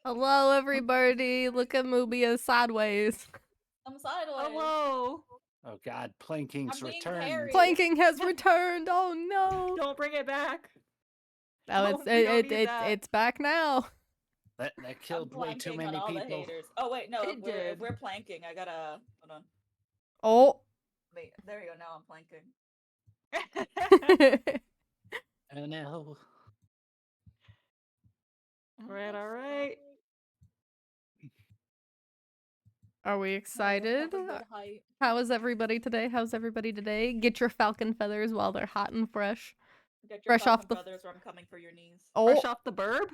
Hello, everybody. Look at Mubia sideways. I'm sideways. Hello. Oh God, planking's I'm being returned. carried. Planking has returned. Oh no. Don't bring it back. Oh, we don't need that. it's back now. That I'm killed way too planking many on all people. the haters. Oh wait, no. It If did. we're planking, I gotta hold on. Oh. Wait, there you go. Now I'm planking. Oh no. all right. Are we excited? Have a good height. How is everybody today? How's everybody today? Get your falcon feathers while they're hot and fresh. Get your Fresh off falcon the feathers, or I'm coming for your knees. Oh, Fresh off the burb.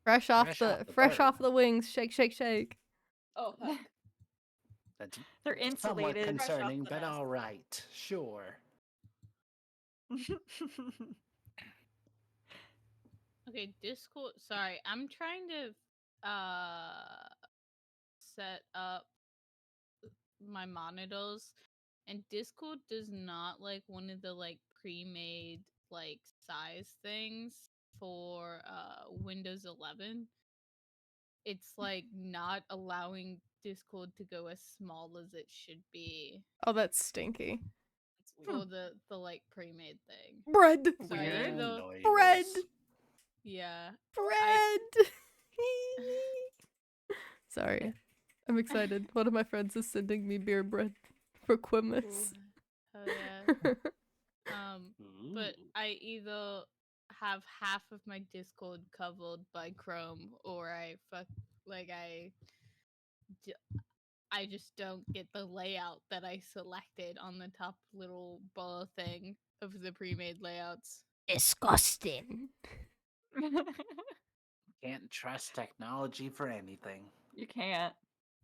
fresh off Fresh off the wings. Shake, shake, shake. Oh heck. That's They're somewhat insulated. Fresh off concerning, the but nest. all right, sure. Okay, Discord. Sorry, I'm trying to set up my monitors, and Discord does not like one of the like pre-made like size things for Windows 11. It's like not allowing Discord to go as small as it should be Oh, that's stinky. That's weird. for the like pre-made thing. Bread. So Weird. either Bread. yeah. Bread. Sorry. I'm excited. One of my friends is sending me beer bread for Quimus. Oh yeah. But Ooh. I either have half of my Discord covered by Chrome, or I just don't get the layout that I selected on the top little bar thing of the pre-made layouts. Disgusting. Can't trust technology for anything. You can't.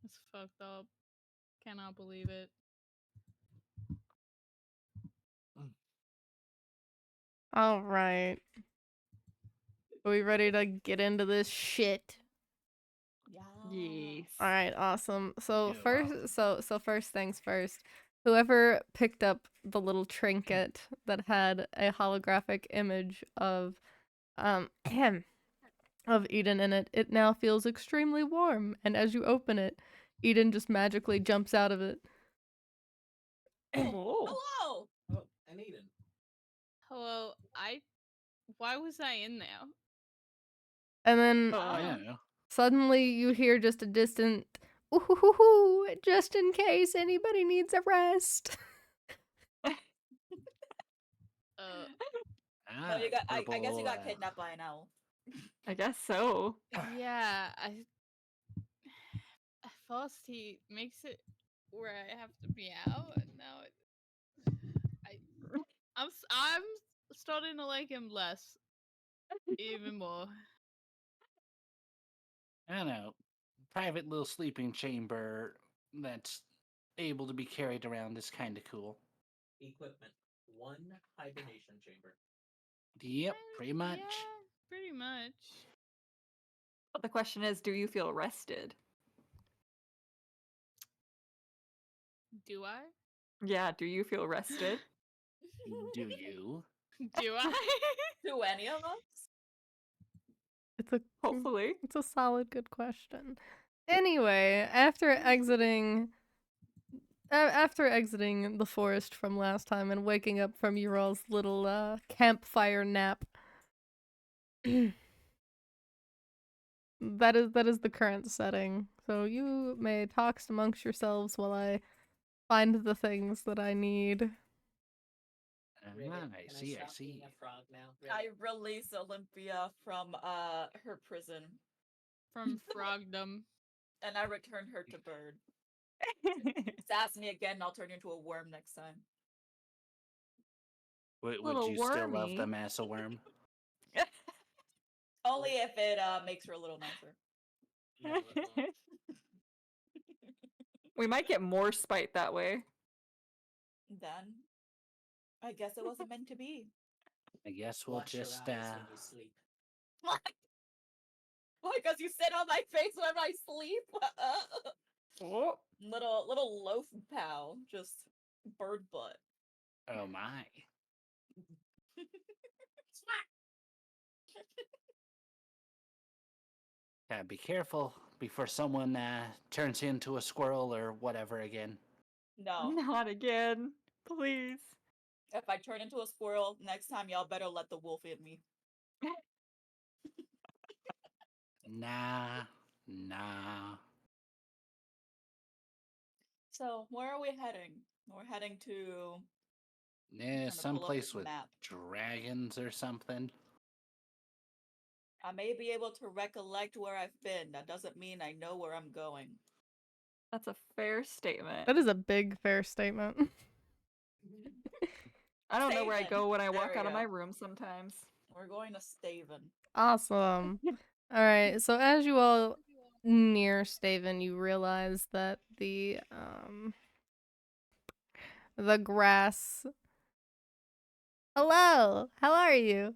It's fucked up. Cannot believe it. All right. Are we ready to get into this shit? Yeah. Yes. All right, awesome. So Yeah, first, so first things first. Whoever picked up the little trinket that had a holographic image of of Eden in it, it now feels extremely warm, and as you open it, Eden just magically jumps out of it. Oh. Hello. Oh, and Eden. Hello, why was I in there? And then I don't know. suddenly you hear just a distant ooh hoo hoo hoo, just in case anybody needs a rest. No, you got. I guess you got purple, kidnapped by an owl. I guess so. Yeah, at first he makes it where I have to be out, and now I'm starting to like him less, even more. I don't know. Private little sleeping chamber that's able to be carried around is kind of cool. Equipment. One hibernation chamber. Yep, pretty much. Yeah, pretty much. But the question is, do you feel rested? Do I? Yeah, do you feel rested? Do you? Do I? Do any of us? Hopefully. It's a solid, good question. Anyway, after exiting the forest from last time and waking up from your all's little campfire nap, that is the current setting. So you may talk amongst yourselves while I find the things that I need. Really? I Can see, I stop see. being a frog now? I Really? release Olympia from her prison, From Frogdom. and I return her to bird. Sass me again, and I'll turn you into a worm next time. Would Little you still love wormy. the massa worm? Only if it makes her a little nicer. No, it won't. We might get more spite that way. Then, I guess it wasn't meant to be. I guess we'll Watch your just eyes when you sleep. Why? Because you sit on my face when I sleep? Oh. Little loaf pal, just bird butt. Oh my. Gotta be careful before someone turns into a squirrel or whatever again. No. Not again. Please. If I turn into a squirrel, next time y'all better let the wolf hit me. Nah, nah. So, where are we heading? We're heading to. Yeah, trying to pull up someplace this with map. dragons or something. I may be able to recollect where I've been. That doesn't mean I know where I'm going. That's a fair statement. That is a big, fair statement. I don't know where I Staven. go when I There walk we out of go. my room sometimes. We're going to Staven. Awesome. All right. So as you all near Staven, you realize that the grass. Hello. How are you?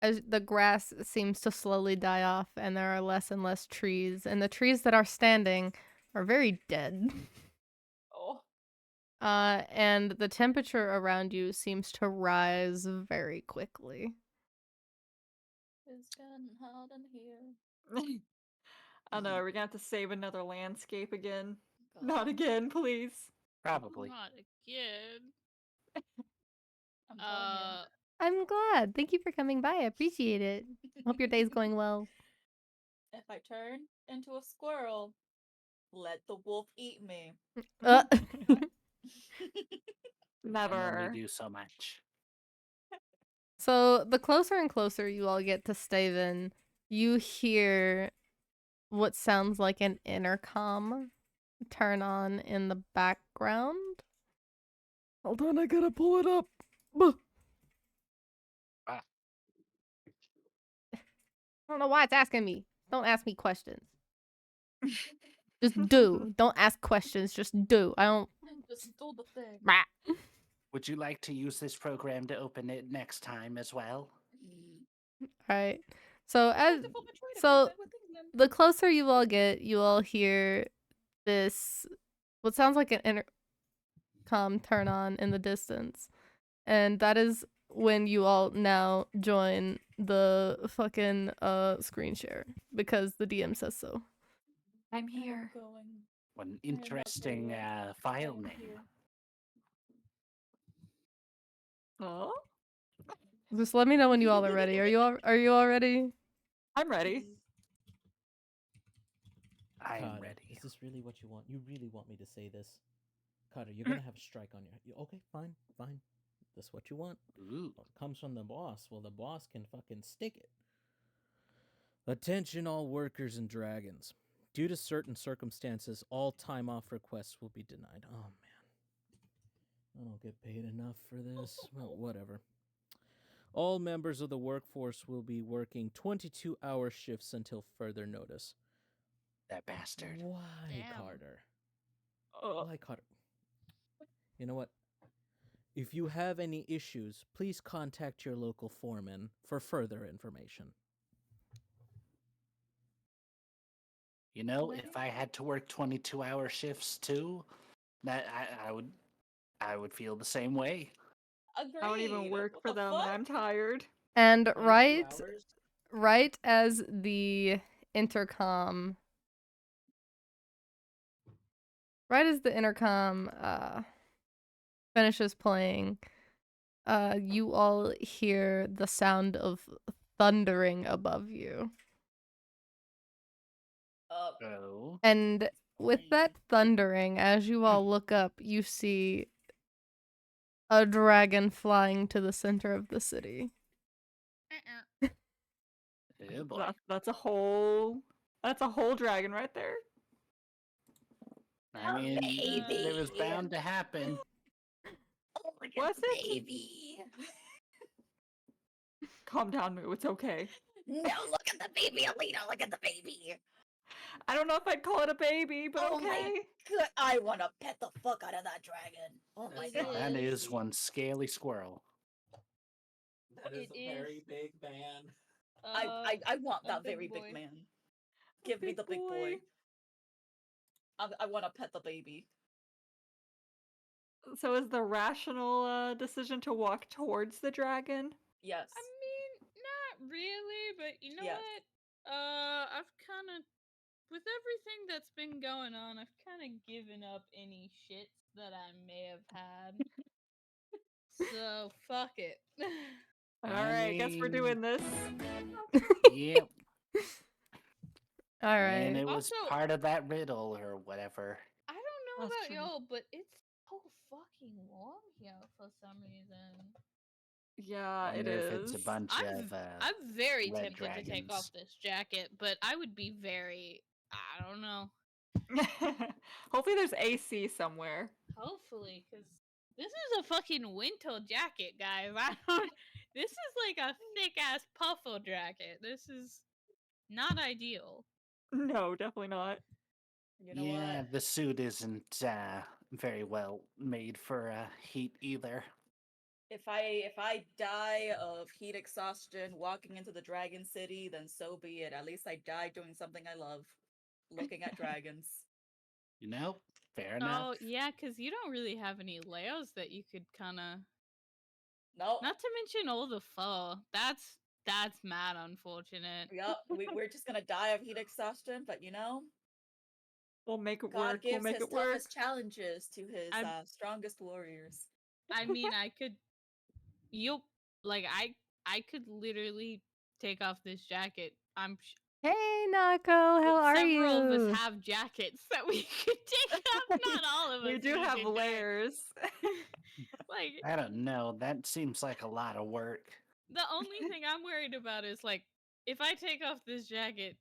As the grass seems to slowly die off, and there are less and less trees, and the trees that are standing are very dead. Oh. And the temperature around you seems to rise very quickly. It's getting hot in here. I know, we're gonna have to save another landscape again. God. Not again, please. Probably. Not again. I'm telling you. I'm glad. Thank you for coming by. I appreciate it. Hope your day's going well. If I turn into a squirrel, let the wolf eat me. Uh, Can only Never. do so much. so the closer and closer you all get to Staven, you hear what sounds like an intercom turn on in the background. Hold on, I gotta pull it up. Ah. I don't know why it's asking me. Don't ask me questions. Just do. Don't ask questions. Just do. I don't. Just do the thing. Rah. Would you like to use this program to open it next time as well? Right. So so the closer you all get, you all hear this what sounds like an intercom turn on in the distance. And that is when you all now join the fucking screen share because the DM says so. I'm I am here. going. What an I am not interesting very well. I file am name. here. Oh, Just let me know when you all are ready. Are you all ready? I'm ready. I am Carter, ready. is this really what you want? You really want me to say this? Carter, you're gonna have a strike on okay, fine, fine. That's what you want. Ooh. Well, it comes from the boss. Well, the boss can fucking stick it. Attention, all workers and dragons. Due to certain circumstances, all time off requests will be denied. Oh, man. I don't get paid enough for this. Well, whatever. All members of the workforce will be working 22-hour shifts until further notice. That bastard. Why, Damn. Carter? Oh, Why, Carter? You know what? If you have any issues, please contact your local foreman for further information. You know, Wait. if I had to work 22-hour shifts too, that I would feel the same way. Agreed. I don't even work What for the them, fuck? and I'm tired. And 22 right hours? right as the intercom finishes playing, you all hear the sound of thundering above you. Oh. And with that thundering, as you all look up, you see a dragon flying to the center of the city. Oh boy. That's a whole dragon right there. I mean, baby. it was bound to happen. Oh, look at Was the it? baby. Calm down, Moo. It's okay. No, look at the baby, Alina. Look at the baby. I don't know if I'd call it a baby, but Oh okay. my god. I want to pet the fuck out of that dragon. Oh my It god. That is. is one scaly squirrel. That is It a very is. big man. I want a that big very boy. big man. Give me the big boy. I want to pet the baby. So is the rational decision to walk towards the dragon? Yes. I mean, not really, but you know Yes. what? I've kind of with everything that's been going on, I've kind of given up any shits that I may have had. So fuck it. All I right, guess we're mean, doing this. Yep. All And right. it was Also- part of that riddle or whatever. I don't know That's about true. y'all, but it's so fucking warm here for some reason. Yeah, it Wonder if it's a is. bunch of I'm very red tempted to take off dragons. this jacket, but I would be very, I don't know. Hopefully there's AC somewhere. Hopefully, because this is a fucking winter jacket, guys. This is like a thick ass puffle jacket. This is not ideal. No, definitely not. You know Yeah, what? the suit isn't very well made for heat either. If I die of heat exhaustion walking into the Dragon City, then so be it. At least I died doing something I love, looking at dragons. You know, fair enough. Oh, yeah, because you don't really have any layers that you could kind of. No, Not to mention all the fur. That's mad unfortunate. yep, we're just gonna die of heat exhaustion, but you know, We'll make it God work. We'll gives make his it work. toughest challenges to his I'm- strongest warriors. I mean, I could. You like I could literally take off this jacket. Hey, Nako, how are Several of you? us have jackets that we could take off. Not all of us. We do have can do it. layers. Like I don't know. That seems like a lot of work. the only thing I'm worried about is like if I take off this jacket,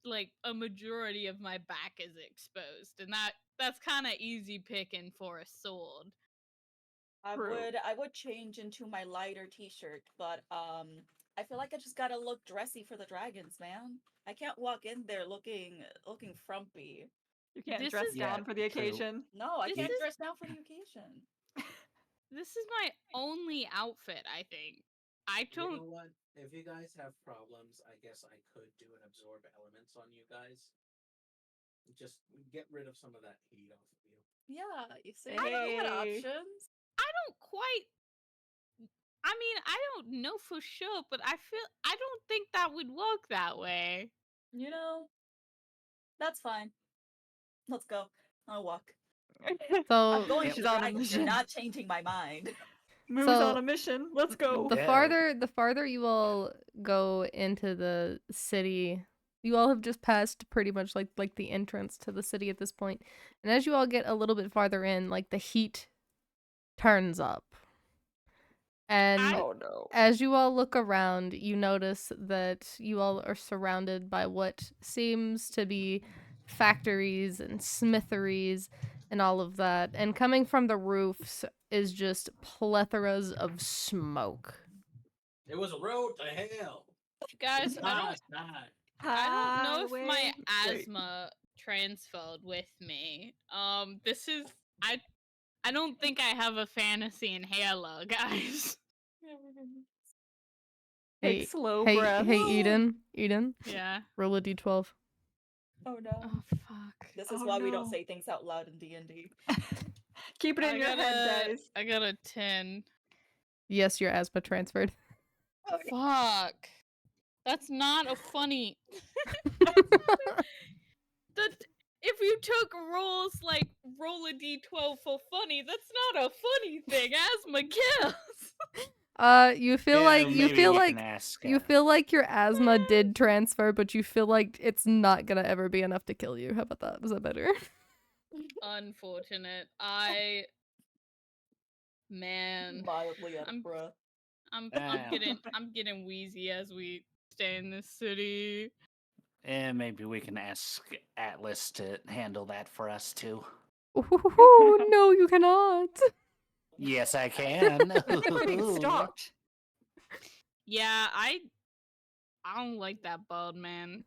like a majority of my back is exposed, and that's kind of easy picking for a sword. True. I would change into my lighter t-shirt, but I feel like I just gotta look dressy for the dragons, man. I can't walk in there looking frumpy. You can't This dress is- down Yeah, for the true. occasion. No, I This can't is- dress down for the occasion. This is my only outfit, I think. I You don't. know what? If you guys have problems, I guess I could do an absorb elements on you guys. Just get rid of some of that heat off of you. Yeah, you see, Hey. we had options. I don't quite. I mean, I don't know for sure, but I don't think that would work that way. You know, that's fine. Let's go. I'll walk. So I'm going Yep. to She's the on a dragons. You're mission. not changing my mind. Moo's So- on a mission. Let's go. the Yeah. the farther you all go into the city, you all have just passed pretty much like the entrance to the city at this point. And as you all get a little bit farther in, like the heat turns up. And Oh no. as you all look around, you notice that you all are surrounded by what seems to be factories and smitheries and all of that. And coming from the roofs is just plethoras of smoke. It was a road to hell. Guys, I don't know if my Highway- Wait. asthma transferred with me. This is I don't think I have a fantasy inhaler, guys. Take Hey, slow hey, breaths. hey, Eden, Yeah. roll a d12. Oh no. Oh fuck. This is Oh, why we don't no. say things out loud in D&D. Keep it in your head, guys. I got a 10. Yes, your asthma transferred. Fuck. That's not a funny. That if you took rolls like roll a d12 for funny, that's not a funny thing. Asthma kills. You feel Yeah, like you maybe feel we like can ask, you feel like your asthma did transfer, but you feel like it's not gonna ever be enough to kill you. How about that? Is that better? Unfortunate. Man, Mildly out of I'm- breath. I'm Ah. I'm getting wheezy as we stay in this city. And maybe we can ask Atlas to handle that for us too. Ooh, no, you cannot. Yes, I can. We're being stalked. Yeah, I don't like that bald man.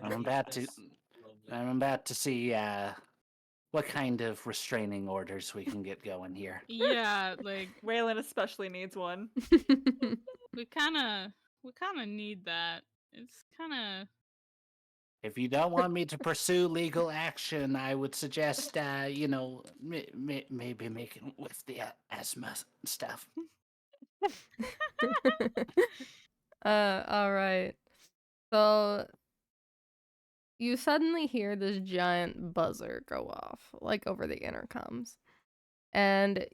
I'm about to see what kind of restraining orders we can get going here. Yeah, like Waylon especially needs one. we kind of need that. It's kind of If you don't want me to pursue legal action, I would suggest, maybe making with the asthma stuff. All right. So you suddenly hear this giant buzzer go off, like over the intercoms. And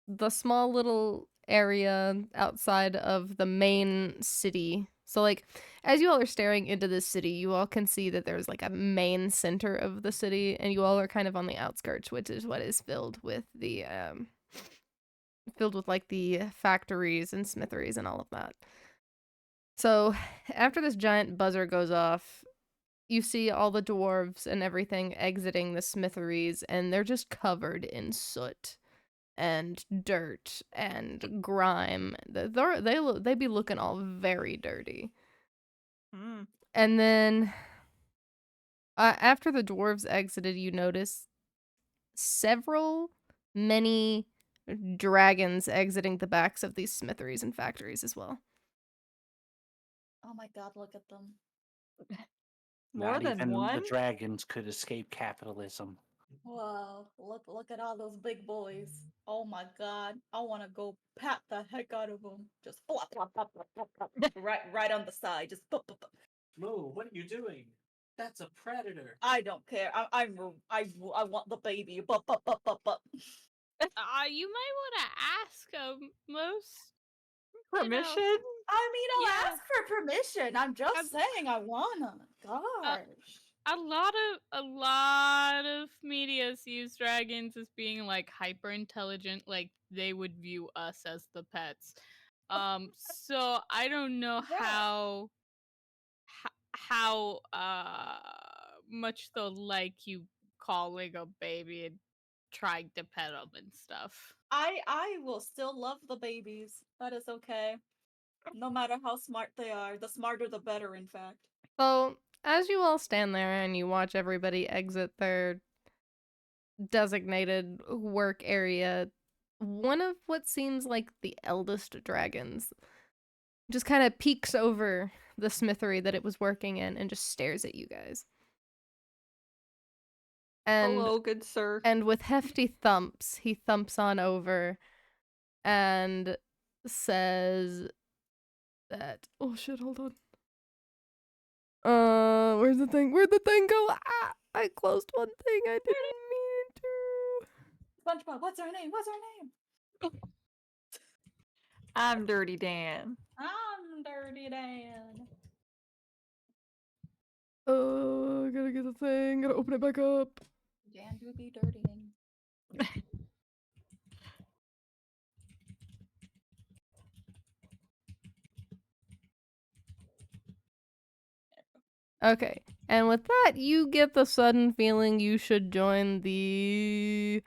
the small little area outside of the main city. So, like, as you all are staring into this city, you all can see that there's like a main center of the city, and you all are kind of on the outskirts, which is what is filled with like the factories and smitheries and all of that. So, after this giant buzzer goes off, you see all the dwarves and everything exiting the smitheries, and they're just covered in soot and dirt and grime. They be looking all very dirty. Mm. And then after the dwarves exited, you notice many dragons exiting the backs of these smitheries and factories as well. Oh my god, look at them. More Not than even one? the dragons could escape capitalism. Wow, look at all those big boys. Oh my god, I want to go pat the heck out of them. Just flop, flop, flop, flop, flop, flop. right on the side. Just pop, pop, pop. Moo, what are you doing? That's a predator. I don't care. I want the baby. Pop, pop, pop, pop, pop. You might want to ask most. Permission? I mean, I'll Yeah. ask for permission. I'm just saying I wanna. Gosh. A lot of medias use dragons as being like hyper intelligent, like they would view us as the pets. So I don't know Yeah. how much they'll like you calling a baby and trying to pet them and stuff. I will still love the babies. That is okay. No matter how smart they are. The smarter the better, in fact. So, as you all stand there and you watch everybody exit their designated work area, one of what seems like the eldest dragons just kind of peeks over the smithery that it was working in and just stares at you guys. And Hello, good sir. and with hefty thumps, he thumps on over and says that, oh shit, hold on. Where's the thing? Where'd the thing go? Ah, I closed one thing. I didn't mean to. SpongeBob, what's her name? What's her name? I'm Dirty Dan. I'm Dirty Dan. Gotta get the thing. Gotta open it back up. Dan do be dirtying. Okay, and with that, you get the sudden feeling you should join the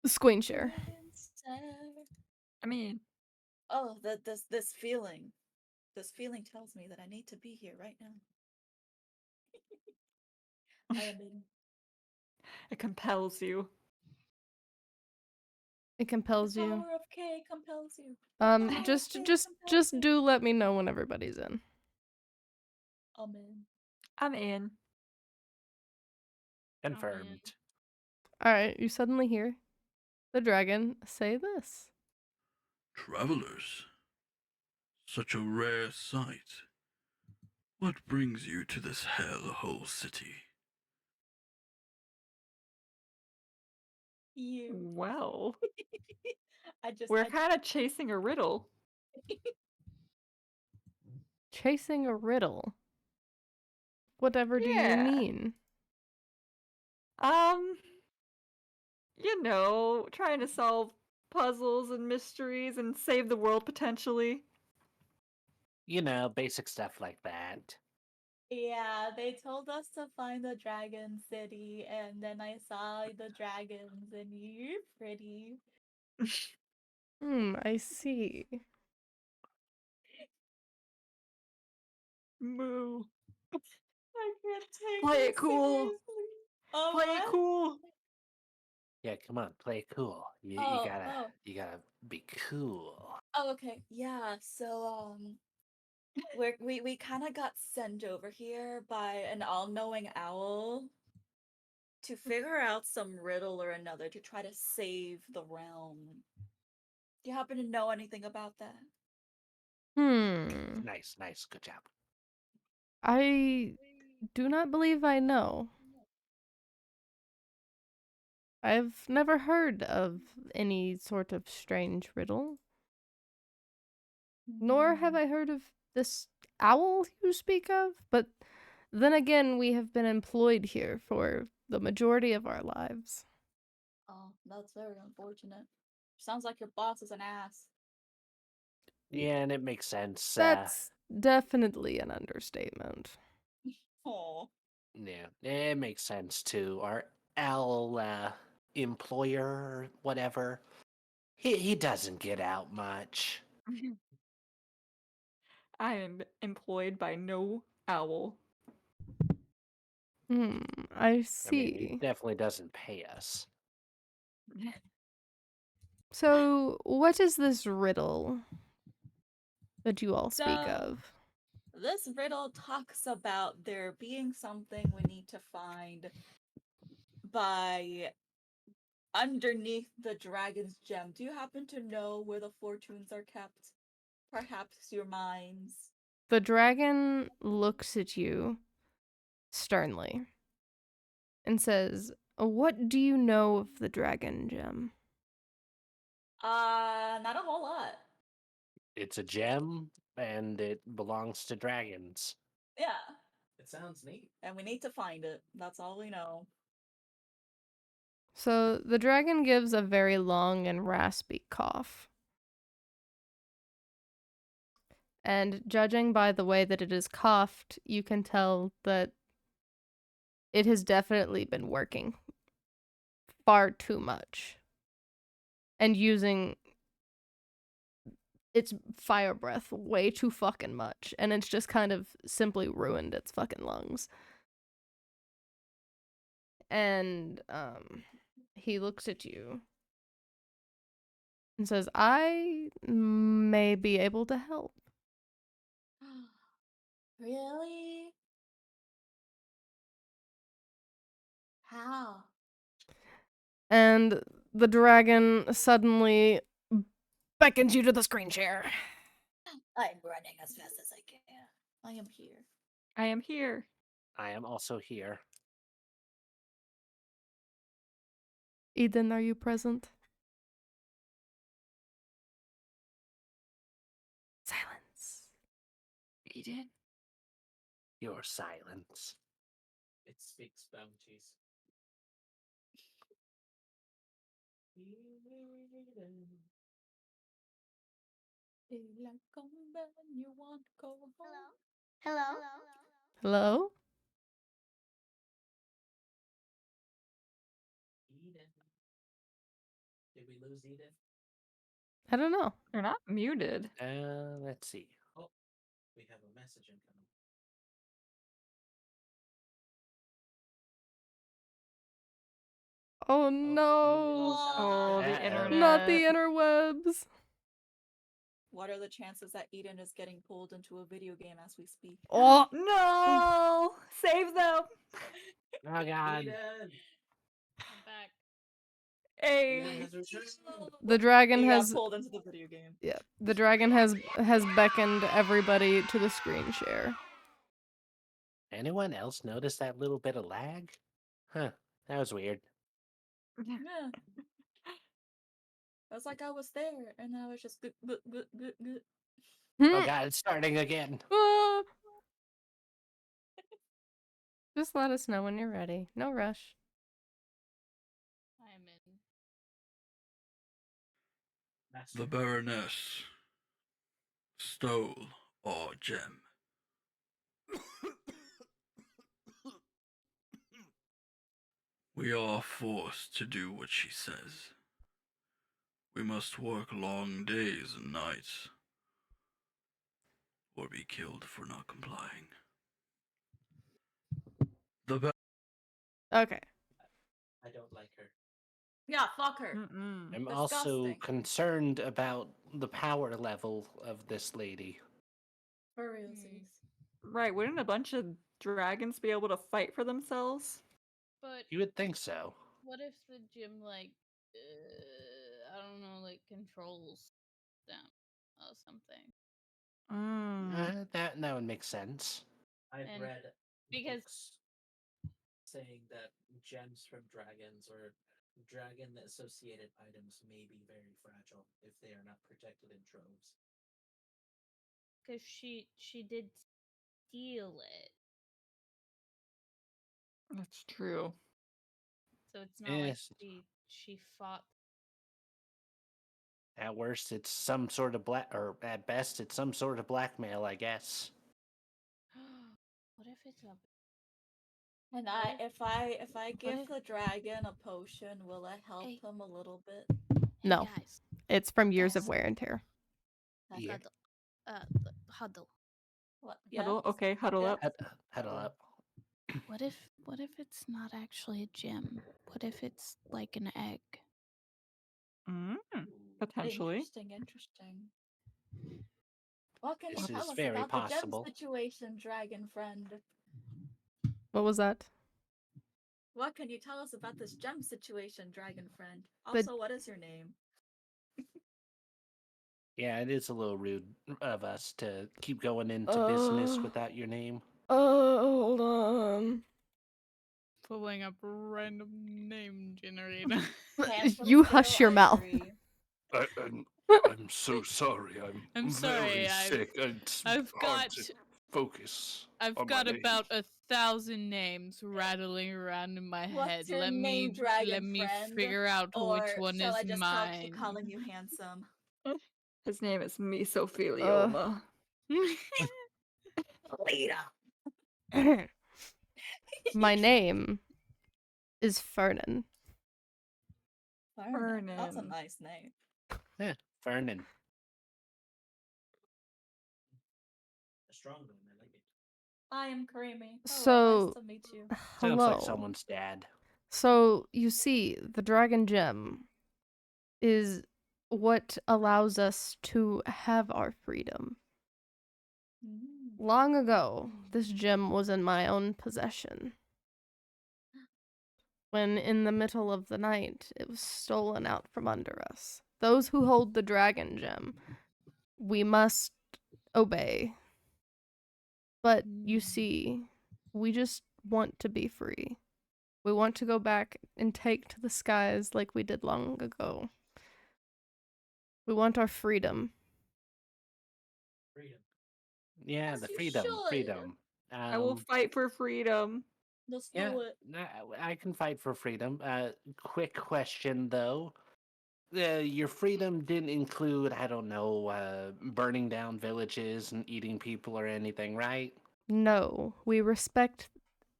screen share. I mean, Oh, this feeling. This feeling tells me that I need to be here right now. I am in. it compels you. It compels The you. power of K compels you. The power of Just K just compels just you. do let me know when everybody's in. I'm in. I'm in. Confirmed. All right, you suddenly hear the dragon say this. Travelers, such a rare sight. What brings you to this hellhole city? You. Well, I just. we're kind of chasing a riddle. Chasing a riddle. Whatever do you Yeah. mean? You know, trying to solve puzzles and mysteries and save the world potentially. You know, basic stuff like that. Yeah, they told us to find the dragon city, and then I saw the dragons, and you're pretty. I see. Moo. I can't take Play it it cool. seriously. Oh, Play it what? cool. Yeah, come on, play it cool. You Oh, gotta oh. you gotta be cool. Oh, okay. Yeah, so we kind of got sent over here by an all-knowing owl to figure out some riddle or another to try to save the realm. Do you happen to know anything about that? Hmm. Nice, good job. I do not believe I know. I've never heard of any sort of strange riddle. Nor have I heard of this owl you speak of, but then again, we have been employed here for the majority of our lives. Oh, that's very unfortunate. Sounds like your boss is an ass. Yeah, and it makes sense. That's definitely an understatement. Oh. Yeah, it makes sense too. Our L employer or whatever, he doesn't get out much. I am employed by no owl. I I mean, he see. definitely doesn't pay us. So, what is this riddle that you all speak So, of? this riddle talks about there being something we need to find by underneath the dragon's gem. Do you happen to know where the fortunes are kept? Perhaps your minds. The dragon looks at you sternly and says, "What do you know of the dragon gem?" Not a whole lot. It's a gem, and it belongs to dragons. Yeah, It sounds neat. and we need to find it. That's all we know. So the dragon gives a very long and raspy cough. And judging by the way that it is coughed, you can tell that it has definitely been working far too much and using its fire breath way too fucking much. And it's just kind of simply ruined its fucking lungs. And he looks at you and says, "I may be able to help." Really? How? And the dragon suddenly beckons you to the screen share. I'm running as fast as I can. I am here. I am here. I am also here. Eden, are you present? Silence. Eden. Your silence. It speaks bounties. Daylight coming back and you want to go home. Hello? Eden. Did we lose Eden? I don't know. You're not muted. Let's see. Oh, we have a message incoming. Oh Eden's no. Oh, the Uh-oh. internet. Not the interwebs. What are the chances that Eden is getting pulled into a video game as we speak? Oh, No! Save them! Oh god. Eden! I'm back. Eden Hey! has returned. the dragon He got has pulled into the video game. yeah, the dragon has beckoned everybody to the screen share. Anyone else notice that little bit of lag? Huh, that was weird. Yeah. It was like I was there, and I was just good. Oh god, it's starting again. Ah. Just let us know when you're ready. No rush. I am in. The Baroness stole our gem. We are forced to do what she says. We must work long days and nights, or be killed for not complying. Okay. I don't like her. Yeah, fuck her. Mm-mm. I'm also Disgusting. concerned about the power level of this lady. For realsies. Right, wouldn't a bunch of dragons be able to fight for themselves? But You would think so. what if the gym, like, I don't know, like, controls them or something? Mm. That would make sense. I've And- read Because books saying that gems from dragons or dragon associated items may be very fragile if they are not protected in troves. she did steal it, That's true. so it's not like Yes. she fought. At worst, it's some sort of or at best, it's some sort of blackmail, I guess. What if it's a And What if I give if- the dragon a potion, will it help Hey. him a little bit? hey No. guys? It's from years of Yes. wear and tear. Yeah. Huddle. What? Huddle. Yes? Okay, huddle up. Huddle up. What if it's not actually a gem? What if it's like an egg? Potentially. Interesting. What can you This tell is us very about the gem possible. situation, dragon friend? What was that? What can you tell us about this gem situation, dragon friend? The- Also, what is your name? Yeah, it is a little rude of us to keep going into business without your name. Hold on. Pulling up random name generator. Handsome You still hush your mouth. ivory. I'm so sorry. I'm I'm sorry, very I've- sick. It's I've hard got- to focus. I've on got my about names. 1,000 names rattling around in my What's head. your Let name, me dragon friend? figure out which Or one shall is I just mine. keep calling you handsome? His name is mesothelioma. Later. My name is Fernan. Fernan. That's a Fernan. nice name. Yeah, Vernon. A strong one, I like it. I am Creamy. Hello, So- nice to meet you. Sounds Hello. like someone's dad. So, you see, the dragon gem is what allows us to have our freedom. Mm. Long ago, this gem was in my own possession. When in the middle of the night, it was stolen out from under us. Those who hold the dragon gem, we must obey. But you see, we just want to be free. We want to go back and take to the skies like we did long ago. We want our freedom. Freedom. Yeah, As the you freedom. should. Freedom. I will fight for freedom. Let's Yeah, do it. I can fight for freedom. Quick question though. Your freedom didn't include, I don't know, burning down villages and eating people or anything, right? No, we respect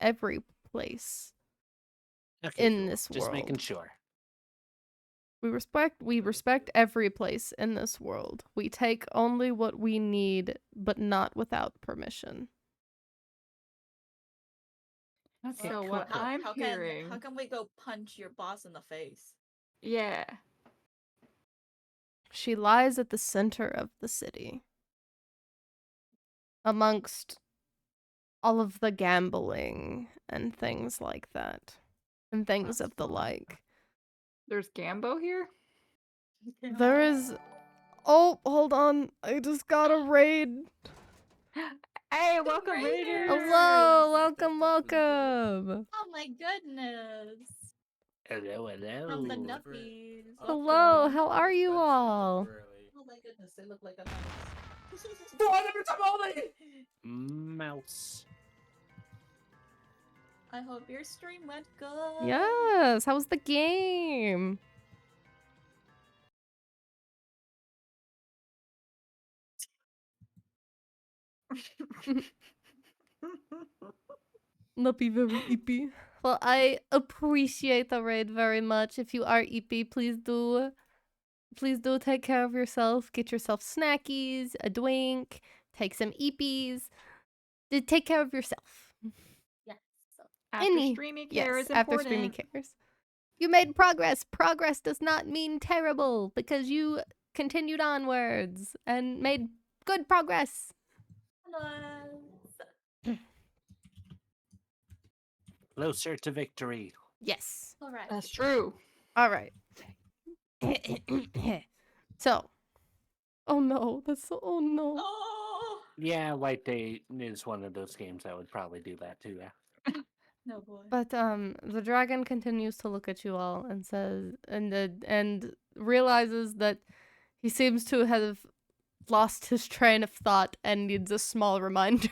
every place Okay, in cool. this Just making world. sure. We respect every place in this world. We take only what we need, but not without permission. Okay, Well, so what I'm how hearing. can we go punch your boss in the face? Yeah. She lies at the center of the city, amongst all of the gambling and things like that, and things That's of the fun. like. There's Gambo here? There is. Oh, hold on. I just got a raid. Hey, welcome, Raiders! Raiders! Hello, That's welcome, welcome. Oh my goodness! Hello, hello. From the Deliver it. Nuppies. Hello, Welcome. how are you That's all? temporarily. Oh my goodness, they look like a mouse. Mouse. I hope your stream went good. Yes, how was the game? Not be very eepy. Well, I appreciate the raid very much. If you are eepy, please do take care of yourself. Get yourself snackies, a drink, take some eepies. Take care of yourself. Yes. After streamy care Yes, is after important. streamy cares. You made progress. Progress does not mean terrible because you continued onwards and made good progress. Closer to victory. Yes. All right. That's true. All right. So. Oh no. Oh no. Oh. Yeah, White Day is one of those games that would probably do that too. Yeah. No boy. But the dragon continues to look at you all and says, and realizes that he seems to have lost his train of thought and needs a small reminder.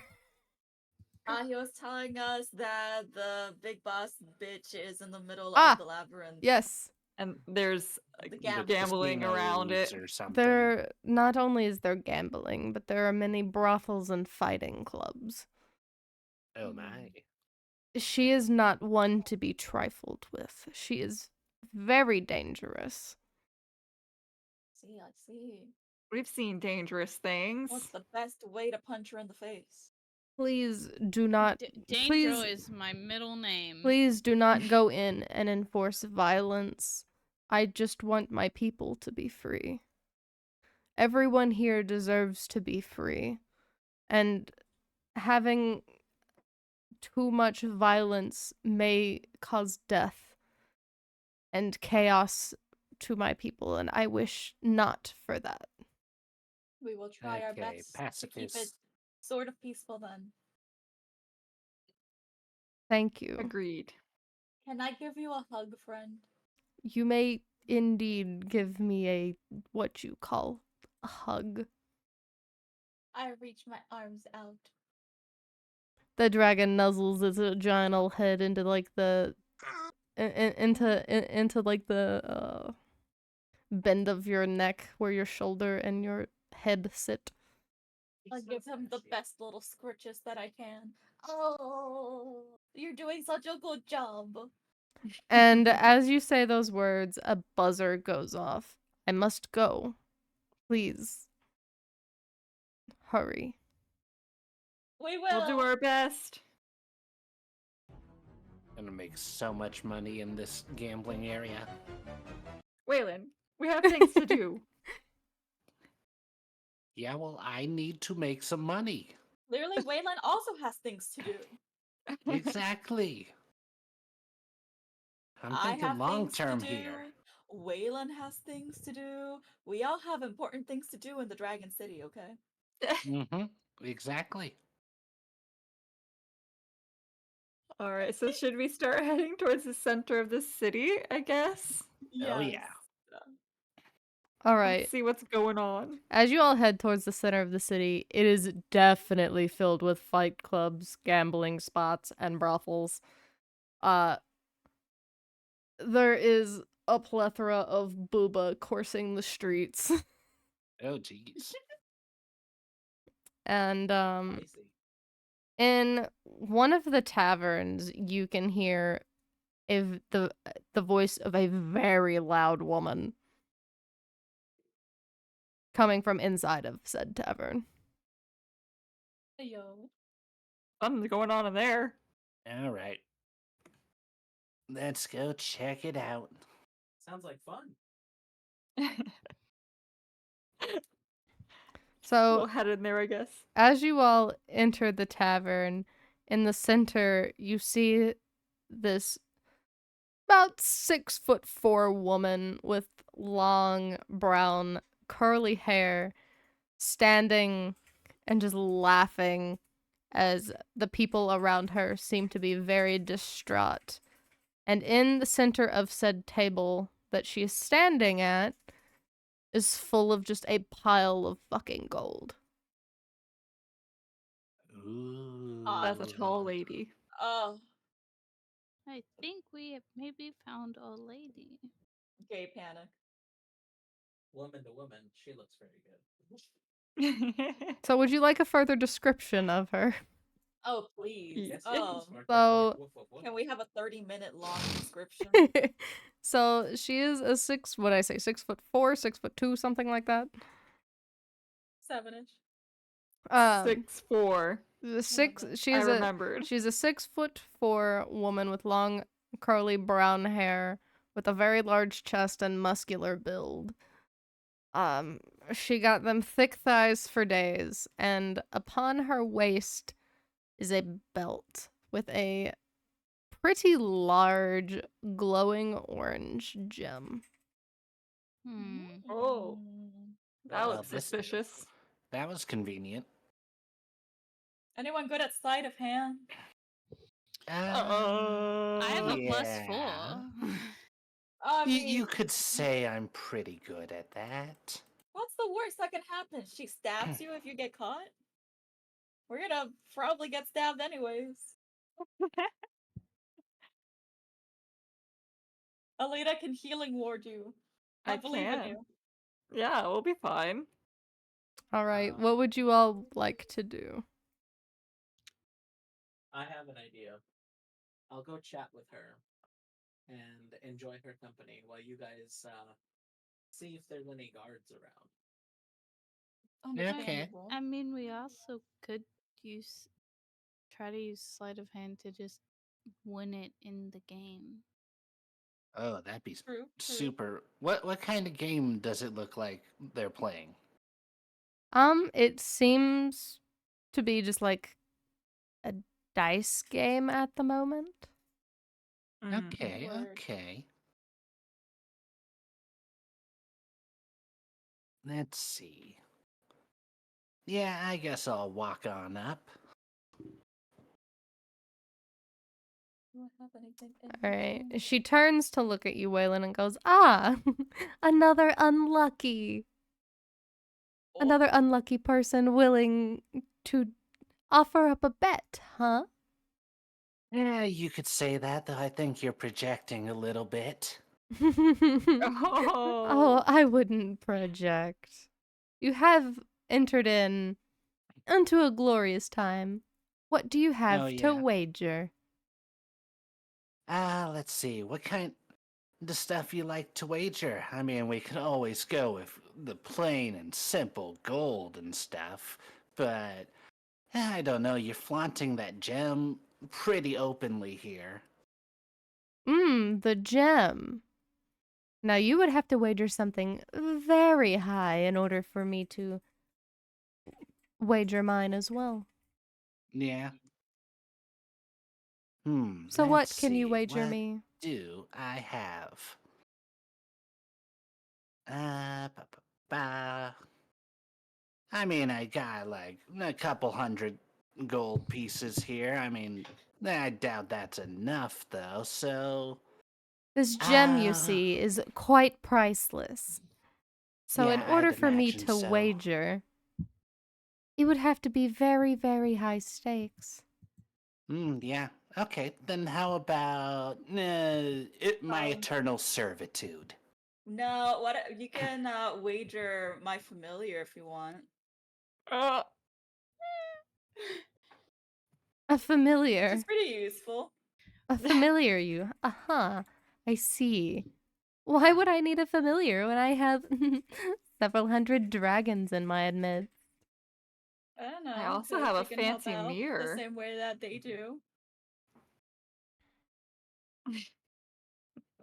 He was telling us that the big boss bitch is in the middle Ah, of the labyrinth. Yes, And there's The The gambling around casinos it. or something. there not only is there gambling, but there are many brothels and fighting clubs. Oh my. She is not one to be trifled with. She is very dangerous. See, I see. We've seen dangerous things. What's the best way to punch her in the face? Please do not. Danger is my middle name. Please do not go in and enforce violence. I just want my people to be free. Everyone here deserves to be free. And having too much violence may cause death and chaos to my people, and I wish not for that. We will try our Okay, best to keep it pacifist. sort of peaceful then. Thank you. Agreed. Can I give you a hug, friend? You may indeed give me a what you call a hug. I reach my arms out. The dragon nuzzles its giant old head into like the into like the bend of your neck where your shoulder and your head sit. I give him the best little scritches that I can. Oh, you're doing such a good job. And as you say those words, a buzzer goes off. I must go. Please. Hurry. We will. We'll do our best. Gonna make so much money in this gambling area. Waylon, we have things to do. Yeah, well, I need to make some money. Clearly, Waylon also has things to do. Exactly. I'm I thinking have long things to term do. here. Waylon has things to do. We all have important things to do in the Dragon City, okay? Mm-hmm. Exactly. All right, so should we start heading towards the center of the city, I guess? Oh, yeah. All Let's right. see what's going on. As you all head towards the center of the city, it is definitely filled with fight clubs, gambling spots, and brothels. There is a plethora of booba coursing the streets. Oh, jeez. And Spicy. in one of the taverns, you can hear the voice of a very loud woman coming from inside of said tavern. Yo. Something's going on in there. All right. Let's go check it out. Sounds like fun. So We'll head in there, I guess. as you all enter the tavern, in the center, you see this about 6'4" woman with long brown curly hair standing and just laughing as the people around her seem to be very distraught. And in the center of said table that she is standing at is full of just a pile of fucking gold. Ooh. That's a tall lady. Oh, I think we have maybe found a lady. gay panic. Woman to woman, she looks very good. So would you like a further description of her? Oh, please. Yes. Oh. So- Woof, woof, woof. Can we have a 30-minute long description? So she is a 6'4", 6'2", something like that. 7-ish. 6'4". The six. God. She I is remembered. She's a 6'4" woman with long curly brown hair, with a very large chest and muscular build. She got them thick thighs for days, and upon her waist is a belt with a pretty large glowing orange gem. Hmm. Oh. Mm. That Well, looks this- suspicious. That was convenient. Anyone good at sleight of hand? I have a yeah. +4. I mean, You could say I'm pretty good at that. what's the worst that can happen? She stabs you if you get caught? We're gonna probably get stabbed anyways. Alita can healing ward you. I believe in can. you. Yeah, we'll be fine. All right, what would you all like to do? I have an idea. I'll go chat with her and enjoy her company while you guys see if there's any guards around. Okay. Understandable. I mean, we also could try to use sleight of hand to just win it in the game. Oh, that'd be True. super. What kind of game does it look like they're playing? It seems to be just like a dice game at the moment. Okay, Word. okay. Let's see. Yeah, I guess I'll walk on up. Do I have anything in All the right. game? She turns to look at you, Waylon, and goes, "Ah, another unlucky. Another unlucky person willing to offer up a bet, huh?" Yeah, you could say that, though I think you're projecting a little bit. Oh, I wouldn't project. You have entered into a glorious time. What do you have Oh, to yeah. wager? Let's see. What kind of stuff you like to wager? I mean, we could always go with the plain and simple gold and stuff, but I don't know. You're flaunting that gem pretty openly here. The gem. Now you would have to wager something very high in order for me to wager mine as well. Yeah. So Let's what can you see. wager What me? do I have? Ba, ba, ba. I mean, I got like a couple hundred gold pieces here. I mean, I doubt that's enough though. So, This gem, you see, is quite priceless. So in yeah, order I'd for me imagine to so. wager, it would have to be very, very high stakes. Yeah. Okay, then how about my eternal servitude? No, you can wager my familiar if you want. A familiar. Which is pretty useful. A familiar you. Uh-huh. I see. Why would I need a familiar when I have several hundred dragons in my midst? I don't know. I also feel like have a she can help fancy out mirror. the same way that they do.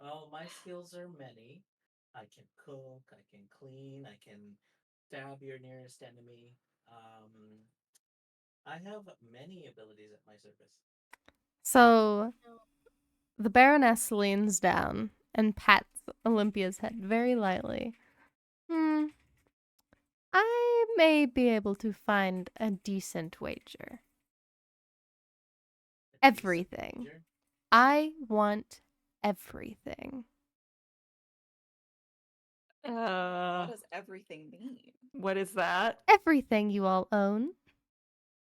Well, my skills are many. I can cook, I can clean, I can stab your nearest enemy. I have many abilities at my service. So the Baroness leans down and pats Olympia's head very lightly. I may be able to find a decent wager. A decent Everything. wager. I want everything. What does everything mean? What is that? Everything you all own.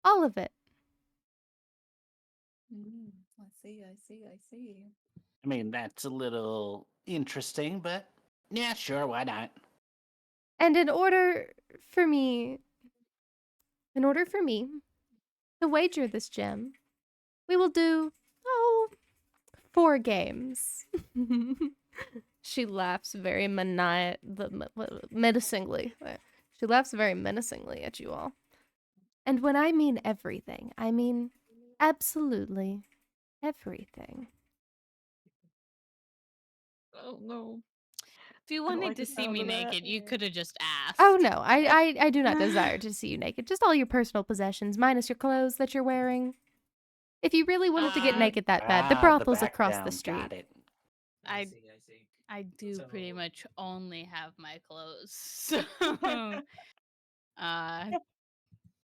All of it. I see. I mean, that's a little interesting, but yeah, sure, why not? And in order for me to wager this gem, we will do 4 games. She laughs very menacingly. She laughs very menacingly at you all. And when I mean everything, I mean absolutely everything. Oh no. If you I don't wanted like to the see sound me of that. naked, you could have just asked. Oh no, I do not desire to see you naked. Just all your personal possessions, minus your clothes that you're wearing. If you really wanted to get naked that bad, the The brothel's back across the down, street. got it. I see. I do So- pretty much only have my clothes. So,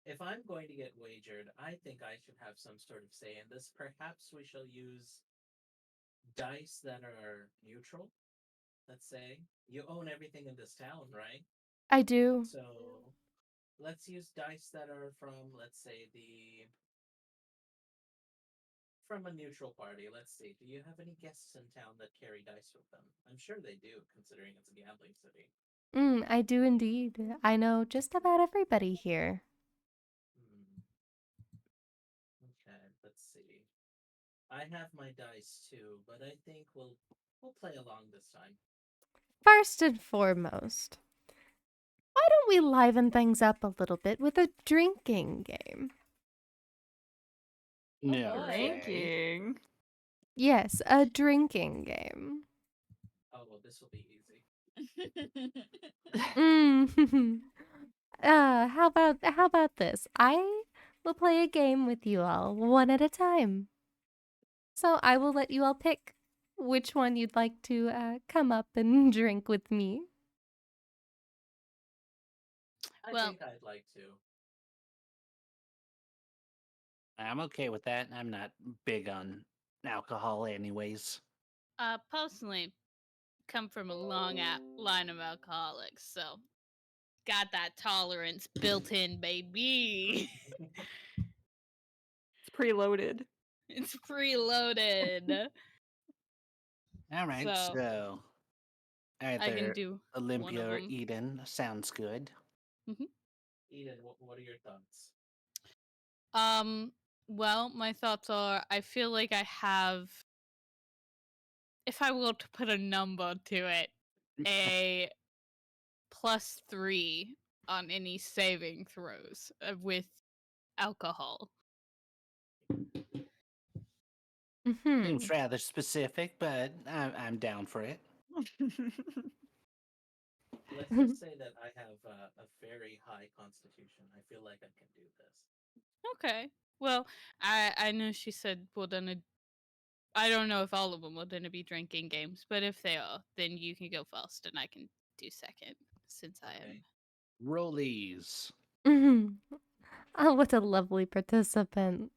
If I'm going to get wagered, I think I should have some sort of say in this. Perhaps we shall use dice that are neutral. Let's say you own everything in this town, right? I do. So let's use dice that are from, let's say, the from a neutral party. Let's see. Do you have any guests in town that carry dice with them? I'm sure they do, considering it's a gambling city. I do indeed. I know just about everybody here. Hmm. Okay, let's see. I have my dice too, but I think we'll play along this time. First and foremost, why don't we liven things up a little bit with a drinking game? Okay. Drinking. Yes, a drinking game. Oh well, this will be easy. Mm. How about this? I will play a game with you all, one at a time. So I will let you all pick which one you'd like to come up and drink with me. I Well- think I'd like to. I'm okay with that. I'm not big on alcohol, anyways. Personally, come from a long line of alcoholics, so got that tolerance built in, baby. It's preloaded. It's preloaded. All right, So, so I can either do one Olympia of or them. Eden sounds good. Eden, what are your thoughts? Well, my thoughts are I feel like I have, if I were to put a number to it, a +3 on any saving throws with alcohol. Seems rather specific, but I'm down for it. Let's just say that I have a very high constitution. I feel like I can do this. Okay. Well, I know she said we're gonna. I don't know if all of them are gonna be drinking games, but if they are, then you can go first, and I can do second, since I am. Okay. Rollies. Oh, what a lovely participant.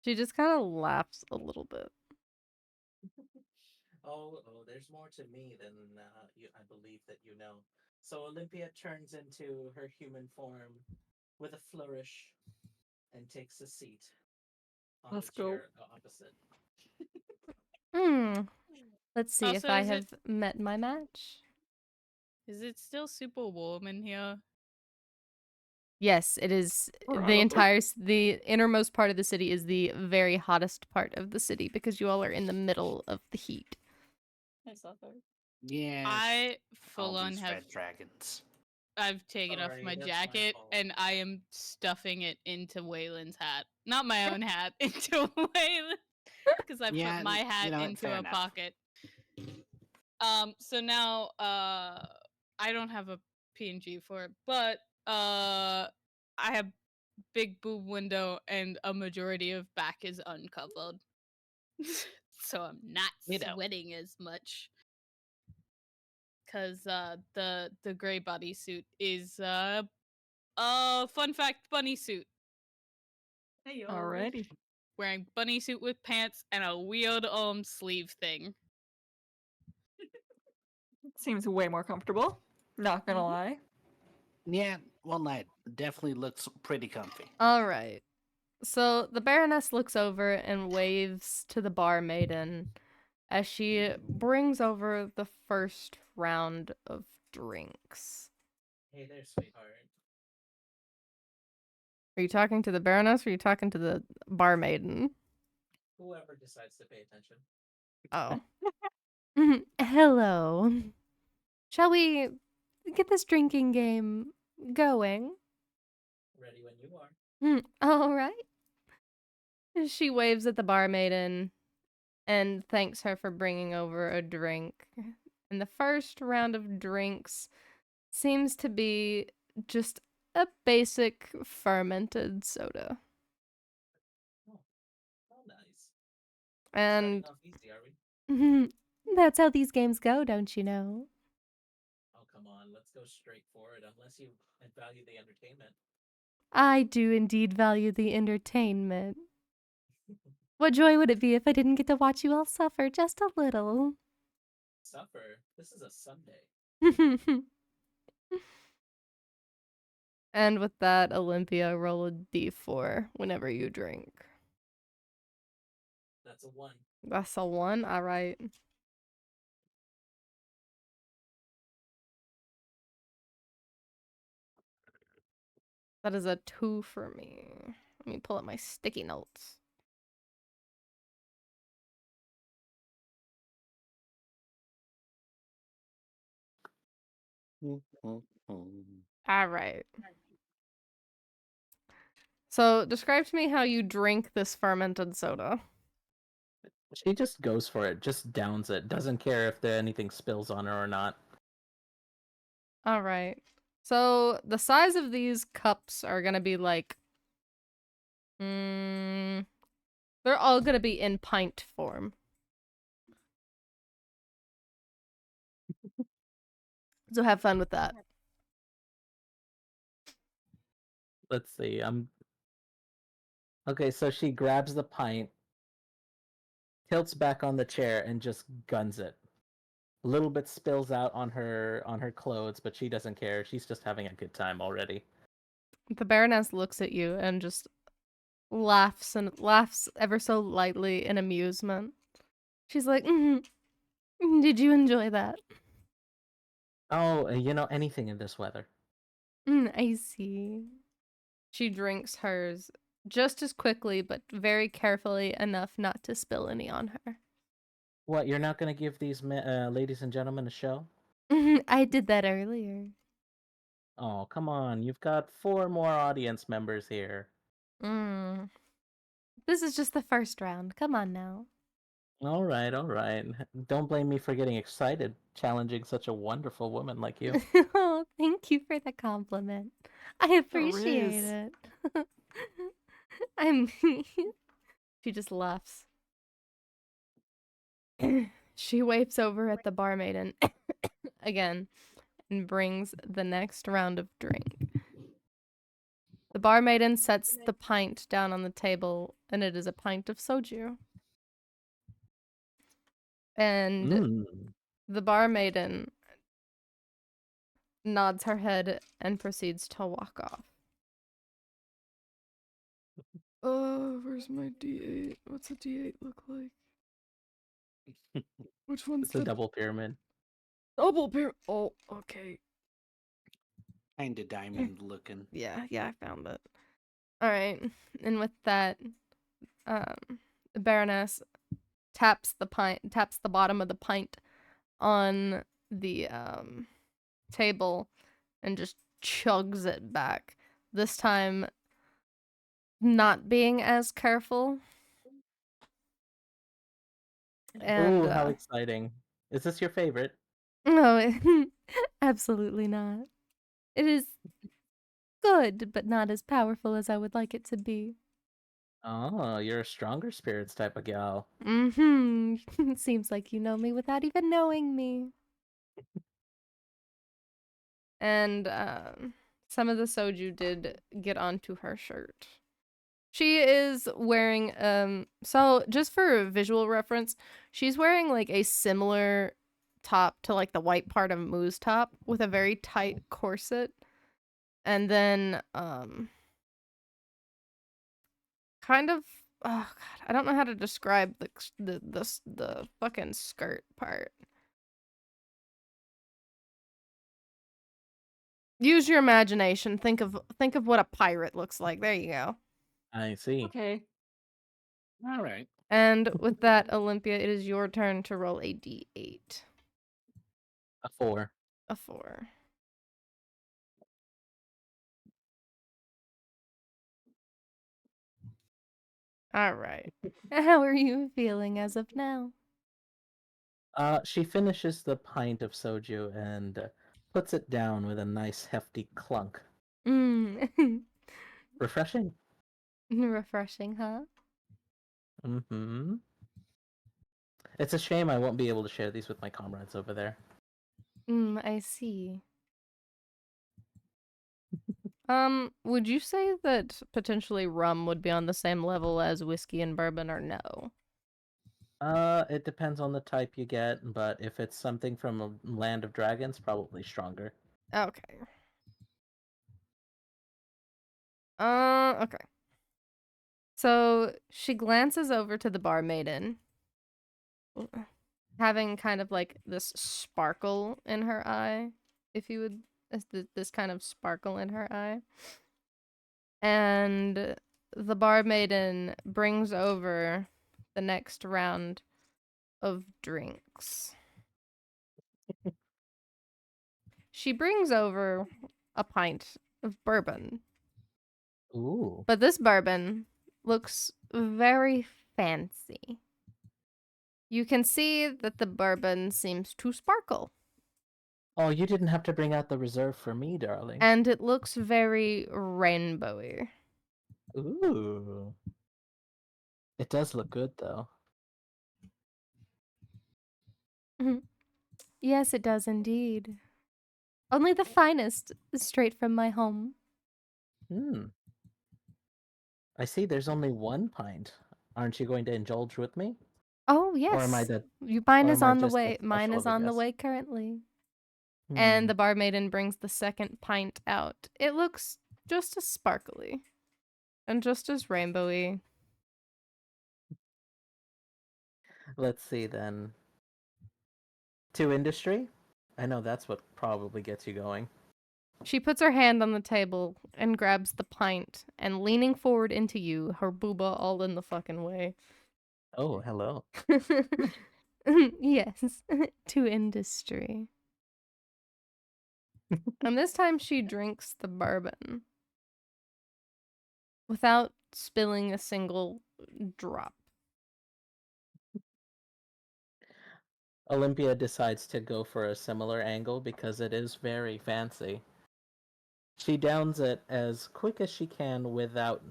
She just kind of laughs a little bit. Oh, there's more to me than I believe that you know. So Olympia turns into her human form with a flourish and takes a seat on Let's the go. chair opposite. Let's see if Also, I have met my match. is it still super warm in here? Yes, it is. Probably. The innermost part of the city is the very hottest part of the city because you all are in the middle of the heat. I saw that. Yeah, I all full on these have. red dragons. I've taken off Sorry, my that's my jacket fault. and I am stuffing it into Waylon's hat. Not my own hat, into Waylon. Because I Yeah, put my hat you know what? into Fair a enough. pocket. So now I don't have a PNG for it, but I have big boob window and a majority of back is uncovered. So I'm not You know. sweating as much. Cause the gray bodysuit is fun fact bunny suit. Hey, Alrighty. Wearing bunny suit with pants and a weird sleeve thing. Seems way more comfortable. Not gonna lie. Yeah, one night definitely looks pretty comfy. All right. So the Baroness looks over and waves to the barmaiden as she brings over the first round of drinks. Hey there, sweetheart. Are you talking to the Baroness or are you talking to the barmaiden? Whoever decides to pay attention. Oh. Hello. Shall we get this drinking game going? Ready when you are. All right. She waves at the barmaiden and thanks her for bringing over a drink. And the first round of drinks seems to be just a basic fermented soda. Oh, oh nice. And Starting off easy, are we? that's how these games go, don't you know? Oh, come on. Let's go straight for it, unless you value the entertainment. I do indeed value the entertainment. What joy would it be if I didn't get to watch you all suffer just a little? Suffer. This is a Sunday. And with that, Olympia, roll a d4 whenever you drink. That's a 1. That's a 1? Alright. That is a 2 for me. Let me pull up my sticky notes. Alright. So, describe to me how you drink this fermented soda. She just goes for it, just downs it. Doesn't care if anything spills on her or not. Alright. So, the size of these cups are gonna be like... they're all gonna be in pint form. So have fun with that. Let's see. Okay, so she grabs the pint, tilts back on the chair, and just guns it. A little bit spills out on her clothes, but she doesn't care. She's just having a good time already. The Baroness looks at you and just laughs and laughs ever so lightly in amusement. She's like, did you enjoy that? Oh, anything in this weather. I see. She drinks hers just as quickly, but very carefully enough not to spill any on her. What, you're not going to give these ladies and gentlemen a show? I did that earlier. Oh, come on. You've got 4 more audience members here. This is just the first round. Come on now. All right, all right. Don't blame me for getting excited challenging such a wonderful woman like you. Oh, thank you for the compliment. I appreciate Riz. it. I'm. She just laughs. She wipes over at the barmaiden again and brings the next round of drink. The barmaiden sets the pint down on the table, and it is a pint of soju. And the barmaiden nods her head and proceeds to walk off. Where's my D8? What's a D8 look like? Which one's It's a double pyramid. double pyramid? Oh, okay. Kinda diamond looking. Yeah, I found it. Alright, and with that, the Baroness taps the bottom of the pint on the table and just chugs it back. This time, not being as careful. And Ooh, how exciting. Is this your favorite? no, absolutely not. It is good, but not as powerful as I would like it to be. Oh, you're a stronger spirits type of gal. Seems like you know me without even knowing me. And some of the soju did get onto her shirt. She is wearing so just for visual reference, she's wearing like a similar top to like the white part of Moo's top with a very tight corset. And then kind of oh god, I don't know how to describe the fucking skirt part. Use your imagination. Think of what a pirate looks like. There you go. I see. Okay. All right. And with that, Olympia, it is your turn to roll a d8. A 4. A 4. All right. How are you feeling as of now? She finishes the pint of soju and puts it down with a nice hefty clunk. Mm. Refreshing. Refreshing, huh? Mm-hmm. It's a shame I won't be able to share these with my comrades over there. I see. Would you say that potentially rum would be on the same level as whiskey and bourbon, or no? It depends on the type you get, but if it's something from a land of dragons, probably stronger. Okay. Okay. So she glances over to the barmaiden, having kind of like this sparkle in her eye, if you would, this kind of sparkle in her eye. And the barmaiden brings over the next round of drinks. She brings over a pint of bourbon. Ooh. But this bourbon looks very fancy. You can see that the bourbon seems to sparkle. Oh, you didn't have to bring out the reserve for me, darling. And it looks very rainbowy. Ooh. It does look good, though. Yes, it does indeed. Only the finest, straight from my home. Hmm. I see there's only one pint. Aren't you going to indulge with me? Oh, Or am I yes. the Mine or is am I on the just way. as Mine special is of a on the guest? way currently. Hmm. And the barmaiden brings the second pint out. It looks just as sparkly and just as rainbowy. Let's see then. To industry? I know that's what probably gets you going. She puts her hand on the table and grabs the pint, and leaning forward into you, her booba all in the fucking way. Oh, hello. Yes, to industry. And this time she drinks the bourbon without spilling a single drop. Olympia decides to go for a similar angle because it is very fancy. She downs it as quick as she can without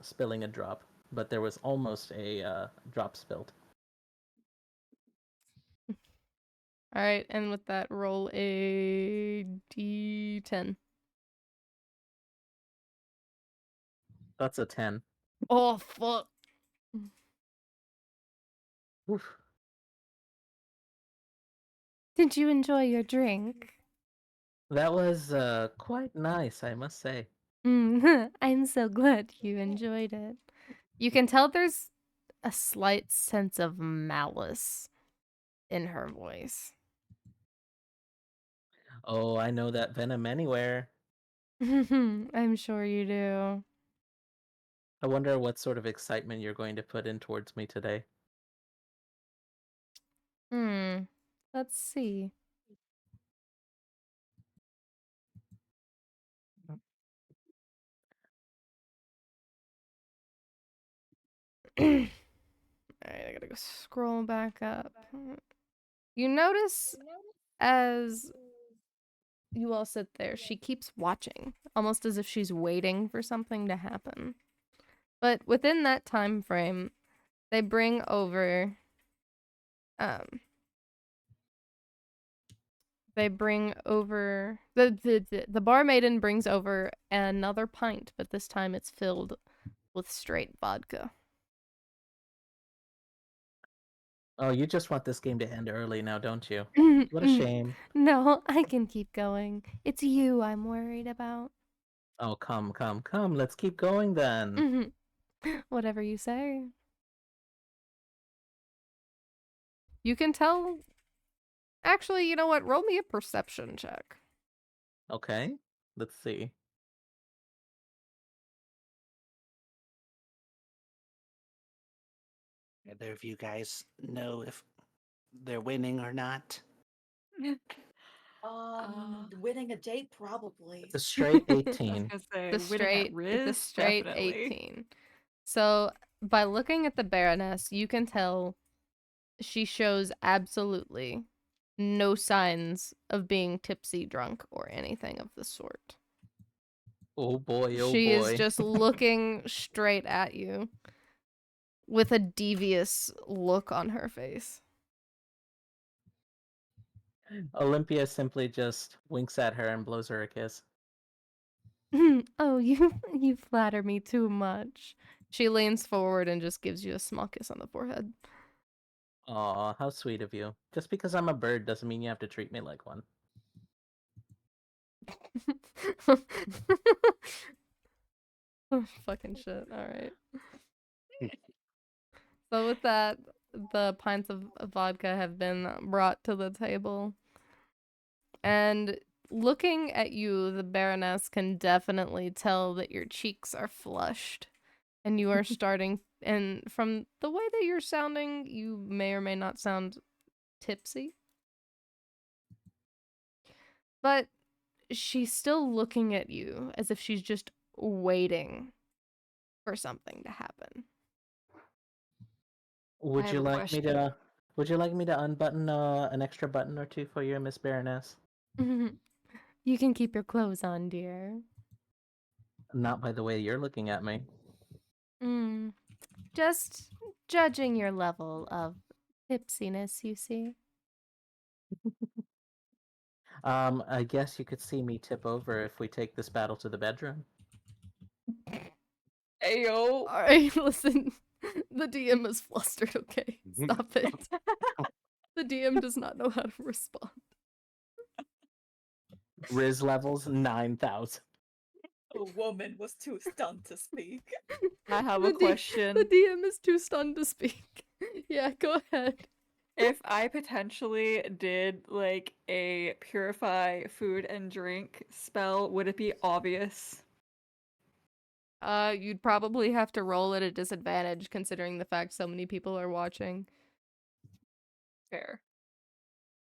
spilling a drop, but there was almost a drop spilled. All right, and with that, roll a d10. That's a 10. Oh, fuck. Oof. Did you enjoy your drink? That was quite nice, I must say. I'm so glad you enjoyed it. You can tell there's a slight sense of malice in her voice. Oh, I know that venom anywhere. I'm sure you do. I wonder what sort of excitement you're going to put in towards me today. Let's see. Alright, I gotta go scroll back up. You notice as you all sit there, she keeps watching, almost as if she's waiting for something to happen. But within that time frame, they bring over um the barmaiden brings over another pint, but this time it's filled with straight vodka. Oh, you just want this game to end early now, don't you? What a Mm, shame. No, I can keep going. It's you I'm worried about. Oh, come, come, come. Let's keep going then. Whatever you say. You can tell. Actually, you know what? Roll me a perception check. Okay, let's see. Either of you guys know if they're winning or not? Winning a date probably. It's a straight I was 18. gonna say, The winning at it's a Riz, straight definitely. 18. So, by looking at the Baroness, you can tell she shows absolutely no signs of being tipsy, drunk, or anything of the sort. Oh boy, oh She is boy. just looking straight at you with a devious look on her face. Olympia simply just winks at her and blows her a kiss. Oh, you flatter me too much. She leans forward and just gives you a small kiss on the forehead. Aw, how sweet of you. Just because I'm a bird doesn't mean you have to treat me like one. Fucking shit. All right. So with that, the pints of vodka have been brought to the table. And looking at you, the Baroness can definitely tell that your cheeks are flushed. And you are starting, and from the way that you're sounding, you may or may not sound tipsy. But she's still looking at you as if she's just waiting for something to happen. Would have you a like me question. to? Would you like me to unbutton an extra button or two for you, Miss Baroness? You can keep your clothes on, dear. Not by the way you're looking at me. Just judging your level of tipsiness, you see. I guess you could see me tip over if we take this battle to the bedroom. Ayo. Alright, listen. The DM is flustered, okay? Stop it. The DM does not know how to respond. Riz levels 9,000. A woman was too stunned to speak. I have The a D- question. The DM is too stunned to speak. Yeah, go ahead. If I potentially did like a purify food and drink spell, would it be obvious? You'd probably have to roll at a disadvantage considering the fact so many people are watching. Fair.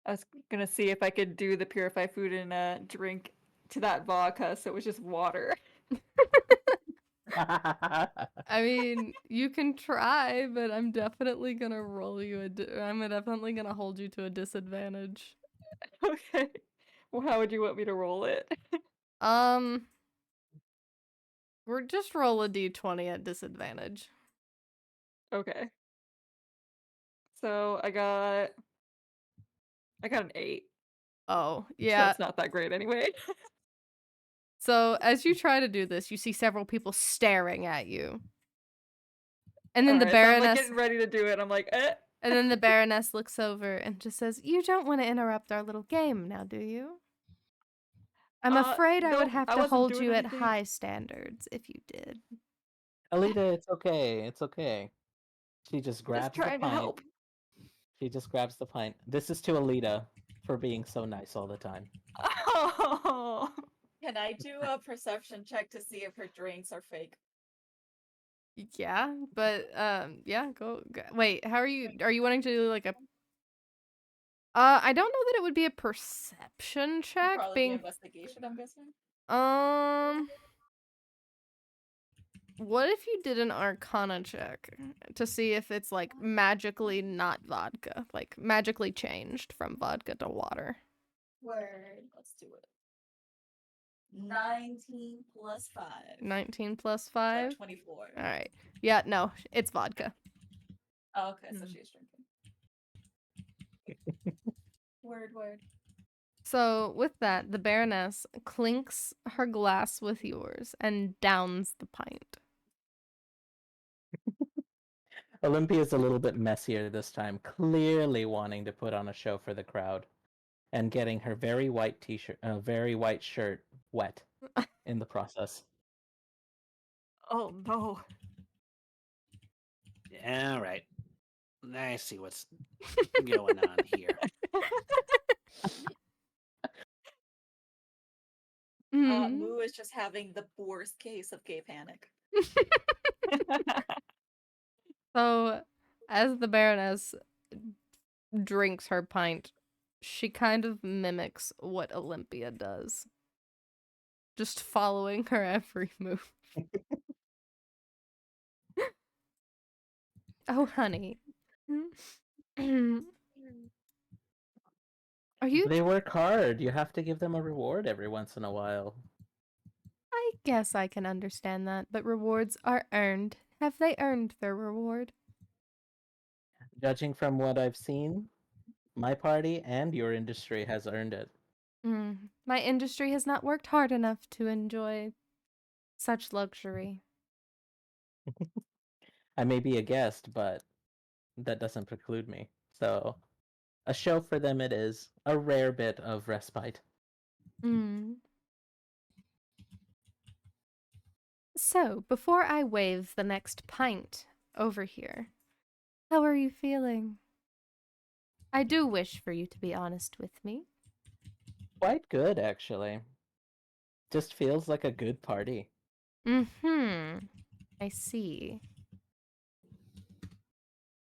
I was gonna see if I could do the purify food and drink to that vodka, so it was just water. I mean, you can try, but I'm definitely gonna roll you I'm definitely gonna hold you to a disadvantage. Okay. Well, how would you want me to roll it? Um, we're just roll a d20 at disadvantage. Okay. So I got an 8. Oh, So yeah. it's not that great anyway. So as you try to do this, you see several people staring at you. And then the Alright, so I'm like Baroness getting ready to do it. I'm like, eh. and then the Baroness looks over and just says, "You don't want to interrupt our little game now, do you? I'm afraid I would Nope, have I to wasn't hold doing you at anything. high standards if you did." Alita, it's okay. It's okay. She just Just grabs the trying to pint. help. She just grabs the pint. This is to Alita for being so nice all the time. Oh. Can I do a perception check to see if her drinks are fake? Yeah, but yeah, go. Wait, how are you wanting to do like a I don't know that it would be a perception check Probably be investigation, I'm guessing. What if you did an arcana check to see if it's like magically not vodka, like magically changed from vodka to water? Word. Let's do it. 19 plus 5. 19 plus So 5? 24. All right. Yeah, no, it's vodka. Oh, okay, so she's drinking. Word. So, with that, the Baroness clinks her glass with yours and downs the pint. Olympia's a little bit messier this time, clearly wanting to put on a show for the crowd, and getting her very white t-shirt, very white shirt wet in the process. Oh no. All right. I see what's going on here. Moo is just having the worst case of gay panic. So, as the Baroness drinks her pint, she kind of mimics what Olympia does. Just following her every move. Oh, honey. Are you? They work hard. You have to give them a reward every once in a while. I guess I can understand that, but rewards are earned. Have they earned their reward? Judging from what I've seen, my party and your industry has earned it. My industry has not worked hard enough to enjoy Such luxury. I may be a guest, but that doesn't preclude me. So, a show for them it is, a rare bit of respite. Mm. So, before I wave the next pint over here, how are you feeling? I do wish for you to be honest with me. Quite good, actually. Just feels like a good party. Mm-hmm. I see.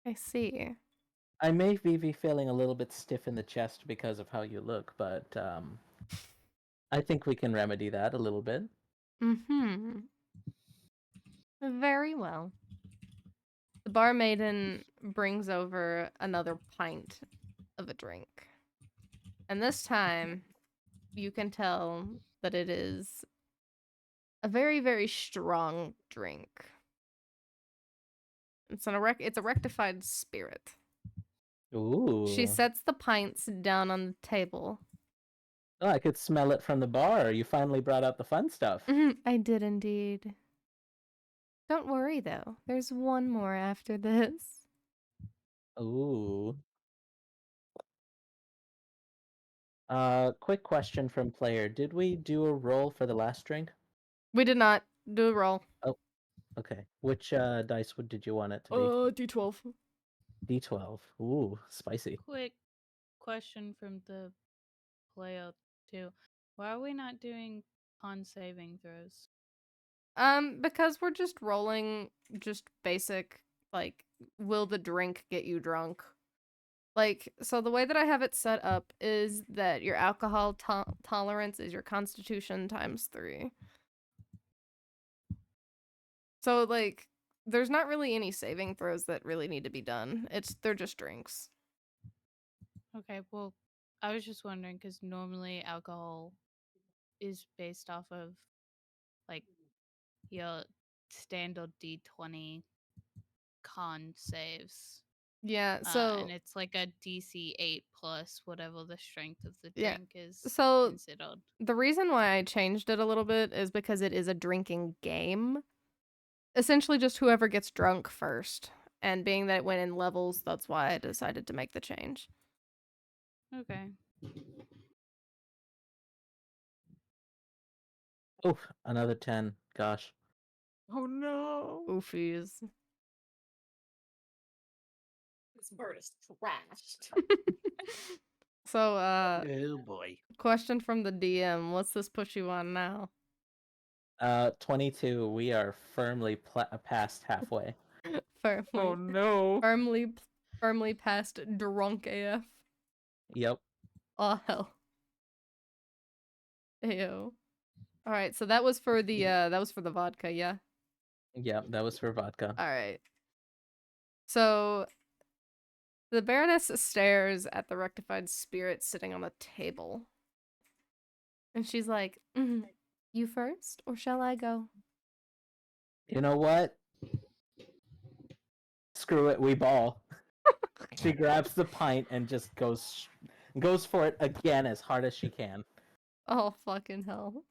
I see. I may be feeling a little bit stiff in the chest because of how you look, but I think we can remedy that a little bit. Mm-hmm. Very well. The barmaiden brings over another pint of a drink. And this time, you can tell that it is a very, very strong drink. It's a rectified spirit. Ooh. She sets the pints down on the table. Oh, I could smell it from the bar. You finally brought out the fun stuff. I did indeed. Don't worry though, there's one more after this. Ooh. Quick question from player. Did we do a roll for the last drink? We did not do a roll. Oh, okay. Which dice did you want it to be? D12. D12. Ooh, spicy. Quick question from the player too. Why are we not doing con saving throws? Because we're just rolling just basic, like, will the drink get you drunk? Like, so the way that I have it set up is that your alcohol tolerance is your constitution times 3. So, like, there's not really any saving throws that really need to be done. They're just drinks. Okay, well, I was just wondering because normally alcohol is based off of like your standard D20 con saves. Yeah, And it's like a DC 8 plus whatever the strength of the Yeah, drink is so considered. the reason why I changed it a little bit is because it is a drinking game. Essentially just whoever gets drunk first. And being that it went in levels, that's why I decided to make the change. Okay. Oof, another 10. Gosh. Oh no. Oofies. This bird is trashed. So, Oh boy. question from the DM. What's this push you on now? 22. We are firmly past halfway. Firmly. Oh no. Firmly past drunk AF. Yep. Oh, hell. Ew. Alright, so that was for the vodka, yeah? Yep, that was for vodka. Alright. So, the Baroness stares at the rectified spirit sitting on the table. And she's like, you first, or shall I go? You know what? Screw it, we ball. She grabs the pint and just goes for it again as hard as she can. Oh, fucking hell.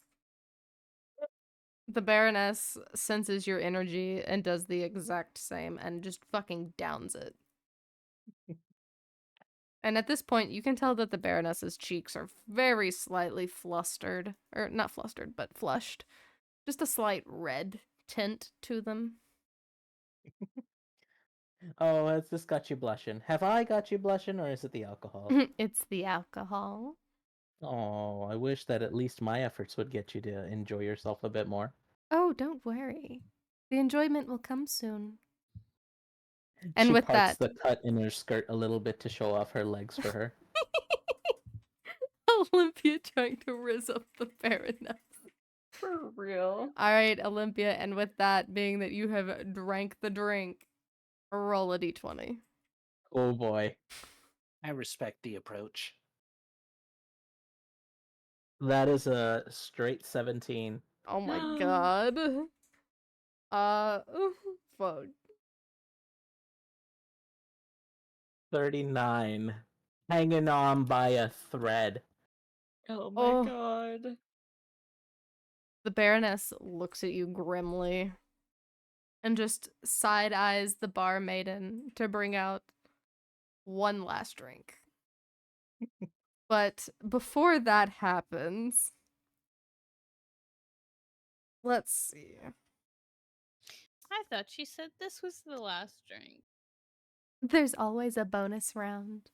The Baroness senses your energy and does the exact same and just fucking downs it. And at this point, you can tell that the Baroness's cheeks are very slightly flustered. Or not flustered, but flushed. Just a slight red tint to them. Oh, has this got you blushing? Have I got you blushing, or is it the alcohol? It's the alcohol. Oh, I wish that at least my efforts would get you to enjoy yourself a bit more. Oh, don't worry. The enjoyment will come soon. And She with parts that, the cut in her skirt a little bit to show off her legs for her. Olympia trying to rizz up the Baroness. For real. Alright, Olympia, and with that being that you have drank the drink, roll a d20. Oh boy. I respect the approach. That is a straight 17. Oh my god. Fuck. 39. Hanging on by a thread. Oh my Oh. god. The Baroness looks at you grimly and just side eyes the bar maiden to bring out one last drink. But before that happens, let's see. I thought she said this was the last drink. There's always a bonus round.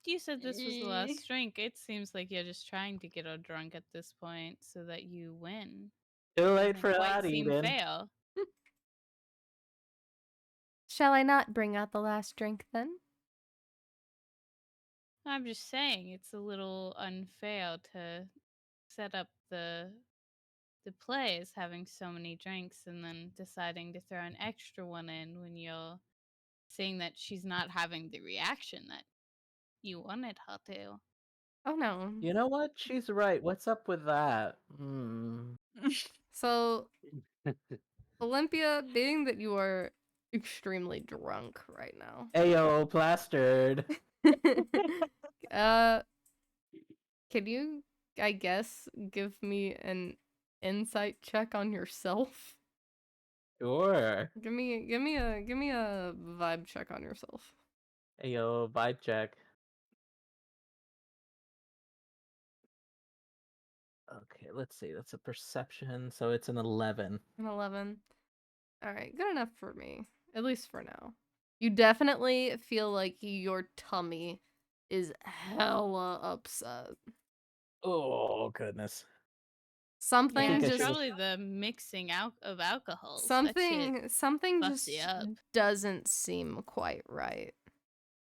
You said this was the last drink. It seems like you're just trying to get her drunk at this point so that you win. Too late Doesn't for quite that, seem Eden. fair. Shall I not bring out the last drink then? I'm just saying it's a little unfair to set up the play as having so many drinks and then deciding to throw an extra one in when you're seeing that she's not having the reaction that you wanted her to. Oh no. You know what? She's right. What's up with that? So, Olympia, being that you are extremely drunk right now, Ayo, plastered. can you, I guess, give me an insight check on yourself? Sure. Give me a vibe check on yourself. Ayo, vibe check. Okay, let's see. That's a perception, so it's an 11. An 11. All right, good enough for me, at least for now. You definitely feel like your tummy is hella upset. Oh, goodness. Something Yeah, I it's just should've- probably the mixing out of alcohols. That shit something busts just you up. doesn't seem quite right.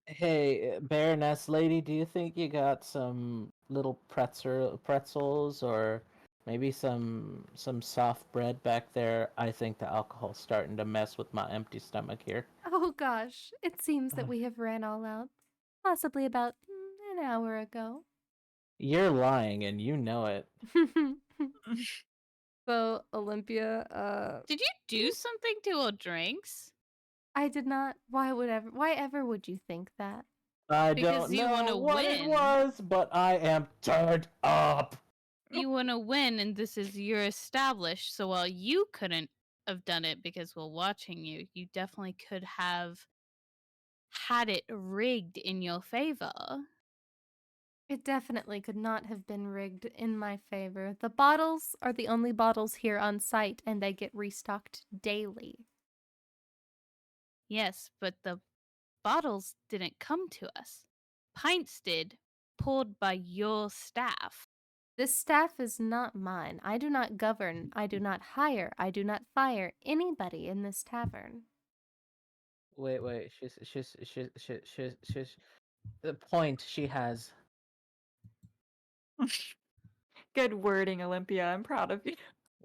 Hey, Baroness lady, do you think you got some little pretzels or maybe some soft bread back there? I think the alcohol's starting to mess with my empty stomach here. Oh gosh, it seems that we have ran all out. Possibly about an hour ago. You're lying and you know it. So, Olympia, Did you do something to her drinks? I did not. Why ever would you think that? I Because don't you know wanna what it win. was, but I am turned up. You want to win, and this is your established. So while you couldn't have done it because we're watching you, you definitely could have had it rigged in your favor. It definitely could not have been rigged in my favor. The bottles are the only bottles here on site, and they get restocked daily. Yes, but the bottles didn't come to us. Pints did, poured by your staff. This staff is not mine. I do not govern. I do not hire. I do not fire anybody in this tavern. Wait. She's the point she has. Good wording, Olympia. I'm proud of you.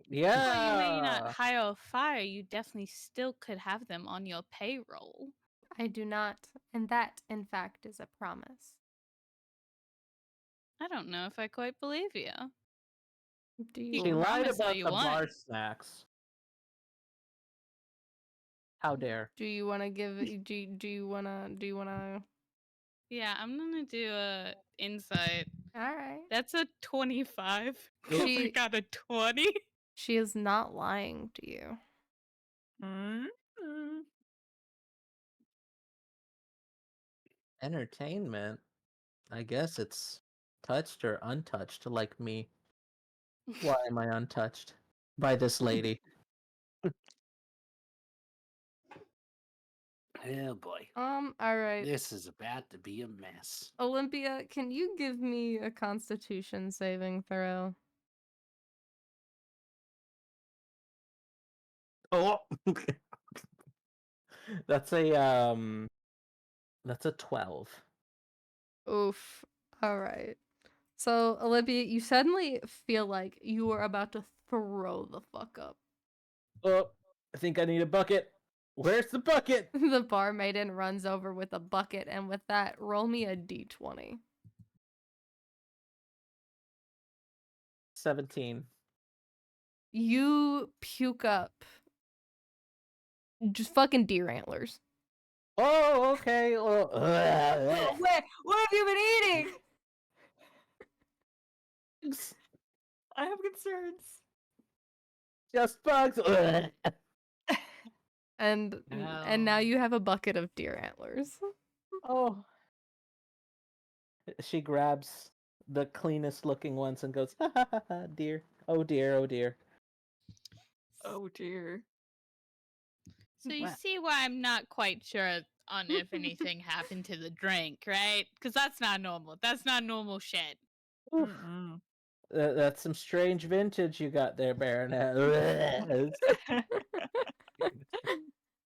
Yeah. Well, you may not hire or fire, you definitely still could have them on your payroll. I do not, and that, in fact, is a promise. I don't know if I quite believe you. Do You you? She lied promise all about you the want. bar snacks. How dare? Do you want to give? Do you wanna? Yeah, I'm gonna do a insight. All right. That's a 25. She- I got a 20. She is not lying to you. Mm-hmm. Entertainment. I guess it's touched or untouched, like me. Why am I untouched by this lady? Oh boy. All right. This is about to be a mess. Olympia, can you give me a Constitution saving throw? Oh, that's a 12. Oof. All right. So, Olympia, you suddenly feel like you are about to throw the fuck up. Oh, I think I need a bucket. Where's the bucket? The bar maiden runs over with a bucket, and with that, roll me a d20. 17. You puke up just fucking deer antlers. Oh, okay. Well, What have you been eating? eggs. I have concerns. Just bugs. Ugh. And now you have a bucket of deer antlers. Oh. She grabs the cleanest looking ones and goes, ha ha ha, ha dear. Oh dear, oh dear. Oh dear. So you see why I'm not quite sure on if anything happened to the drink, right? Because that's not normal. That's not normal shit. Oof. That's some strange vintage you got there, Baroness.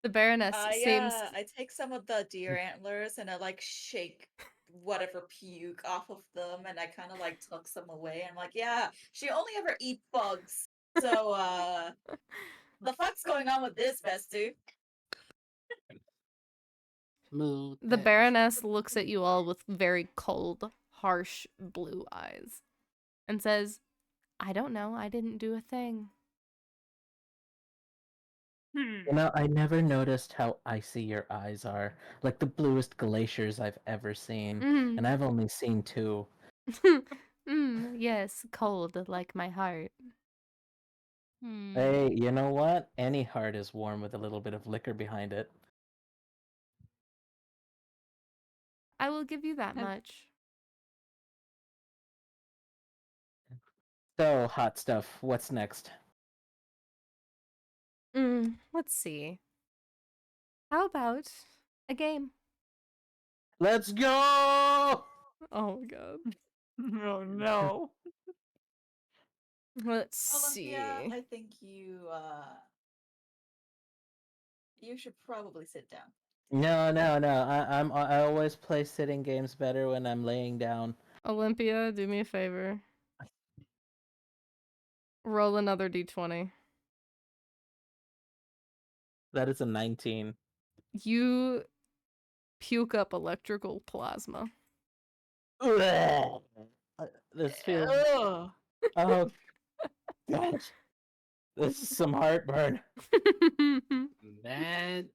The Baroness seems. Yeah, I take some of the deer antlers and I like shake whatever puke off of them and I kind of like tuck some away. I'm like, yeah, she only ever eat bugs. So, the fuck's going on with this, Bestu? The Baroness looks at you all with very cold, harsh blue eyes and says, I don't know. I didn't do a thing. You know, I never noticed how icy your eyes are. Like the bluest glaciers I've ever seen. And I've only seen 2. Yes, cold like my heart. Hey, you know what? Any heart is warm with a little bit of liquor behind it. I will give you that much. So, hot stuff, what's next? Let's see. How about a game? Let's go! Oh my god. Oh no. Let's Olympia, see. I think you should probably sit down. No. I always play sitting games better when I'm laying down. Olympia, do me a favor. Roll another d20. That is a 19. You puke up electrical plasma. This feels. Ugh. Oh, gosh. This is some heartburn. That,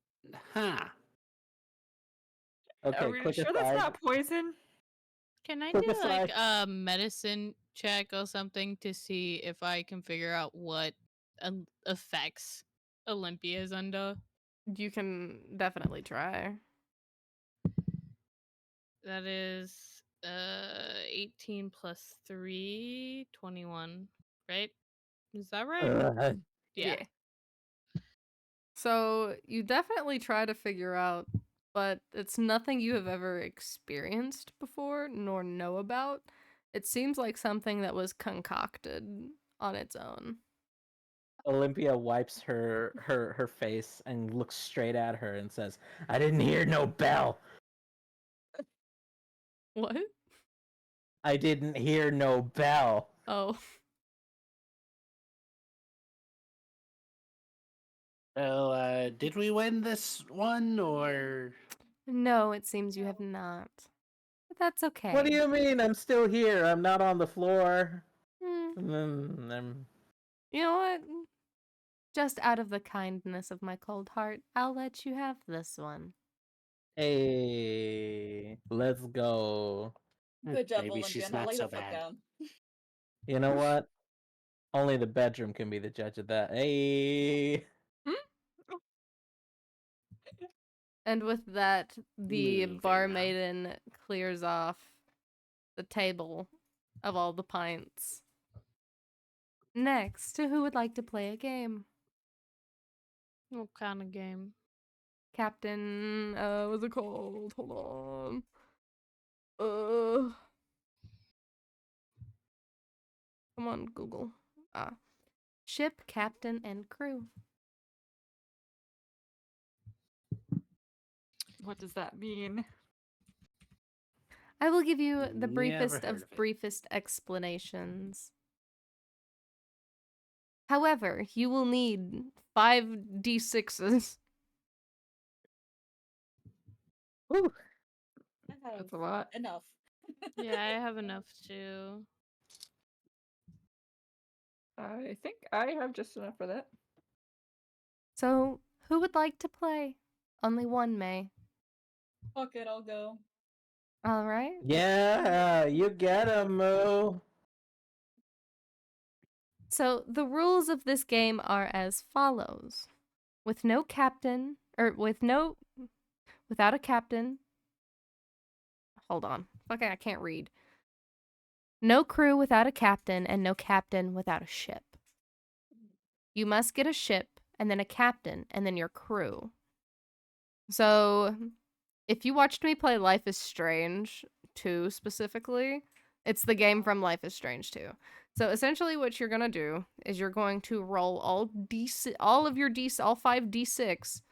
huh? Okay, Are we quick sure aside. that's not poison? Can I Quick do like aside. a medicine check or something to see if I can figure out what effects Olympia is under? You can definitely try. That is 18 plus 3, 21, right? Is that right? Yeah. So you definitely try to figure out, but it's nothing you have ever experienced before nor know about. It seems like something that was concocted on its own. Olympia wipes her face and looks straight at her and says, I didn't hear no bell. What? I didn't hear no bell. Oh. So, did we win this one, or? No, it seems you have not. But that's okay. What do you mean? I'm still here. I'm not on the floor. You know what? Just out of the kindness of my cold heart, I'll let you have this one. Hey, let's go. Good job, Maybe Olympia. she's Now not lay so the fuck bad. down. You know what? Only the bedroom can be the judge of that. Hey. And with that, the Moving barmaiden clears off the table of all the pints. Next, who would like to play a game? What kind of game? Captain, what's it called? Hold on. Come on, Google. Ship, captain, and crew. What does that mean? I will give you the Never briefest heard of of it. briefest explanations. However, you will need 5d6s. Whew. That's a lot. Enough. Yeah, I have enough too. I think I have just enough for that. So, who would like to play? Only one may. Fuck it, I'll go. All right. Yeah, you get him, Moo. So the rules of this game are as follows. With no captain, or without a captain. Hold on. Okay, I can't read. No crew without a captain and no captain without a ship. You must get a ship and then a captain and then your crew. So if you watched me play Life is Strange 2 specifically, it's the game from Life is Strange 2. So essentially what you're going to do is you're going to roll all all 5 D6,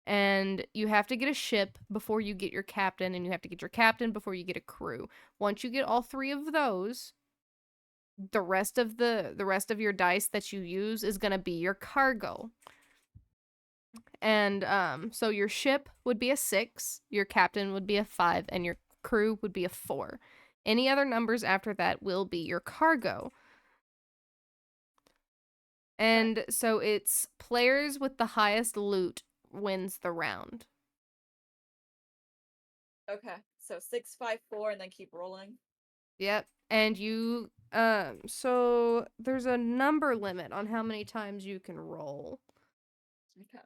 and you have to get a ship before you get your captain, and you have to get your captain before you get a crew. Once you get all 3 of those, the rest of your dice that you use is going to be your cargo. And so your ship would be a 6, your captain would be a 5, and your crew would be a 4. Any other numbers after that will be your cargo. And so it's players with the highest loot wins the round. Okay, so 6, 5, 4, and then keep rolling. Yep. And you so there's a number limit on how many times you can roll. Okay.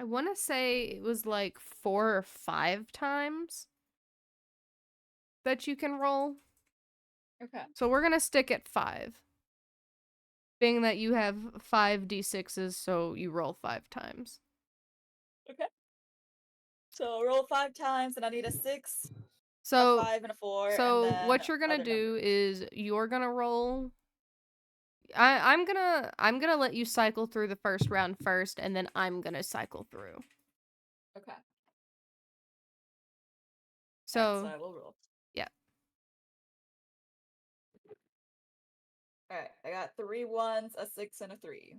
I want to say it was like 4 or 5 times that you can roll. Okay. So we're going to stick at 5. Being that you have 5 d6s, so you roll 5 times. Okay. So roll 5 times, and I need a 6, a So 5, and a 4, and so then what you're going to other do numbers. is you're going to roll I'm gonna let you cycle through the first round first, and then I'm gonna cycle through. Okay. So I will roll. yeah. Alright, I got 3 1s, a 6, and a 3.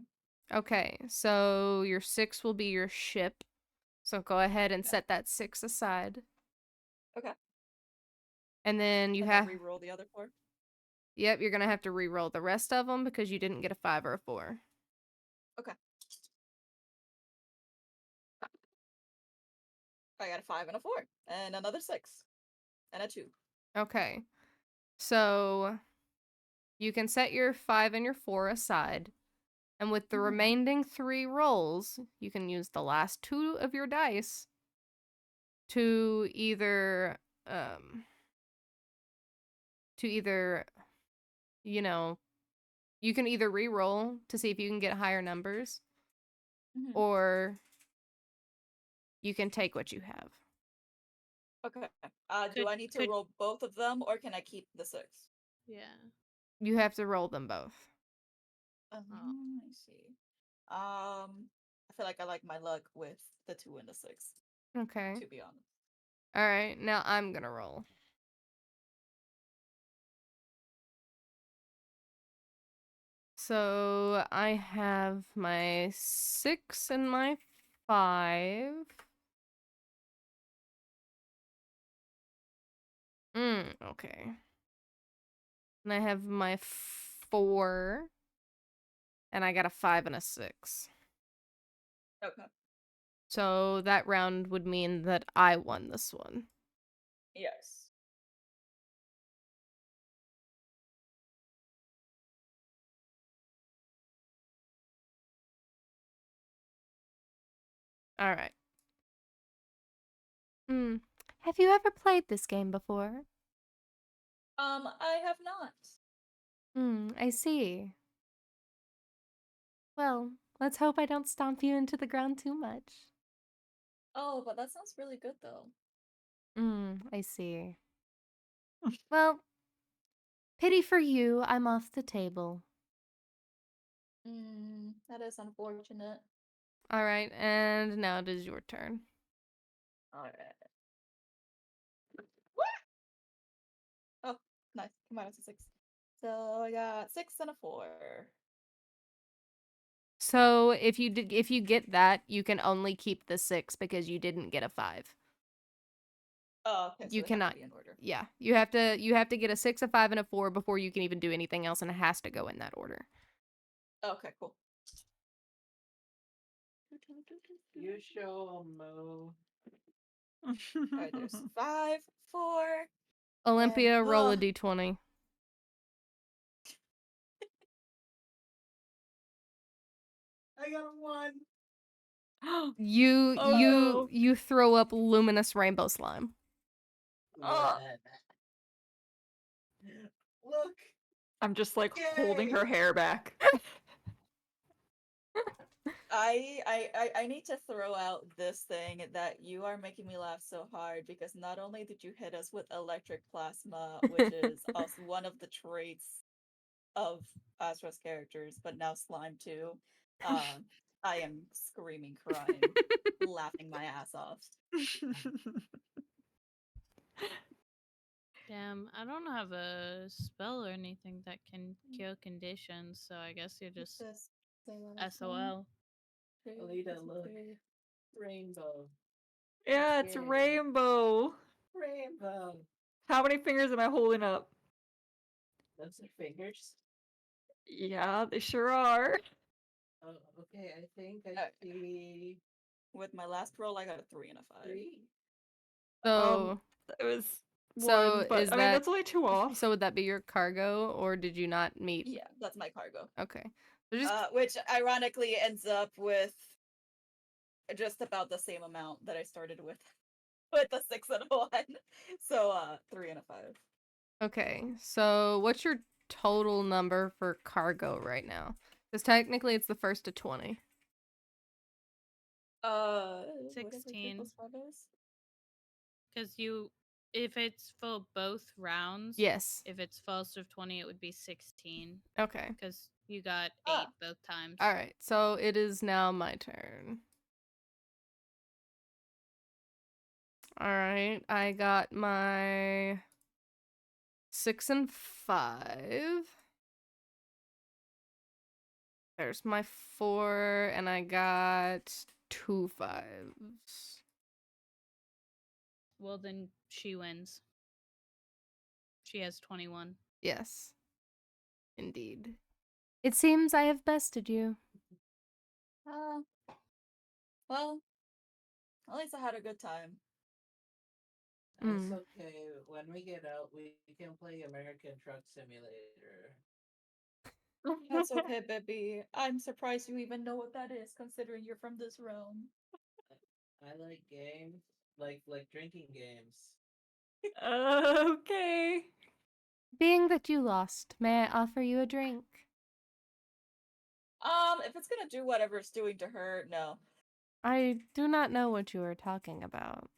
Okay, so your 6 will be your ship. So go ahead and set that 6 aside. Okay. And then you And have then re-roll the other 4. Yep, you're gonna have to re-roll the rest of them because you didn't get a 5 or a 4. Okay. I got a 5 and a 4, and another 6, and a 2. Okay. So you can set your 5 and your 4 aside. And with the remaining 3 rolls, you can use the last 2 of your dice to either you know, you can either re-roll to see if you can get higher numbers, or you can take what you have. Okay. Do I need to roll both of them, or can I keep the 6? Yeah. You have to roll them both. I see. I feel like I like my luck with the 2 and the 6. Okay. To be honest. All right, now I'm gonna roll. So I have my 6 and my 5. Okay. And I have my 4. And I got a 5 and a 6. Okay. So that round would mean that I won this one. Yes. All right. Have you ever played this game before? I have not. I see. Well, let's hope I don't stomp you into the ground too much. Oh, but that sounds really good though. I see. Well, pity for you, I'm off the table. That is unfortunate. All right, and now it is your turn. Alright. Oh, nice. Combined with a 6. So I got 6 and a 4. So if you get that, you can only keep the 6 because you didn't get a 5. Oh, okay, so You they have cannot. to be in order. Yeah, you have to get a 6, a 5, and a 4 before you can even do anything else, and it has to go in that order. Okay, cool. You show 'em, Mo. Alright, there's 5, 4. Olympia, roll a ugh. d20. I got a 1. You Oh, you no. you throw up luminous rainbow slime. Ah. Look. I'm just like holding Yay! her hair back. I need to throw out this thing that you are making me laugh so hard because not only did you hit us with electric plasma, which is also one of the traits of Astra's characters, but now slime too. I am screaming, crying, laughing my ass off. Damn, I don't have a spell or anything that can cure conditions, so I guess you're just This SOL. Alita, look. Rainbow. Yeah, it's Yay. rainbow. Rainbow. How many fingers am I holding up? Those are fingers. Yeah, they sure are. Oh, okay. I think I see With my last roll, I got a 3 and a 5. 3. So It was so one, but is I mean that that's only 2 off. so would that be your cargo, or did you not meet? Yeah, that's my cargo. Okay. So just Which ironically ends up with just about the same amount that I started with a 6 and a 1. So 3 and a 5. okay. So what's your total number for cargo right now? Because technically it's the first to 20. Whatever 3 16. plus 5 is? Because if it's for both rounds, Yes. if it's first of 20, it would be 16. Okay. Because you got 8 Ah. both times. All right. So it is now my turn. All right. I got my 6 and 5. There's my 4, and I got 2 5s. Well, then she wins. She has 21. Yes. Indeed. It seems I have bested you. Well, at least I had a good time. It's Mm. okay. When we get out, we can play American Truck Simulator. That's okay, baby. I'm surprised you even know what that is, considering you're from this realm. I like games, like drinking games. Okay. Being that you lost, may I offer you a drink? If it's gonna do whatever it's doing to her, no. I do not know what you are talking about.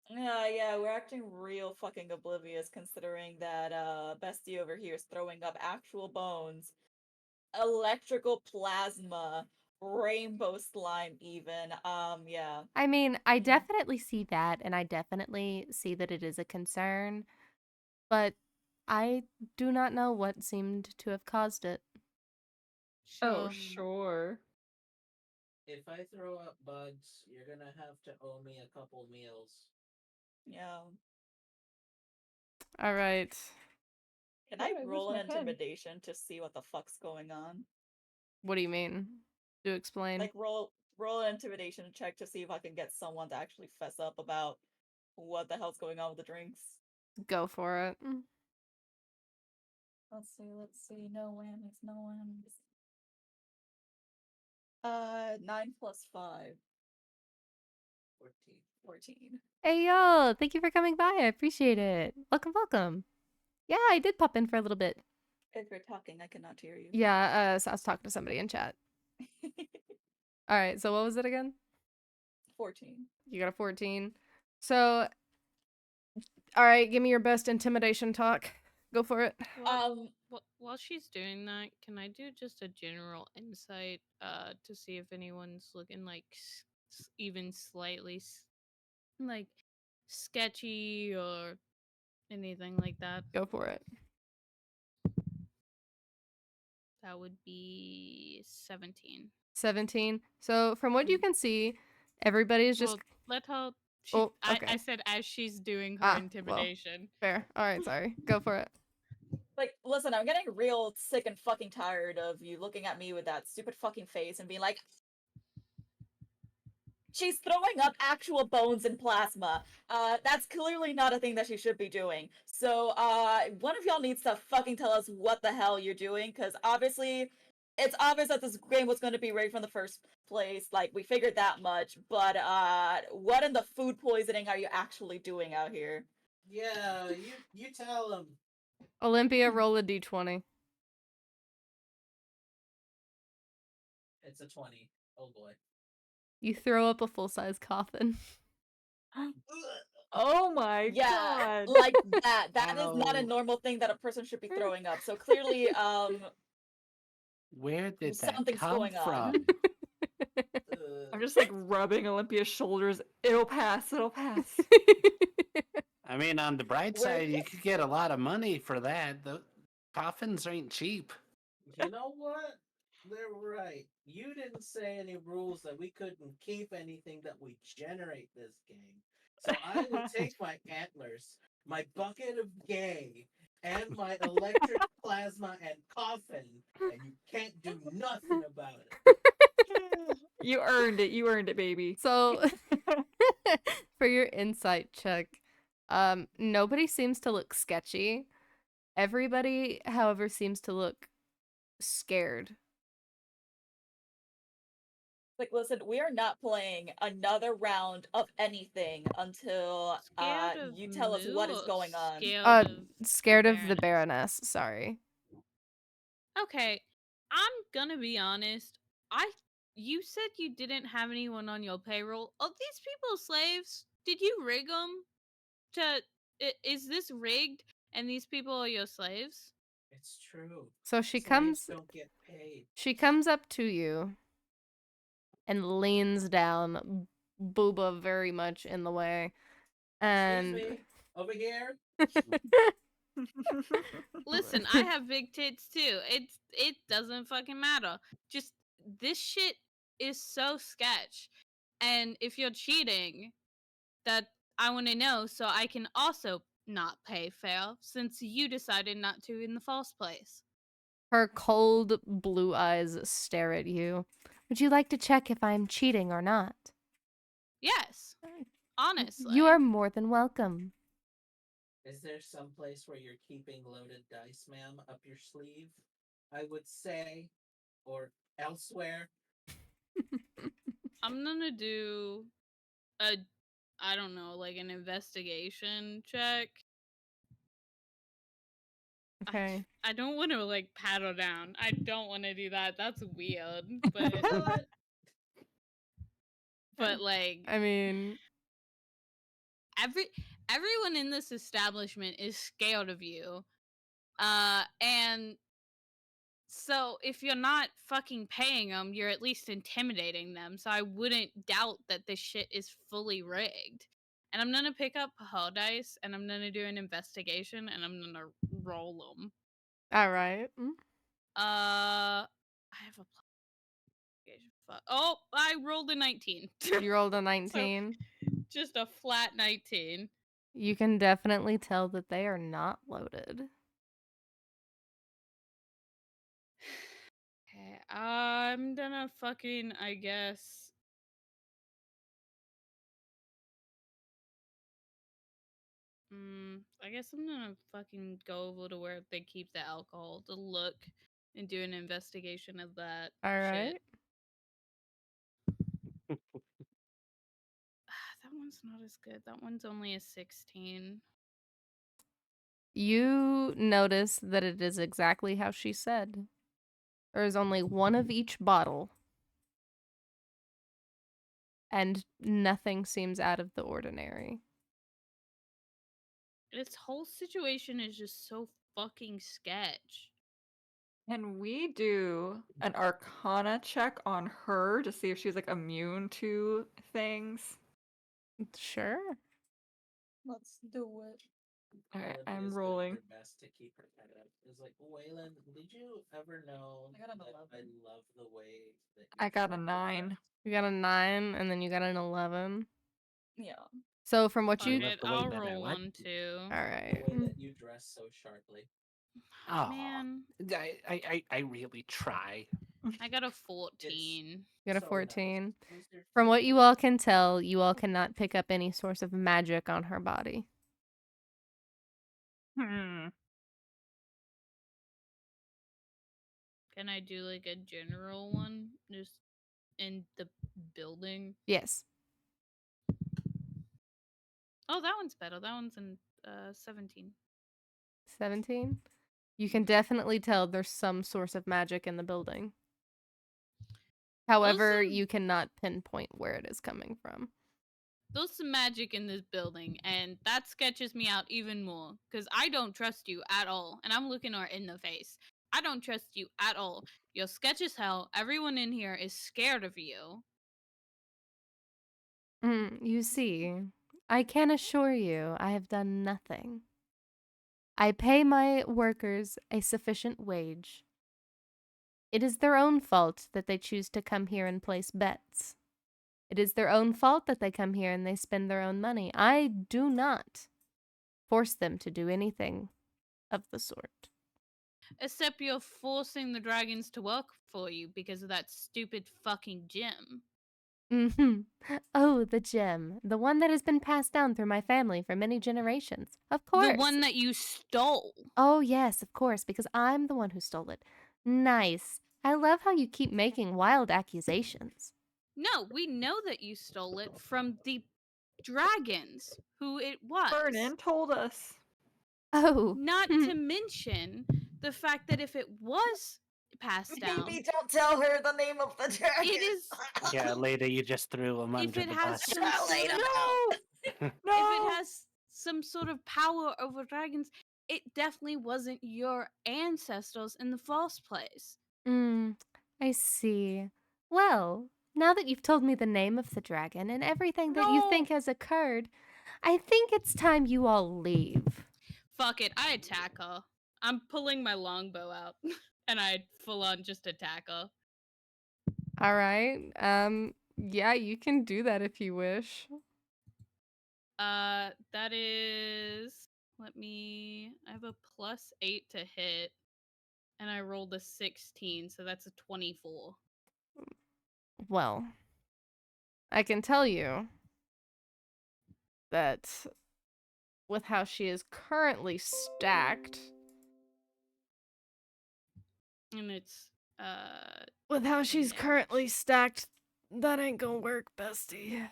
Yeah, we're acting real fucking oblivious considering that Bestie over here is throwing up actual bones, electrical plasma, rainbow slime even. Yeah. I mean, I definitely see that, and I definitely see that it is a concern, but I do not know what seemed to have caused it. Oh, sure. If I throw up bugs, you're gonna have to owe me a couple meals. Yeah. All right. Can Why I did I lose roll an my pen? intimidation to see what the fuck's going on? What do you mean? Do explain. Like roll an intimidation check to see if I can get someone to actually fess up about what the hell's going on with the drinks. Go for it. Let's see. No whammies, no whammies. 9 plus 5. 14. 14. Hey, yo, thank you for coming by. I appreciate it. Welcome, welcome. Yeah, I did pop in for a little bit. If you're talking, I cannot hear you. Yeah, so I was talking to somebody in chat. All right, so what was it again? 14. You got a 14. So, all right, give me your best intimidation talk. Go for it. While she's doing that, can I do just a general insight to see if anyone's looking like even slightly like sketchy or anything like that? Go for it. That would be 17. 17. So, from what you can see, everybody's just. Well, let her. Oh, okay. I said as she's doing her Well, intimidation. fair. All right, sorry. Go for it. Like, listen, I'm getting real sick and fucking tired of you looking at me with that stupid fucking face and being like, She's throwing up actual bones and plasma. That's clearly not a thing that she should be doing. So, one of y'all needs to fucking tell us what the hell you're doing, because obviously, it's obvious that this game was going to be rigged from the first place. Like, we figured that much. But, what in the food poisoning are you actually doing out here? Yeah, you tell him. Olympia, roll a d20. It's a 20. Oh boy. You throw up a full-size coffin. Oh my Yeah, god. like that. That is not a Ow. normal thing that a person should be throwing up. So clearly, Where did that something's come going on. from? I'm just like rubbing Olympia's shoulders. It'll pass. It'll pass. I mean, on the bright We're- side, you could get a lot of money for that. The coffins ain't cheap. You know what? They're right. You didn't say any rules that we couldn't keep anything that we generate this game. So I will take my antlers, my bucket of gay, and my electric plasma and coffin, and you can't do nothing about it. You earned it. You earned it, baby. So, for your insight check, nobody seems to look sketchy. Everybody, however, seems to look scared. Like, listen, we are not playing another round of anything until Scared of you tell us what is Moo or going on. Scared of the Baroness? Baroness, sorry. Okay, I'm gonna be honest. You said you didn't have anyone on your payroll. Are these people slaves? Did you rig them? Is this rigged? And these people are your slaves? It's true. So she Slaves don't get paid. comes up to you and leans down, booba very much in the way. And Excuse me, over here. Listen, I have big tits too. It doesn't fucking matter. Just this shit is so sketch. And if you're cheating, that I want to know so I can also not pay fair since you decided not to in the first place. her cold blue eyes stare at you. Would you like to check if I'm cheating or not? Yes. Honestly. You are more than welcome. Is there some place where you're keeping loaded dice, ma'am, up your sleeve? I would say, or elsewhere. I'm gonna do a, I don't know, like an investigation check. Okay. I don't want to like paddle down. I don't want to do that. That's weird. But but like I mean, everyone in this establishment is scared of you. And so if you're not fucking paying them, you're at least intimidating them. So I wouldn't doubt that this shit is fully rigged. And I'm gonna pick up her dice and I'm gonna do an investigation and I'm gonna roll them. all right. I have a oh, I rolled a 19. You rolled a 19. So, just a flat 19. You can definitely tell that they are not loaded. Okay, I'm gonna fucking, I guess. I guess I'm gonna fucking go over to where they keep the alcohol to look and do an investigation of that. All shit. right. That one's not as good. That one's only a 16. You notice that it is exactly how she said. There is only one of each bottle. And nothing seems out of the ordinary. This whole situation is just so fucking sketch. Can we do an arcana check on her to see if she's like immune to things? Sure. Let's do it. Alright, Olympia's I'm doing rolling. her best to keep her head up. It's like, Waylon, did you ever know I got an that 11. I love the way that you I got a talk 9. You got a 9 and then you got an 11. Yeah. So from what Fuck you... love it, the way I'll that I roll what? one too. All about right. the way that you dress so sharply. Oh, Man. I really try. I got a 14. You got a So nice. 14. Who's your From what you favorite? all can tell, you all cannot pick up any source of magic on her body. Hmm. Can I do like a general one? Just in the building? Yes. Oh, that one's better. That one's in 17. 17. You can definitely tell there's some source of magic in the building. However, some- you cannot pinpoint where it is coming from. There's some magic in this building, and that sketches me out even more. Because I don't trust you at all. And I'm looking her in the face. I don't trust you at all. You're sketch as hell. Everyone in here is scared of you. You see, I can assure you I have done nothing. I pay my workers a sufficient wage. It is their own fault that they choose to come here and place bets. It is their own fault that they come here and they spend their own money. I do not force them to do anything of the sort. Except you're forcing the dragons to work for you because of that stupid fucking gym. Oh, the gem. The one that has been passed down through my family for many generations. Of course. The one that you stole. Oh, yes, of course, because I'm the one who stole it. Nice. I love how you keep making wild accusations. No, we know that you stole it from the dragons, who it was. Vernon told us. Oh. Not to mention the fact that if it was passed down, Maybe don't tell her the name of the dragon. it is. Yeah, Leda, you just threw him If under it the has bus. some sort of, No. if it has some sort of power over dragons, it definitely wasn't your ancestors in the first place. I see. Well, now that you've told me the name of the dragon and everything that you think has occurred, I think it's time you all leave. Fuck it, I attack her. I'm pulling my longbow out, and I full on just attack her. All right. Yeah, you can do that if you wish. That is. I have a +8 to hit, and I rolled a 16, so that's a 24. Well, I can tell you that with how she is currently stacked, And it's with how she's damage. currently stacked, that ain't gonna work, bestie.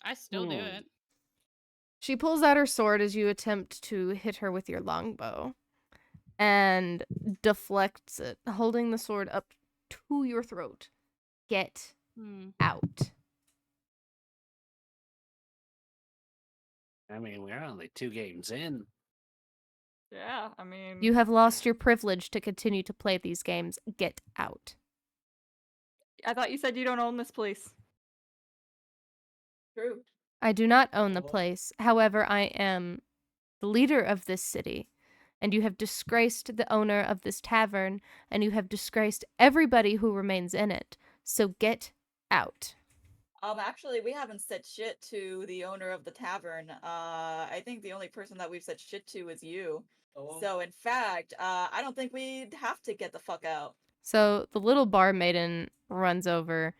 I still do it. She pulls out her sword as you attempt to hit her with your longbow and deflects it, holding the sword up to your throat. Get out. I mean, we're only 2 games in. Yeah, I mean. You have lost your privilege to continue to play these games. Get out. I thought you said you don't own this place. True. I do not own the place. However, I am the leader of this city, and you have disgraced the owner of this tavern, and you have disgraced everybody who remains in it. So get out. Actually, we haven't said shit to the owner of the tavern. I think the only person that we've said shit to is you. Oh. So, in fact, I don't think we'd have to get the fuck out. So the little bar maiden runs over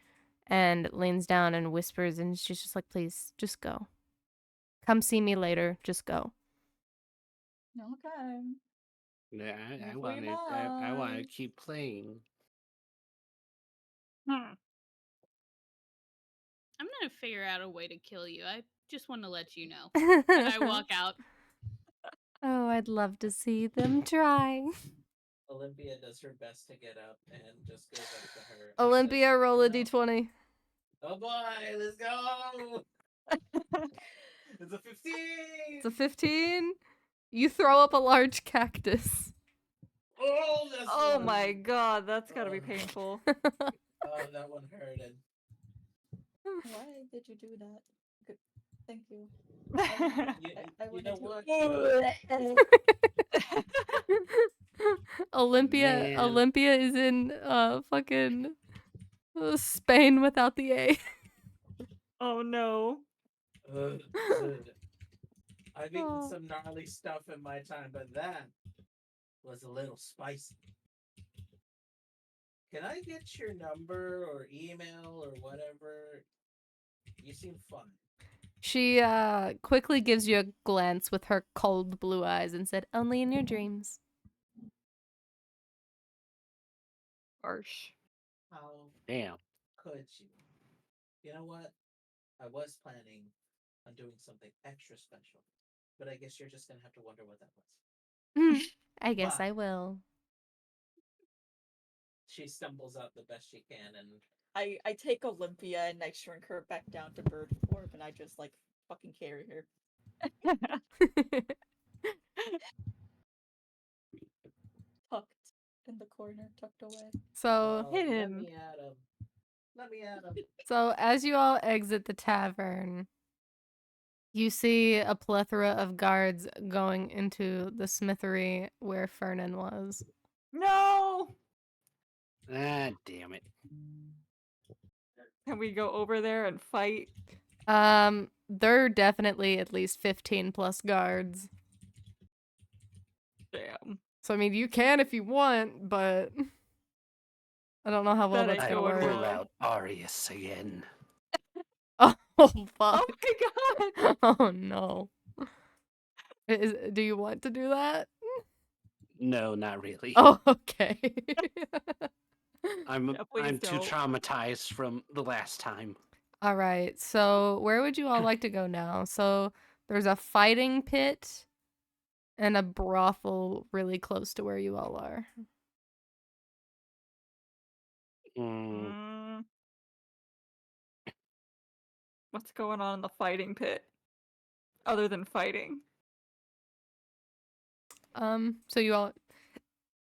and leans down and whispers, and she's just like, please, just go. Come see me later. Just go. Okay. Yeah, I If want we to. I want to must. keep playing. I'm gonna figure out a way to kill you. I just want to let you know. And I walk out. Oh, I'd love to see them try. Olympia does her best to get up and just goes up to her. Olympia, says, roll a "No." d20. Oh boy, let's go! It's a 15! It's a 15. You throw up a large cactus. Oh, that's Oh my god, that's gotta be painful. Oh, that one hurted. Why did you do that? Good. Thank you. You know what? Olympia Man. Olympia is in fucking Spain without the A. Oh no. I've eaten some gnarly stuff in my time, but that was a little spicy. Can I get your number or email or whatever? You seem fun. She quickly gives you a glance with her cold blue eyes and said, "Only in your dreams." Harsh. How Damn. could you? You know what? I was planning on doing something extra special, but I guess you're just gonna have to wonder what that was. I guess But I will. she stumbles out the best she can, and I take Olympia and I shrink her back down to bird form and I just like fucking carry her. Tucked in the corner, tucked away. So, let Hidden. me at him. Let me at him. so as you all exit the tavern, you see a plethora of guards going into the smithery where Fernan was. No! Ah, damn it. Can we go over there and fight? There are definitely at least 15 plus guards. Damn. So, I mean, you can if you want, but I don't know how well That that's ain't I gonna going work. pull well. out Arius again. Oh, Oh fuck. my god! Oh, no. Do you want to do that? No, not really. Oh, okay. Yeah, please I'm too don't. traumatized from the last time. All right. So, where would you all like to go now? So, there's a fighting pit and a brothel really close to where you all are. Mm, Mm. What's going on in the fighting pit? Other than fighting. So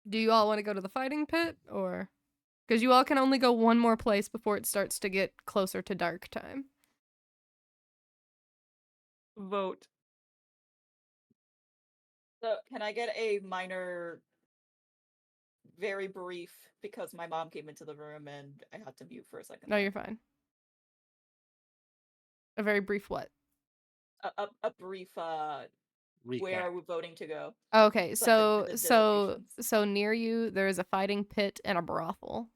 do you all want to go to the fighting pit or because you all can only go one more place before it starts to get closer to dark time. Vote. So can I get a minor, very brief, because my mom came into the room and I had to mute for a second. No, you're fine. A very brief what? A brief where recap. are we voting to go? Okay, Like so the so locations. so near you there is a fighting pit and a brothel.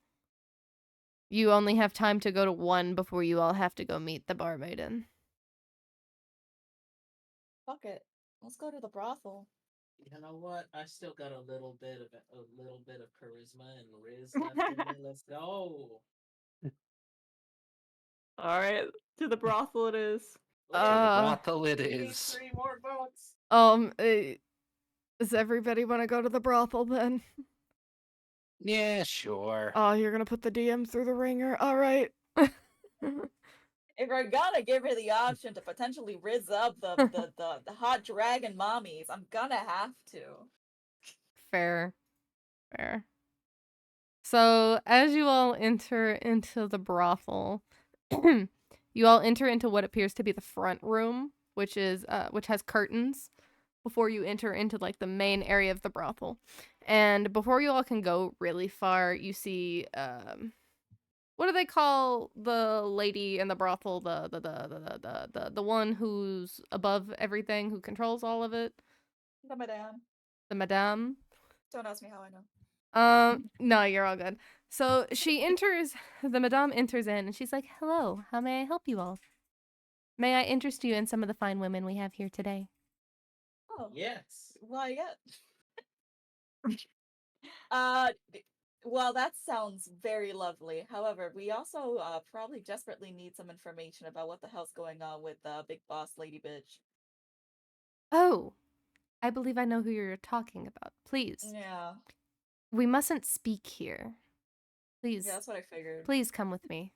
You only have time to go to one before you all have to go meet the barmaiden. Fuck it. Let's go to the brothel. you know what? I still got a little bit of charisma and riz left in me. Let's go. Alright, to the brothel it is. To the Uh, brothel it We need is. 3 more votes. Does everybody want to go to the brothel then? Yeah, sure. Oh, you're gonna put the DM through the ringer. All right. If we're gonna give her the option to potentially rizz up the hot dragon mommies, I'm gonna have to. Fair. Fair. So, as you all enter into the brothel, you all enter into what appears to be the front room, which has curtains before you enter into like the main area of the brothel. And before you all can go really far, you see what do they call the lady in the brothel, the one who's above everything, who controls all of it? The madame. The madame? Don't ask me how I know. No, you're all good. So she enters, the madame enters in and she's like, "Hello, how may I help you all? May I interest you in some of the fine women we have here today?" Oh. Yes. Why yet? Well, that sounds very lovely. However, we also probably desperately need some information about what the hell's going on with Big Boss Lady Bitch. Oh, I believe I know who you're talking about. Please, Yeah. we mustn't speak here. Please, Yeah, that's what I figured. please come with me.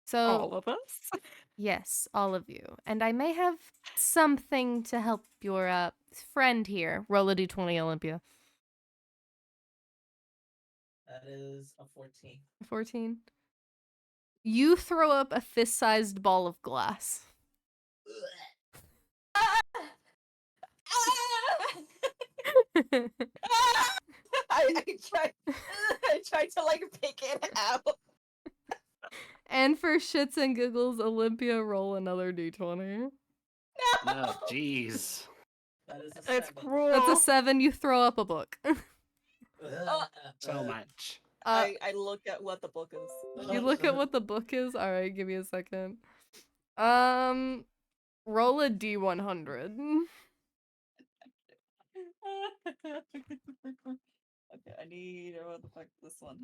So, All of us? yes, all of you. And I may have something to help your friend here. Roll a d20, Olympia. That is a 14. 14. You throw up a fist-sized ball of glass. Ah! Ah! I tried to like pick it out. And for shits and giggles, Olympia, roll another d20. Oh, jeez. That is a It's 7. cruel. That's a 7. You throw up a book. So much. I look at what the book is. You look at what the book is. All right, give me a second. Roll a D100. Okay, I need what the fuck this one.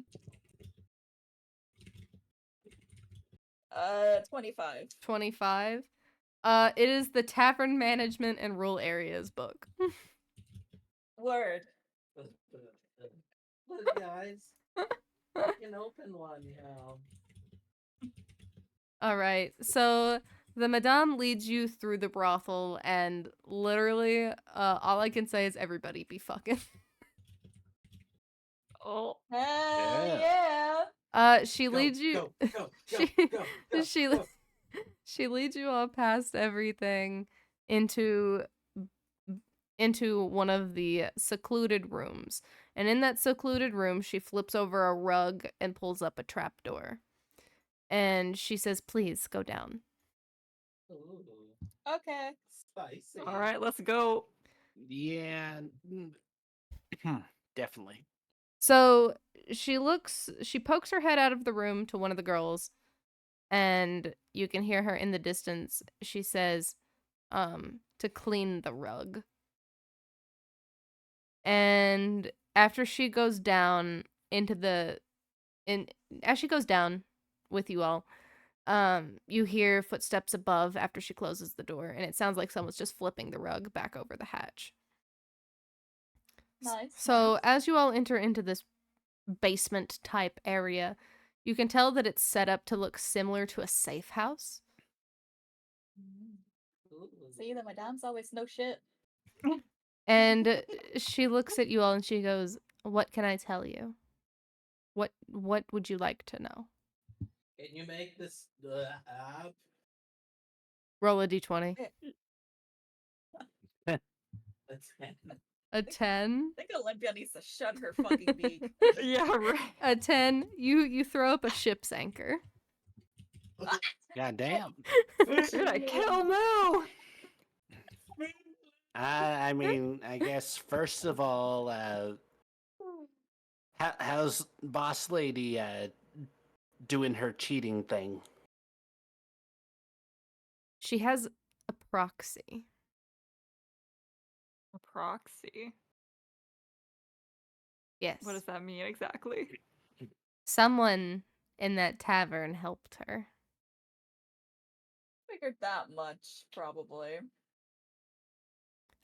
25. 25. It is the Tavern Management and Rural Areas book. Word. Look, guys. I can open one now. All right, so the Madame leads you through the brothel, and literally, all I can say is everybody be fucking. Oh, Hell Yeah. yeah. She Go, leads you. go, go, she go, go, she go. she leads you all past everything into one of the secluded rooms. And in that secluded room, she flips over a rug and pulls up a trapdoor. And she says, "Please go down." Ooh, Okay. spicy. all right, let's go. Yeah. Definitely. So she pokes her head out of the room to one of the girls, and you can hear her in the distance. She says, to clean the rug. And after she goes down as she goes down with you all, you hear footsteps above after she closes the door, and it sounds like someone's just flipping the rug back over the hatch. Nice. So nice. as you all enter into this basement type area, you can tell that it's set up to look similar to a safe house. Ooh. See, the madame's always no shit. And she looks at you all and she goes, "What can I tell you? What would you like to know?" Can you make this app? Roll a d20. Let's A 10. I think Olympia needs to shut her fucking beak. Yeah, right. A 10. You throw up a ship's anchor. God damn. Should I kill Moo? I mean, I guess first of all, how's Boss Lady doing her cheating thing? She has a proxy. A proxy. Yes. What does that mean exactly? Someone in that tavern helped her. Figured that much, probably.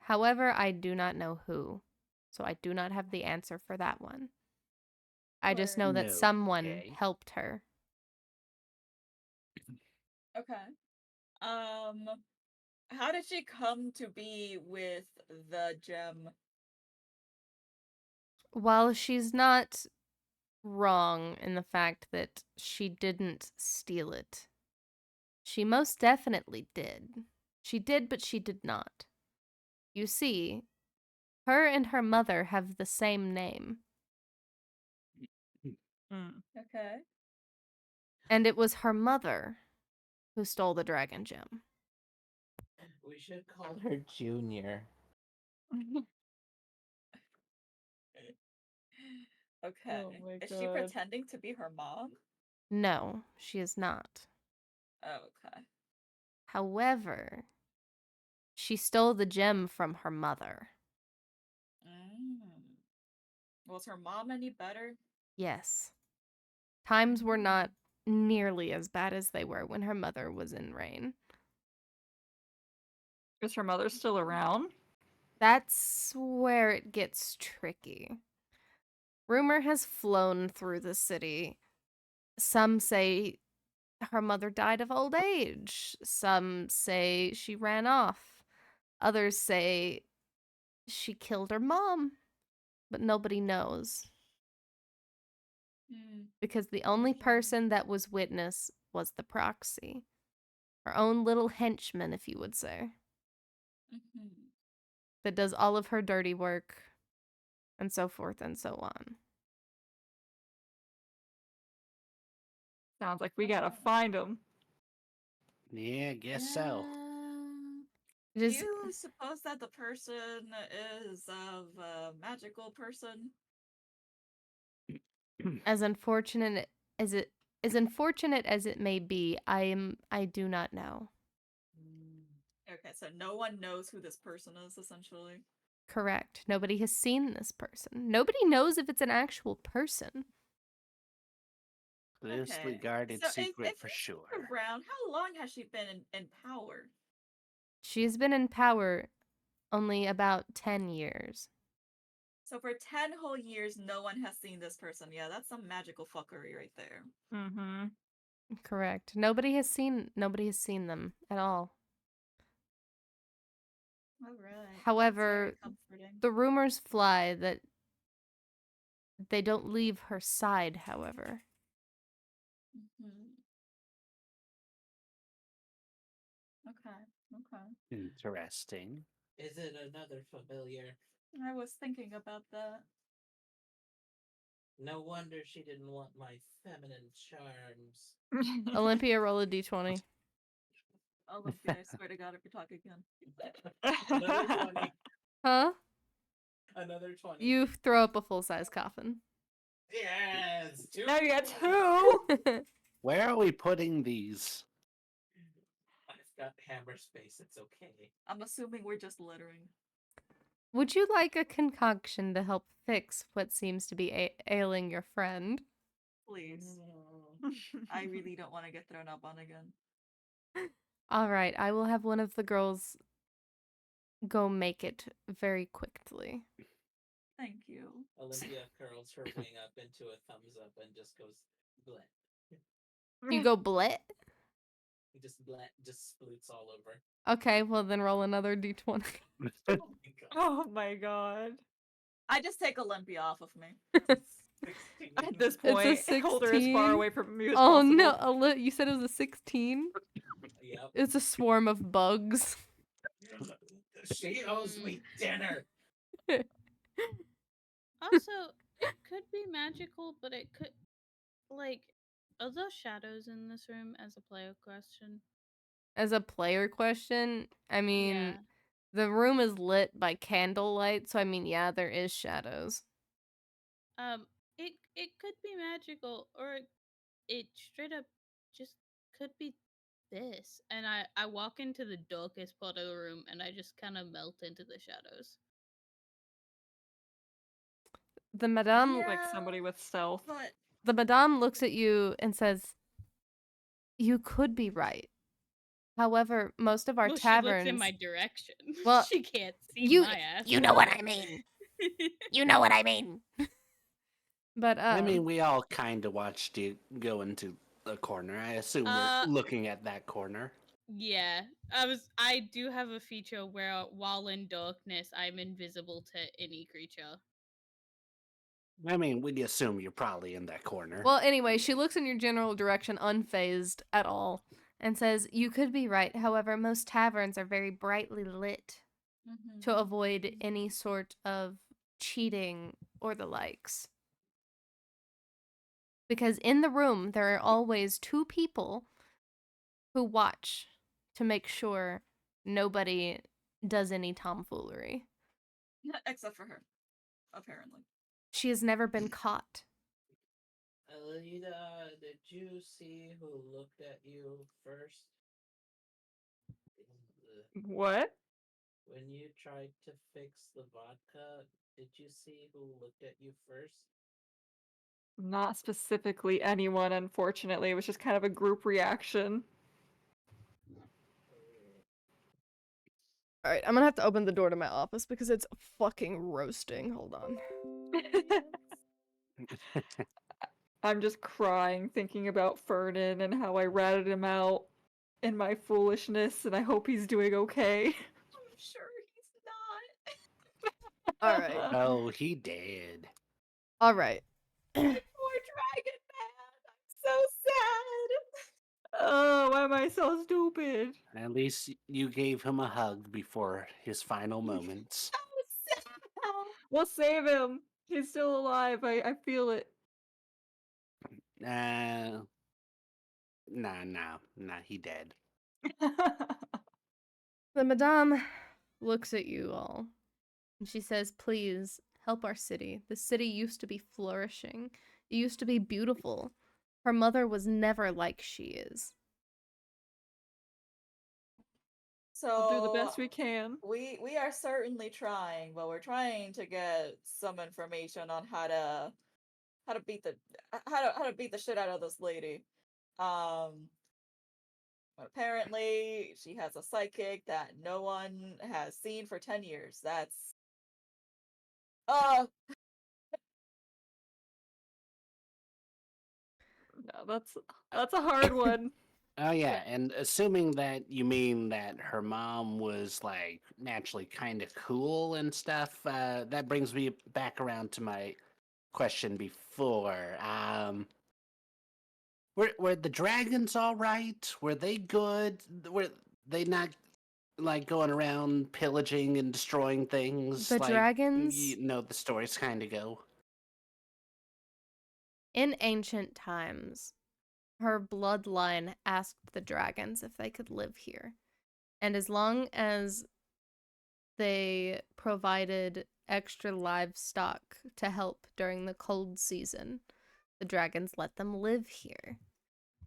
However, I do not know who. So I do not have the answer for that one. I just know that No. someone Okay. helped her. Okay. How did she come to be with the gem? While she's not wrong in the fact that she didn't steal it, she most definitely did. She did, but she did not. You see, her and her mother have the same name. Okay. And it was her mother who stole the dragon gem. We should call Call her Junior. Okay. Oh my Is she God. pretending to be her mom? No, she is not. Okay. However, she stole the gem from her mother. Was her mom any better? Yes. Times were not nearly as bad as they were when her mother was in reign. Is her mother still around? That's where it gets tricky. Rumor has flown through the city. Some say her mother died of old age. Some say she ran off. Others say she killed her mom. But nobody knows. Because the only person that was witness was the proxy. Her own little henchman, if you would say. That does all of her dirty work, and so forth and so on. Sounds like we gotta find him. Yeah, I guess so. Do you suppose that the person is of a magical person? As unfortunate as it may be, I do not know. Okay, so no one knows who this person is, essentially. Correct. Nobody has seen this person. Nobody knows if it's an actual person. Closely Okay. guarded So secret if for she's sure. around, how long has she been in power? She's been in power only about 10 years. So for 10 whole years, no one has seen this person. Yeah, that's some magical fuckery right there. Mm-hmm. Correct. Nobody has seen them at all. All right. However, that's very comforting. the rumors fly that they don't leave her side, however. Mm-hmm. Okay. Okay. Interesting. Is it another familiar? I was thinking about that. No wonder she didn't want my feminine charms. Olympia, roll a d20. Olympia, I swear to God, if you talk again. Another 20. Huh? Another 20. You throw up a full-size coffin. Yes! Now you got two. 2. Where are we putting these? I've got hammer space, it's okay. I'm assuming we're just littering. Would you like a concoction to help fix what seems to be ailing your friend? Please. I really don't want to get thrown up on again. All right, I will have one of the girls go make it very quickly. Thank you. Olympia curls her wing up into a thumbs up and just goes, bleh. You go blit? Just bleh, just sploots all over. Okay, well then roll another d20. Oh my god. Oh my god. I just take Olympia off of me. 16. At this It's point, a hold her as far 16? away from me as Oh possible. no, you said it was a 16? Yep. It's a swarm of bugs. She owes me dinner. Also, it could be magical, but it could, like, are those shadows in this room as a player question? As a player question, I mean, Yeah. the room is lit by candlelight, so I mean, yeah, there is shadows. It could be magical, or it straight up just could be this. And I walk into the darkest part of the room, and I just kind of melt into the shadows. The madame, Yeah, Like somebody with stealth. but the madame looks at you and says, "You could be right. However, most of our Well, she taverns." looks in my direction. Well, She can't see you my ass. you know what I mean. You know what I mean. But I mean, we all kind of watched you go into a corner. I assume we're looking at that corner. Yeah, I do have a feature where while in darkness, I'm invisible to any creature. I mean, we'd assume you're probably in that corner. well, anyway, she looks in your general direction, unfazed at all, and says, "You could be right. However, most taverns are very brightly lit to avoid any sort of cheating or the likes. Because in the room, there are always 2 people who watch to make sure nobody does any tomfoolery. except for her, apparently. She has never been caught. Alida, did you see who looked at you first? What? When you tried to fix the vodka, did you see who looked at you first? Not specifically anyone, unfortunately. It was just kind of a group reaction. All right, I'm gonna have to open the door to my office because it's fucking roasting. Hold on. I'm just crying thinking about Fernan and how I ratted him out in my foolishness, and I hope he's doing okay. I'm sure he's not. All right. Oh, he did. All right. Poor dragon man. I'm so sad. Oh, why am I so stupid? At least you gave him a hug before his final moments. So sad. We'll save him. He's still alive. I feel it. Nah, he dead. The madame looks at you all and she says, "Please help our city. The city used to be flourishing. It used to be beautiful. Her mother was never like she is. We'll do the So best we can. we are certainly trying, but we're trying to get some information on how to beat the how to beat the shit out of this lady. Um, but apparently she has a psychic that no one has seen for 10 years. Uh No, that's a hard one. Oh yeah, and assuming that you mean that her mom was like naturally kind of cool and stuff, that brings me back around to my question before. Were the dragons all right? Were they good? Were they not like going around pillaging and destroying things The like dragons you know the stories kind of go? in ancient times, her bloodline asked the dragons if they could live here. And as long as they provided extra livestock to help during the cold season, the dragons let them live here.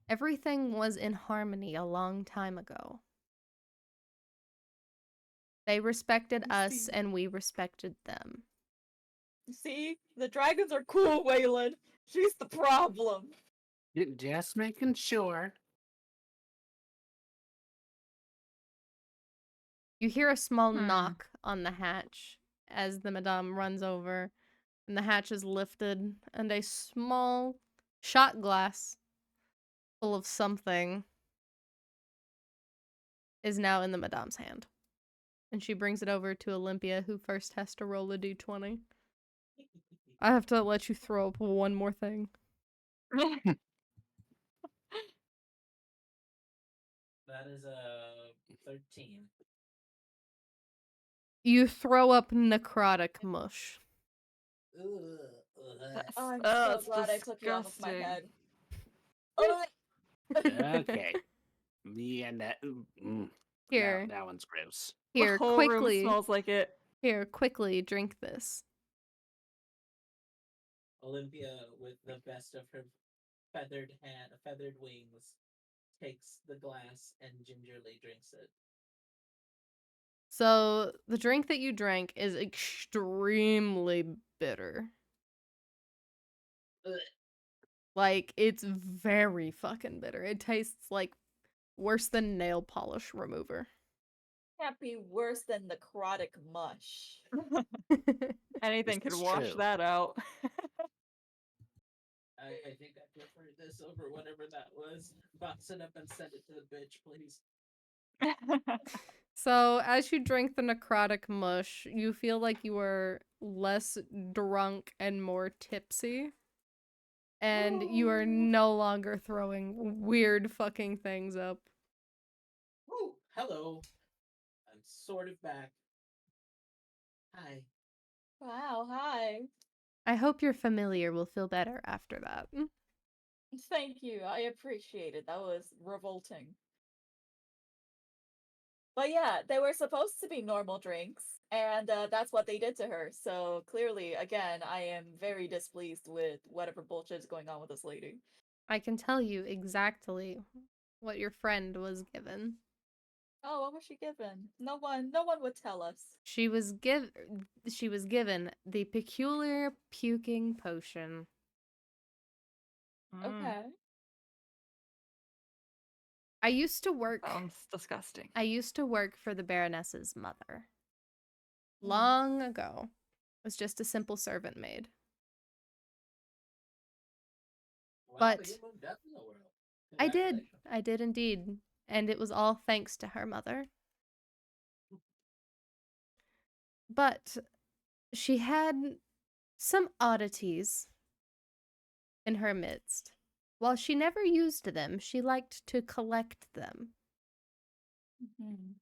Everything was in harmony a long time ago. They respected us and we respected them. see, the dragons are cool, Waylon. She's the problem. Just making sure. You hear a small knock on the hatch as the madame runs over, and the hatch is lifted, and a small shot glass full of something is now in the madame's hand. And she brings it over to Olympia, who first has to roll a d20. I have to let you throw up one more thing. That is a 13. You throw up necrotic mush. I'm Oh, so glad I took you off of my disgusting. head. Ugh. Okay. Yeah, Here, that one's gross. The here, whole room quickly. smells like it. Here, quickly, drink this. Olympia, with the best of her feathered wings, takes the glass and gingerly drinks it. So, the drink that you drank is extremely bitter. Ugh. Like, it's very fucking bitter. It tastes like worse than nail polish remover. Can't be worse than necrotic mush. Anything This could is wash true. that out. I think I prefer this over whatever that was. Box it up and send it to the bitch, please. So, as you drink the necrotic mush, you feel like you are less drunk and more tipsy. And you are no longer throwing weird fucking things up. Woo! Hello. I'm sort of back. Hi. Wow, hi. I hope your familiar will feel better after that. Thank you. I appreciate it. That was revolting. But yeah, they were supposed to be normal drinks, and that's what they did to her. So clearly, again, I am very displeased with whatever bullshit is going on with this lady. I can tell you exactly what your friend was given. Oh, what was she given? No one would tell us. She was given the peculiar puking potion. Okay. I used to work Sounds disgusting. I used to work for the Baroness's mother. Mm. Long ago. Was just a simple servant maid. Wow, But you moved up in the world. I did. Congratulations. I did indeed. And it was all thanks to her mother. But she had some oddities in her midst. While she never used them, she liked to collect them. Mhm.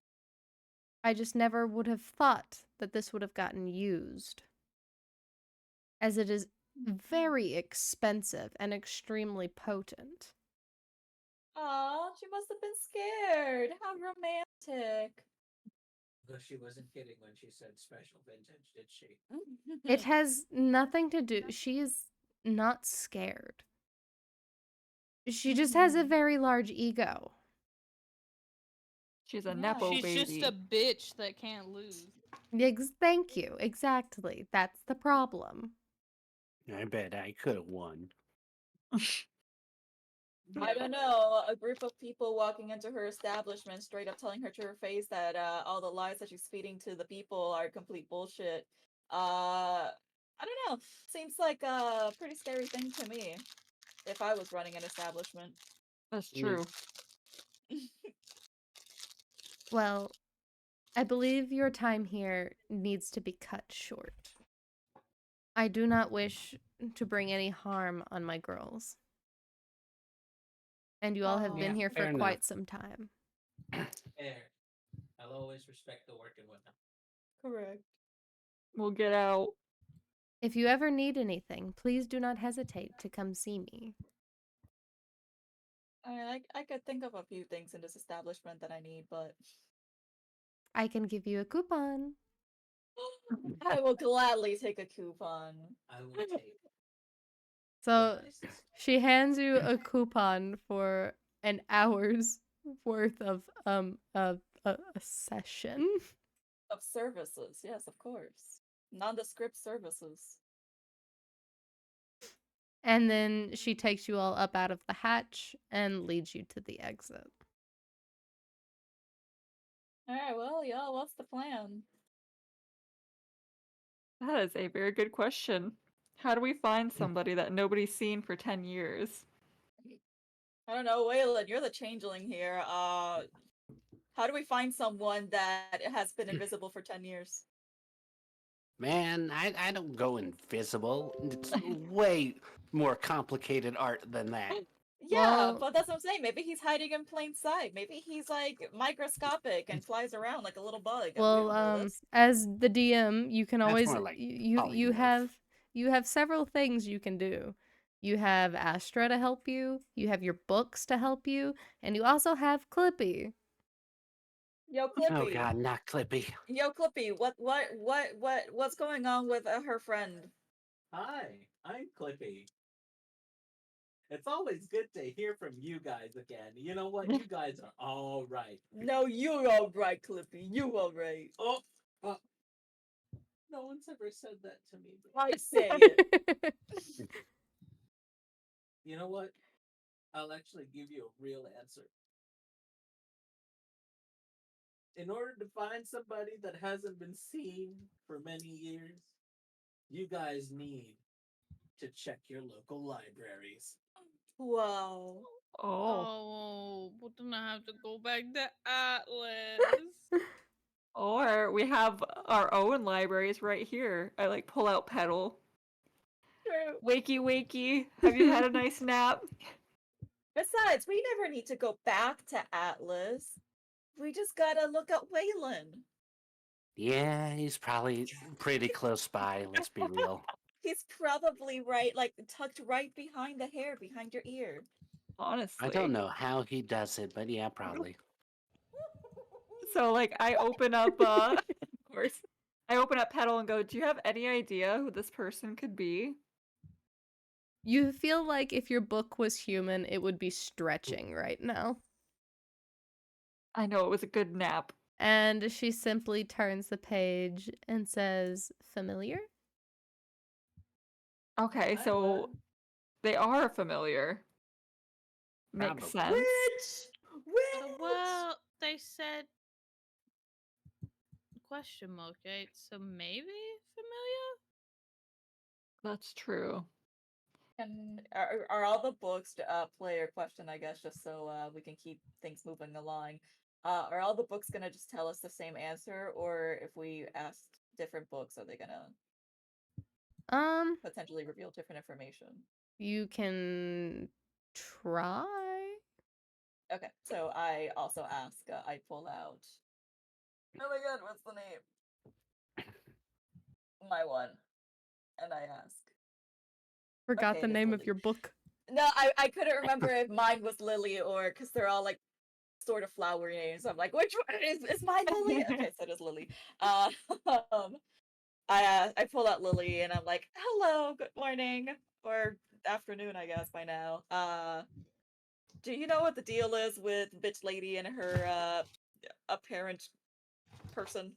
I just never would have thought that this would have gotten used, as it is very expensive and extremely potent. Aw, she must have been scared. How romantic. Though she wasn't kidding when she said special vintage, did she? It has nothing to do. She is not scared. She just has a very large ego. She's a Yeah. nepo She's baby. just a bitch that can't lose. Thank you. Exactly. That's the problem. I bet I could have won. I don't know. A group of people walking into her establishment, straight up telling her to her face that all the lies that she's feeding to the people are complete bullshit. I don't know. Seems like a pretty scary thing to me. If I was running an establishment. That's true. Well, I believe your time here needs to be cut short. I do not wish to bring any harm on my girls. And you all have been Aw. here for fair enough. quite some time. Fair. I'll always respect the working women. Correct. We'll get out. If you ever need anything, please do not hesitate to come see me. I mean, I could think of a few things in this establishment that I need, but I can give you a coupon. I will gladly take a coupon. I will take So the nicest. she hands you a coupon for an hour's worth of a session. Of services, yes, of course. Nondescript services. And then she takes you all up out of the hatch and leads you to the exit. Alright, well, y'all, what's the plan? That is a very good question. How do we find somebody that nobody's seen for 10 years? I don't know, Waylon, you're the changeling here. How do we find someone that has been invisible for 10 years? Man, I don't go invisible. It's way more complicated art than that. Yeah, Well- but that's what I'm saying. Maybe he's hiding in plain sight. Maybe he's like microscopic and flies around like a little bug. We Well, don't know this. as the DM, you can That's always more like you polymorph. have several things you can do. You have Astra to help you, you have your books to help you, and you also have Clippy. Yo, Clippy. Oh god, not Clippy. Yo, Clippy. What's going on with her friend? Hi, I'm Clippy. It's always good to hear from you guys again. You know what? You guys are all right. No, you're all right, Clippy. You all right. Oh, no one's ever said that to me. I say it. You know what? I'll actually give you a real answer. In order to find somebody that hasn't been seen for many years, you guys need to check your local libraries. Wow. Oh. But then I have to go back to Atlas. Or we have our own libraries right here. I like pull out Petal. True. Wakey, wakey. Have you had a nice nap? Besides, we never need to go back to Atlas. We just gotta look at Waylon. Yeah, he's probably pretty close by, let's be real. He's probably right, like tucked right behind the hair, behind your ear. Honestly. I don't know how he does it, but yeah, probably. So like I open up of course. I open up Petal and go, "Do you have any idea who this person could be?" You feel like if your book was human, it would be stretching right now. I know it was a good nap. And she simply turns the page and says, "Familiar?" Okay, I so would. they are familiar. Makes Probably. sense. Which? Well, they said question mark, right? So maybe familiar? That's true. And are all the books player question, I guess, just so we can keep things moving along. Are all the books gonna just tell us the same answer, or if we ask different books, are they gonna potentially reveal different information? You can try. Okay, so I also ask. I pull out. Oh my god, what's the name? My one, and I ask. Forgot Okay, the it is name of Lily. your book. No, I couldn't remember if mine was Lily or because they're all like sort of flowery names. So I'm like, which one is mine Lily? Okay, so it is Lily. Um, I pull out Lily and I'm like, "Hello, good morning or afternoon, I guess by now. Do you know what the deal is with bitch lady and her apparent person?"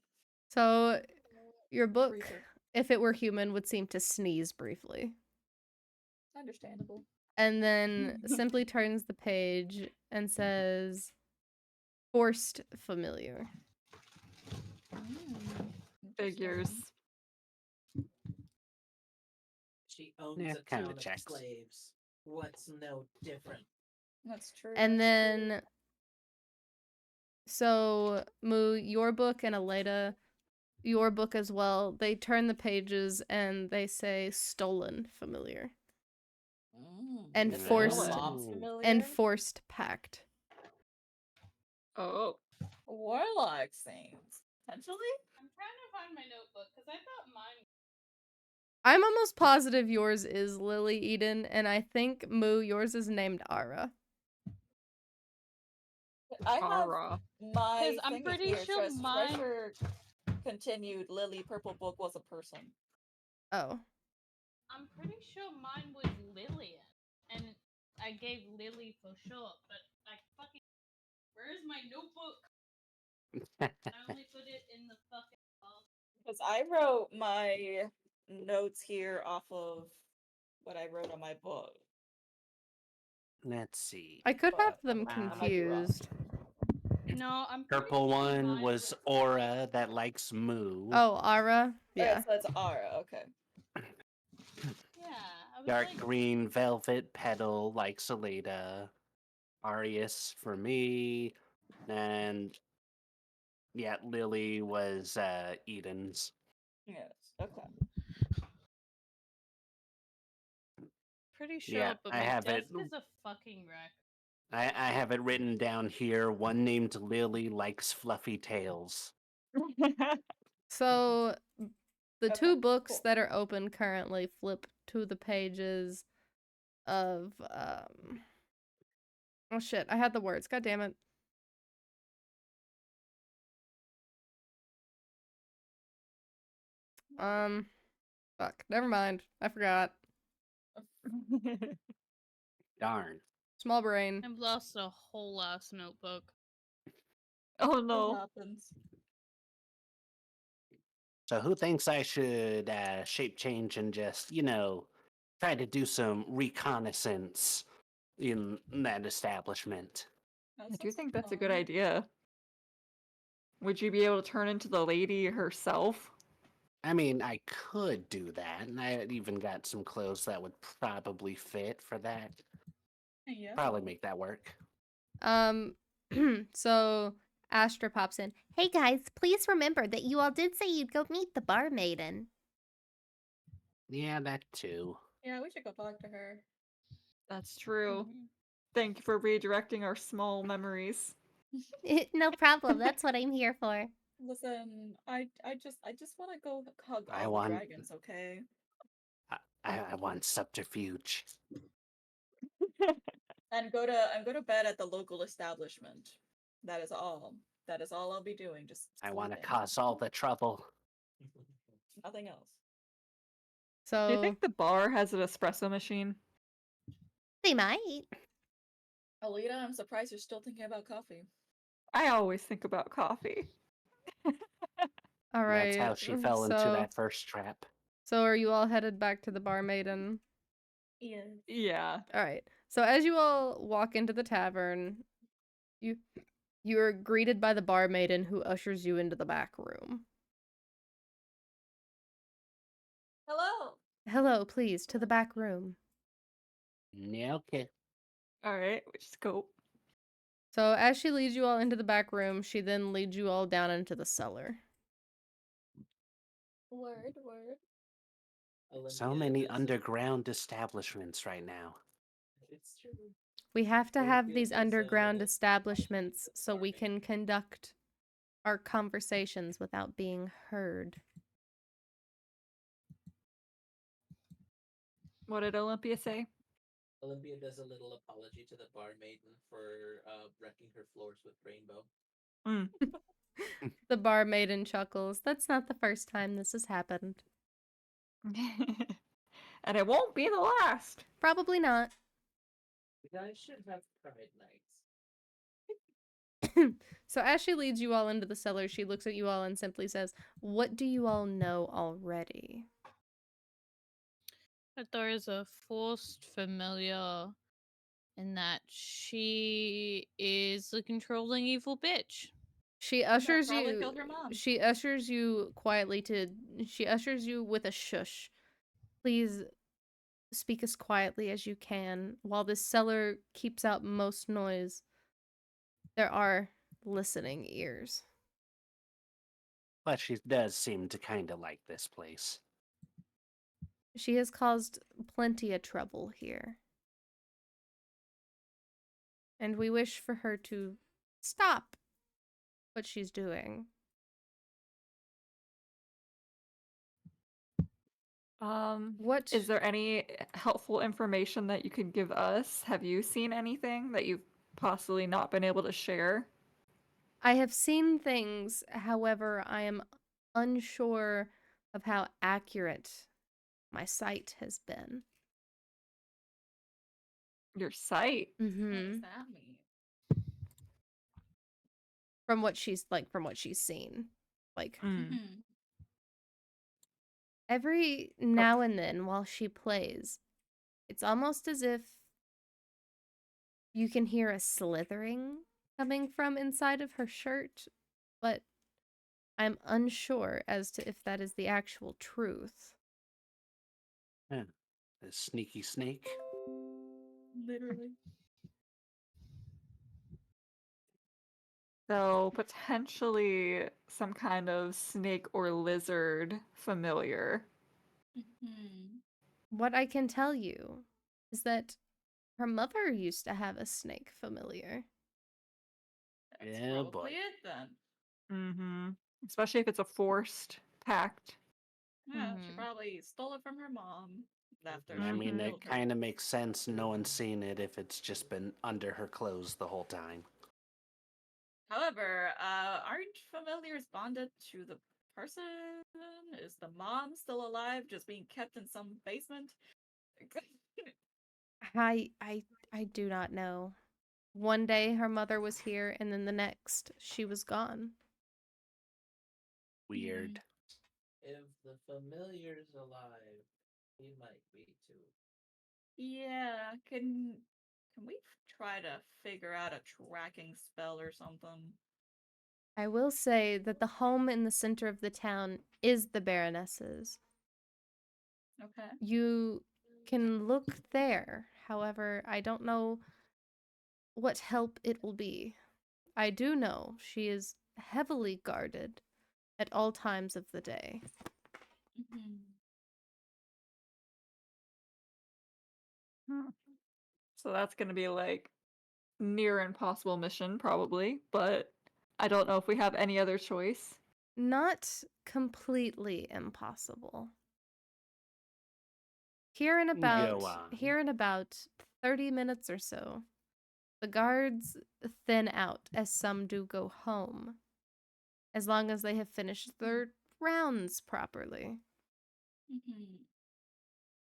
So your book, Creature. if it were human, would seem to sneeze briefly. Understandable. And then simply turns the page and says, "Forced familiar." Figures. She owns Yeah, a kinda town of checks. slaves. What's no different? That's true. And that's then, true. so Moo, your book and Aleda, your book as well, they turn the pages and they say stolen familiar and Is forced Mob's Ooh. familiar? and forced pact. Oh. Warlock things. Potentially? I'm trying to find my notebook because I thought mine. I'm almost positive yours is Lily Eden, and I think Moo, yours is named Ara. I have Ara. my I'm thingy pretty here. sure mine. Treasure continued. Lily Purple Book was a person. Oh. I'm pretty sure mine was Lillian, and I gave Lily for short, but I fucking. Where is my notebook? I only put it in the fucking box. Because I wrote my notes here off of what I wrote on my book. Let's see. I could have But them I might be wrong. confused. No, I'm pretty Purple sure one mine was Aura that likes Moo. Oh, Ara? Okay, Yeah. so it's Ara. Okay. Yeah, I was Dark like, green velvet petal like Salada. Arius for me. And yeah, Lily was Eden's. Yes. Okay. pretty sure, Yeah, but I my have desk it. is a fucking wreck. I have it written down here. One named Lily likes fluffy tails. So the Okay, two books cool. that are open currently flip to the pages of oh shit, I had the words. God damn it. Fuck. Never mind. I forgot. Darn. Small brain. I've lost a whole ass notebook. Oh It no. happens. So who thinks I should shape change and just, try to do some reconnaissance in that establishment? That I do sounds think that's a good fun. idea. Would you be able to turn into the lady herself? I mean, I could do that, and I even got some clothes that would probably fit for that. Yeah. Probably make that work. So Astra pops in. Hey guys, please remember that you all did say you'd go meet the bar maiden. Yeah, that too. Yeah, we should go talk to her. That's true. Thank you for redirecting our small memories. No problem. That's what I'm here for. Listen, I just want to go hug I all the want- dragons, okay? I want subterfuge. And go to bed at the local establishment. That is all. That is all I'll be doing. Just I want to sleeping. cause all the trouble. Nothing else. Do you So think the bar has an espresso machine? They might. Alita, I'm surprised you're still thinking about coffee. I always think about coffee. all right. That's how she fell into that first trap. So are you all headed back to the bar maiden? Yes. Yeah. All right. So as you all walk into the tavern, you're greeted by the bar maiden who ushers you into the back room. Hello. Hello, please, to the back room. Yeah, okay. Alright, we just go. So as she leads you all into the back room, she then leads you all down into the cellar. Word. So Olympia many does a- underground establishments right now. It's true. We have to have Olympia these does a underground little establishments with so we farming. can conduct our conversations without being heard. What did Olympia say? Olympia does a little apology to the bar maiden for wrecking her floors with rainbow. The barmaiden chuckles. That's not the first time this has happened. And it won't be the last. Probably not. You guys should have pride nights. So as she leads you all into the cellar, she looks at you all and simply says, "What do you all know already?" That there is a forced familiar and that she is the controlling evil bitch. She ushers probably you. killed her mom. She ushers you quietly to. She ushers you with a shush. Please speak as quietly as you can. While this cellar keeps out most noise, there are listening ears. But she does seem to kind of like this place. She has caused plenty of trouble here. And we wish for her to stop what she's doing. What Is there any helpful information that you could give us? Have you seen anything that you've possibly not been able to share? I have seen things, however, I am unsure of how accurate my sight has been. Your sight? What Mm-hmm. does that mean? From what she's seen. Like Mhm. every now and then while she plays, it's almost as if you can hear a slithering coming from inside of her shirt, but I'm unsure as to if that is the actual truth. Yeah. A sneaky snake. Literally. So potentially some kind of snake or lizard familiar. Mhm. What I can tell you is that her mother used to have a snake familiar. That's Yeah, probably boy. it then. Mm-hmm. Especially if it's a forced pact. Yeah, she Mhm. probably stole it from her mom after I she mean, killed it her. kind of makes sense. No one's seen it if it's just been under her clothes the whole time. However, aren't familiars bonded to the person? Is the mom still alive, just being kept in some basement? I do not know. One day her mother was here, and then the next she was gone. Weird. If the familiar's alive, he might be too. Yeah, can we try to figure out a tracking spell or something? I will say that the home in the center of the town is the Baroness's. Okay. You can look there. However, I don't know what help it will be. I do know she is heavily guarded at all times of the day. Hmm. So that's gonna be like near impossible mission, probably, but I don't know if we have any other choice. Not completely impossible. Here in Go on. about 30 minutes or so, the guards thin out as some do go home, as long as they have finished their rounds properly.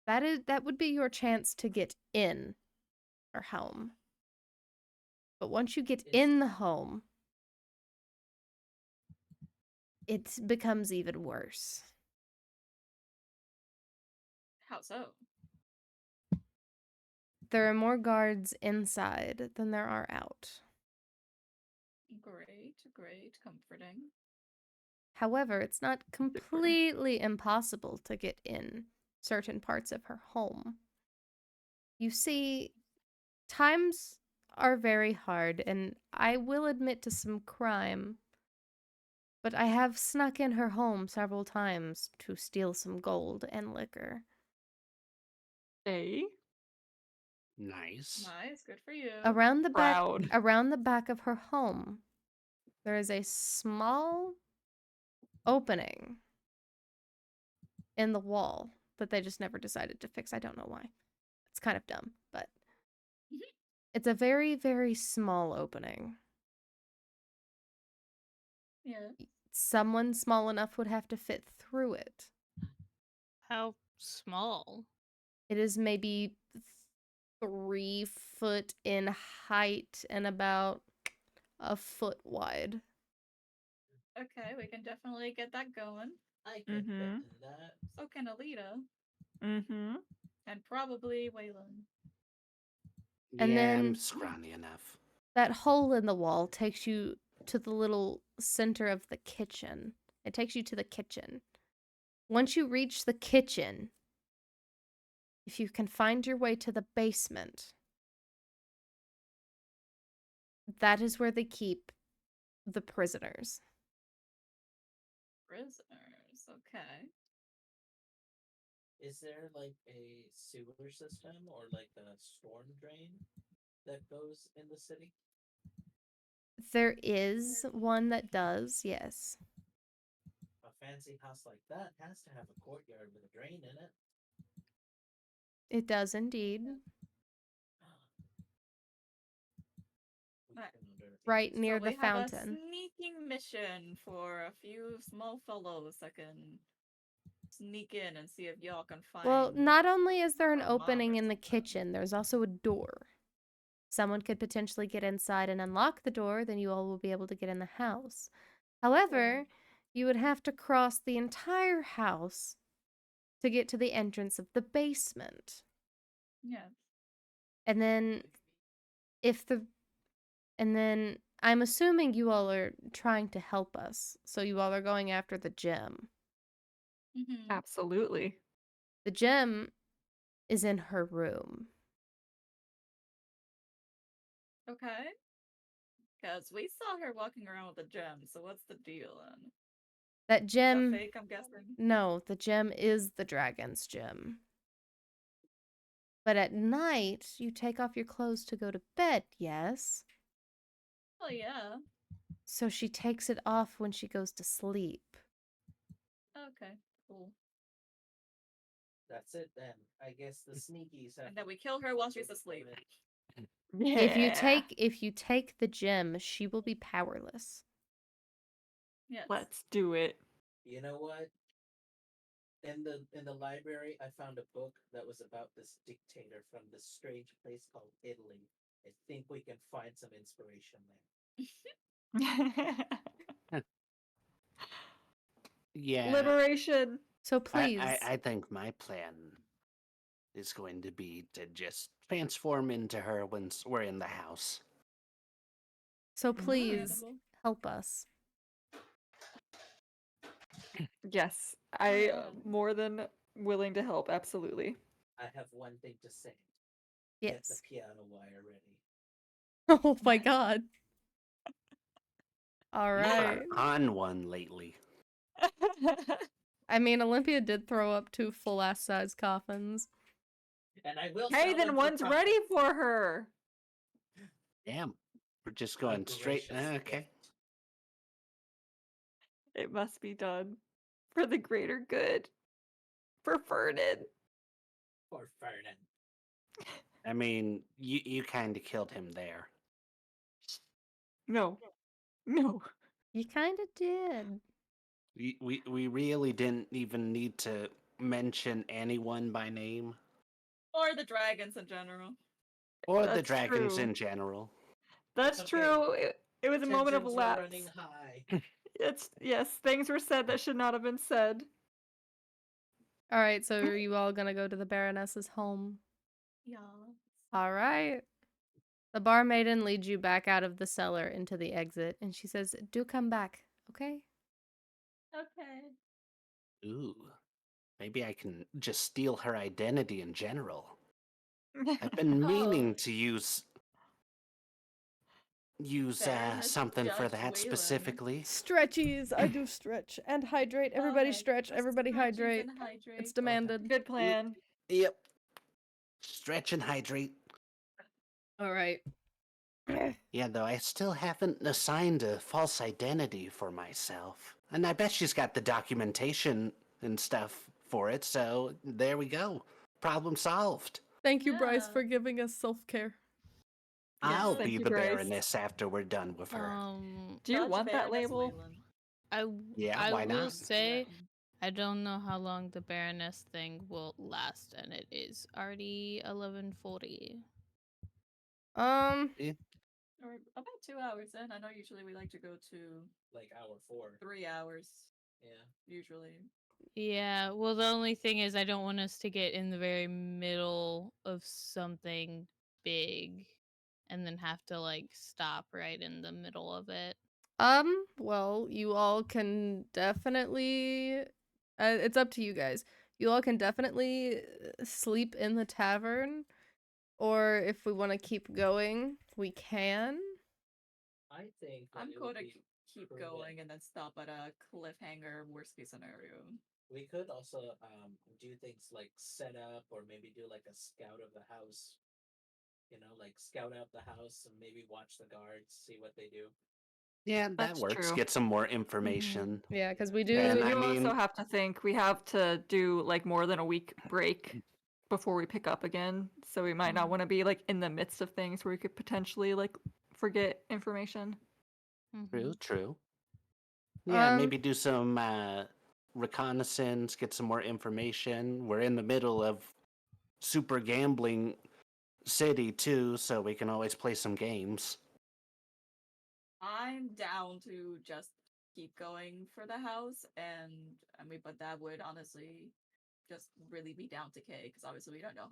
That would be your chance to get in her home. But once you get in the home, it becomes even worse. How so? There are more guards inside than there are out. Great, great, comforting. However, it's not completely impossible to get in certain parts of her home. You see, times are very hard, and I will admit to some crime, but I have snuck in her home several times to steal some gold and liquor. A Nice. Nice, good for you. Around the Proud. back of her home, there is a small opening in the wall that they just never decided to fix. I don't know why. It's kind of dumb, but it's a very, very small opening. Yeah. Someone small enough would have to fit through it. How small? It is maybe 3 foot in height and about a foot wide. Okay, we can definitely get that going. I can fit Mhm. in that. So can Alita. Mm-hmm. And probably Waylon. And Yeah, I'm then scrawny enough. that hole in the wall takes you to the little center of the kitchen. It takes you to the kitchen. Once you reach the kitchen, if you can find your way to the basement, that is where they keep the prisoners. Prisoners. Okay. Is there like a sewer system or like a storm drain that goes in the city? There is one that does, yes. A fancy house like that has to have a courtyard with a drain in it. It does indeed. We Right. can unearth Right these. near So the we have a fountain. sneaking mission for a few small fellows that can sneak in and see if y'all can find. Well, not only is there an our mom opening or in the something. kitchen, there's also a door. Someone could potentially get inside and unlock the door, then you all will be able to get in the house. However, you would have to cross the entire house to get to the entrance of the basement. Yeah. And then and then I'm assuming you all are trying to help us. So you all are going after the gem. Mm-hmm. Absolutely. The gem is in her room. Okay. Because we saw her walking around with a gem, so what's the deal then? That Is that gem fake, I'm guessing? No, the gem is the dragon's gem. But at night, you take off your clothes to go to bed, yes? Oh yeah. So she takes it off when she goes to sleep. Okay, cool. That's it then. I guess the sneakies have. And then we kill her while she's asleep. Yeah. If you take the gem, she will be powerless. Yes. Let's do it. You know what? In the library, I found a book that was about this dictator from this strange place called Italy. I think we can find some inspiration there. Yeah, Liberation. So please, I think my plan is going to be to just transform into her once we're in the house. so please Understandable. help us. Yes, Oh, I yeah. more than willing to help. Absolutely. I have one thing to say. Get the Yes. piano wire ready. Oh my god. All You right. are on one lately. I mean, Olympia did throw up 2 full-ass size coffins. And I will Hey, sell then them for one's profit. ready for her. Damn. We're just A going straight. gracious Okay. gift. It must be done for the greater good. For Fernan. For Fernan. I mean, you kind of killed him there. No. No. You kind of did. We really didn't even need to mention anyone by name Or the dragons in general. or the That's dragons true. in general. That's Okay. true. It was a moment of Tensions were lapse. running high. It's yes, things were said that should not have been said. All right, so are you all gonna go to the Baroness's home? Yeah. All right. The barmaiden leads you back out of the cellar into the exit, and she says, "Do come back, okay?" Okay. Ooh, maybe I can just steal her identity in general. I've been meaning to use Baroness something for Judge that Wayland. specifically. Stretchies, I do stretch and hydrate. Everybody Okay, stretch, just everybody stretches hydrate. and hydrate. It's demanded. Good plan. Yep. Stretch and hydrate. All right. Yeah, though I still haven't assigned a false identity for myself. And I bet she's got the documentation and stuff for it, so there we go. Problem solved. Thank you, Bryce, Yeah. for giving us self-care. Yes, I'll thank be you, the Bryce. Baroness after we're done with her. Do you Judge want that Baroness label? Wayland. Yeah, I why will not? say I don't know how long the Baroness thing will last, and it is already 11:40. Eh, Or about 2 hours in. I know usually we like to go to Like hour 4. 3 hours, Yeah. usually. Yeah, well, the only thing is I don't want us to get in the very middle of something big and then have to like stop right in the middle of it. Well, you all can definitely it's up to you guys. You all can definitely sleep in the tavern, or if we want to keep going, we can. I think that I'm it going would to be keep prudent. going and then stop at a cliffhanger worst case scenario. We could also do things like set up or maybe do like a scout of the house. You know, like scout out the house and maybe watch the guards, see what they do. yeah, that That's works. true. Get some more information. Yeah, because Yeah. we Because do. we And I do also mean, have to think we have to do like more than a week break before we pick up again. So we might not want to be like in the midst of things where we could potentially like forget information. true, Mhm. true. Yeah, Um, maybe do some reconnaissance, get some more information. We're in the middle of super gambling city too, so we can always play some games. I'm down to just keep going for the house, and I mean, but that would honestly just really be down to Kay because obviously we don't know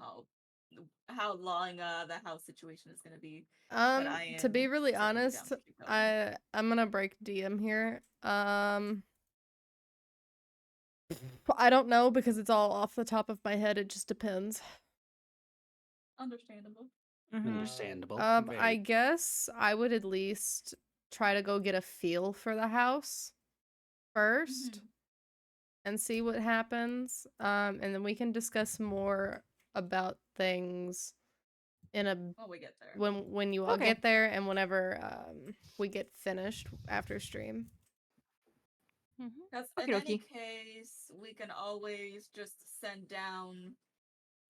how long the house situation is going to be. But I to be am really certainly down honest, to keep going. I'm gonna break DM here. I don't know because it's all off the top of my head. It just depends. Understandable. Understandable. I Very. guess I would at least try to go get a feel for the house first Mhm. and see what happens. And then we can discuss more about things in a When we get there. when you all Okay. get there and whenever we get finished after stream. Mhm. Because in any case, we can always just send down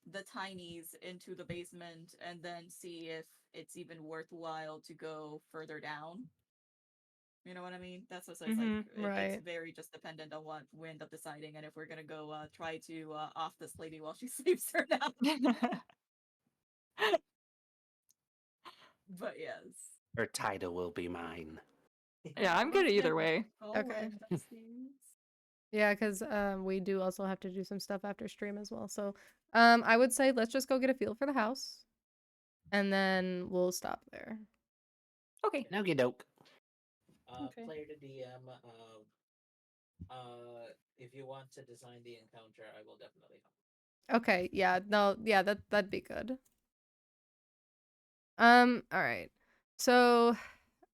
the tinies into the basement and then see if it's even worthwhile to go further down. You know what I mean? That's what it's like. It's Right. very just dependent on what we end up deciding, and if we're gonna go try to off this lady while she sleeps or not. But yes. Her title will be mine. Yeah, I'm good either way. Okay. Besties. Yeah, because we do also have to do some stuff after stream as well. So I would say let's just go get a feel for the house, and then we'll stop there. Okay. Okie doke. Okay. Player to DM. If you want to design the encounter, I will definitely help. Okay, yeah, no, yeah, that'd be good. All right. So,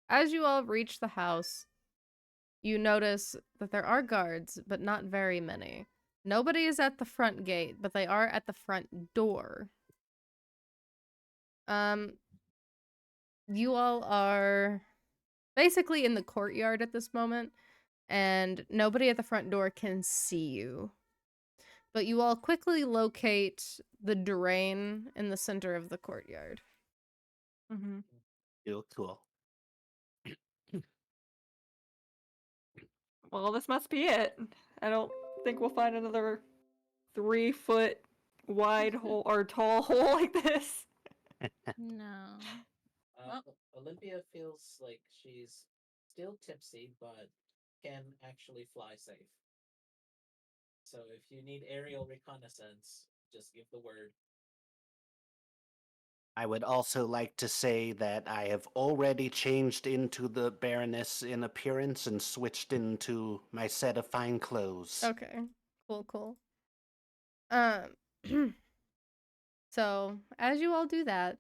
as you all reach the house, you notice that there are guards, but not very many. Nobody is at the front gate, but they are at the front door. You all are basically in the courtyard at this moment, and nobody at the front door can see you. But you all quickly locate the drain in the center of the courtyard. Mm-hmm. Cool. Well, this must be it. I don't think we'll find another 3-foot wide hole or tall hole like this. No. Olympia feels like she's still tipsy, but can actually fly safe. So if you need aerial reconnaissance, just give the word. I would also like to say that I have already changed into the Baroness in appearance and switched into my set of fine clothes. Okay. Cool. So, as you all do that,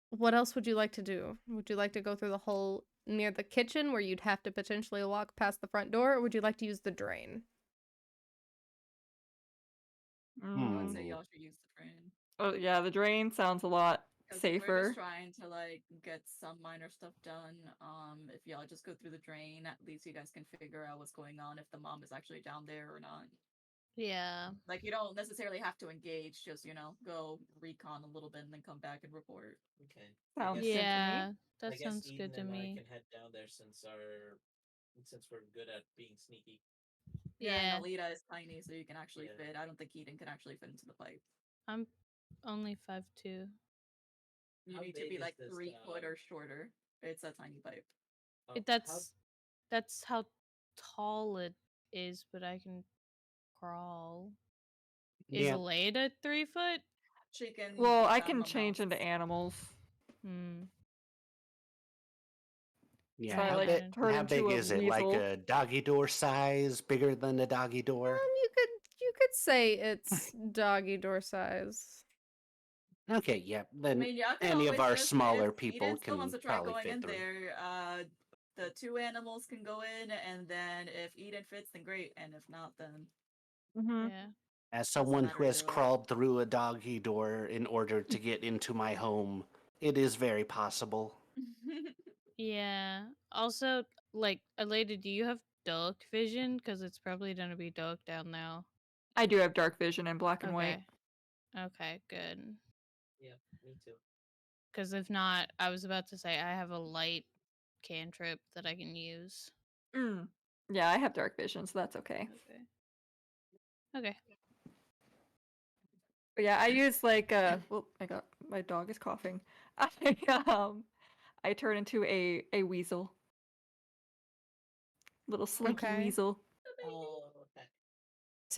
what else would you like to do? Would you like to go through the hole near the kitchen where you'd have to potentially walk past the front door, or would you like to use the drain? I would say y'all should use the drain. Oh yeah, the drain sounds a lot safer. We're just trying to like get some minor stuff done. If y'all just go through the drain, at least you guys can figure out what's going on if the mom is actually down there or not. Yeah. Like you don't necessarily have to engage, just go recon a little bit and then come back and report. Okay. Sounds Yeah, that I guess sounds Eden good to and I me. can head down there since our since we're good at being sneaky. Yeah, Yeah. and Alita is tiny, so you can actually Yeah. fit. I don't think Eden can actually fit into the pipe. I'm only 5'2". You How need to big be is like this, 3 foot or shorter. It's a tiny pipe. It, how that's how tall it is, but I can crawl. Is Yeah. Leda 3 foot? She can Well, I become can a change mouse. into animals. Hmm. Yeah. So I Never like mind. turn How big into a is it? Like weasel. a doggy door size? Bigger than a doggy door? You could say it's doggy door size. Okay, yeah. I Then mean, y'all can any of always our just, smaller if people Eden still wants can to try probably going fit in through. there, the 2 animals can go in, and then if Eden fits, then great, and if not, then Mm-hmm. Yeah. As doesn't someone who matter has either way. crawled through a doggy door in order to get into my home, it is very possible. Yeah. Also, like, Aleda, do you have dark vision? Because it's probably gonna be dark down now. I do have dark vision and black and white. Okay. Okay, good. Yeah, me too. Because if not, I was about to say I have a light cantrip that I can use. Mm. Yeah, I have dark vision, so that's okay. Okay. Okay. But yeah, I use like well, my dog is coughing. I turn into a weasel. Little slinky Okay. weasel. Oh, okay.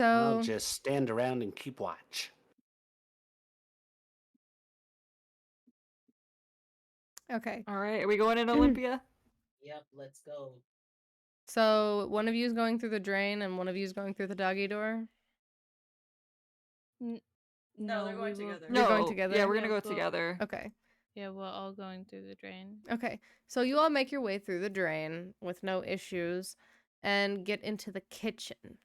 I'll So just stand around and keep watch. okay. All right, are we going in Olympia? Yep, let's go. So one of you is going through the drain and one of you is going through the doggy door. No, No, they're we going will. together. You're going No. together? Yeah, we're gonna Yeah, go well- together. Okay. Yeah, we're all going through the drain. Okay. So you all make your way through the drain with no issues and get into the kitchen.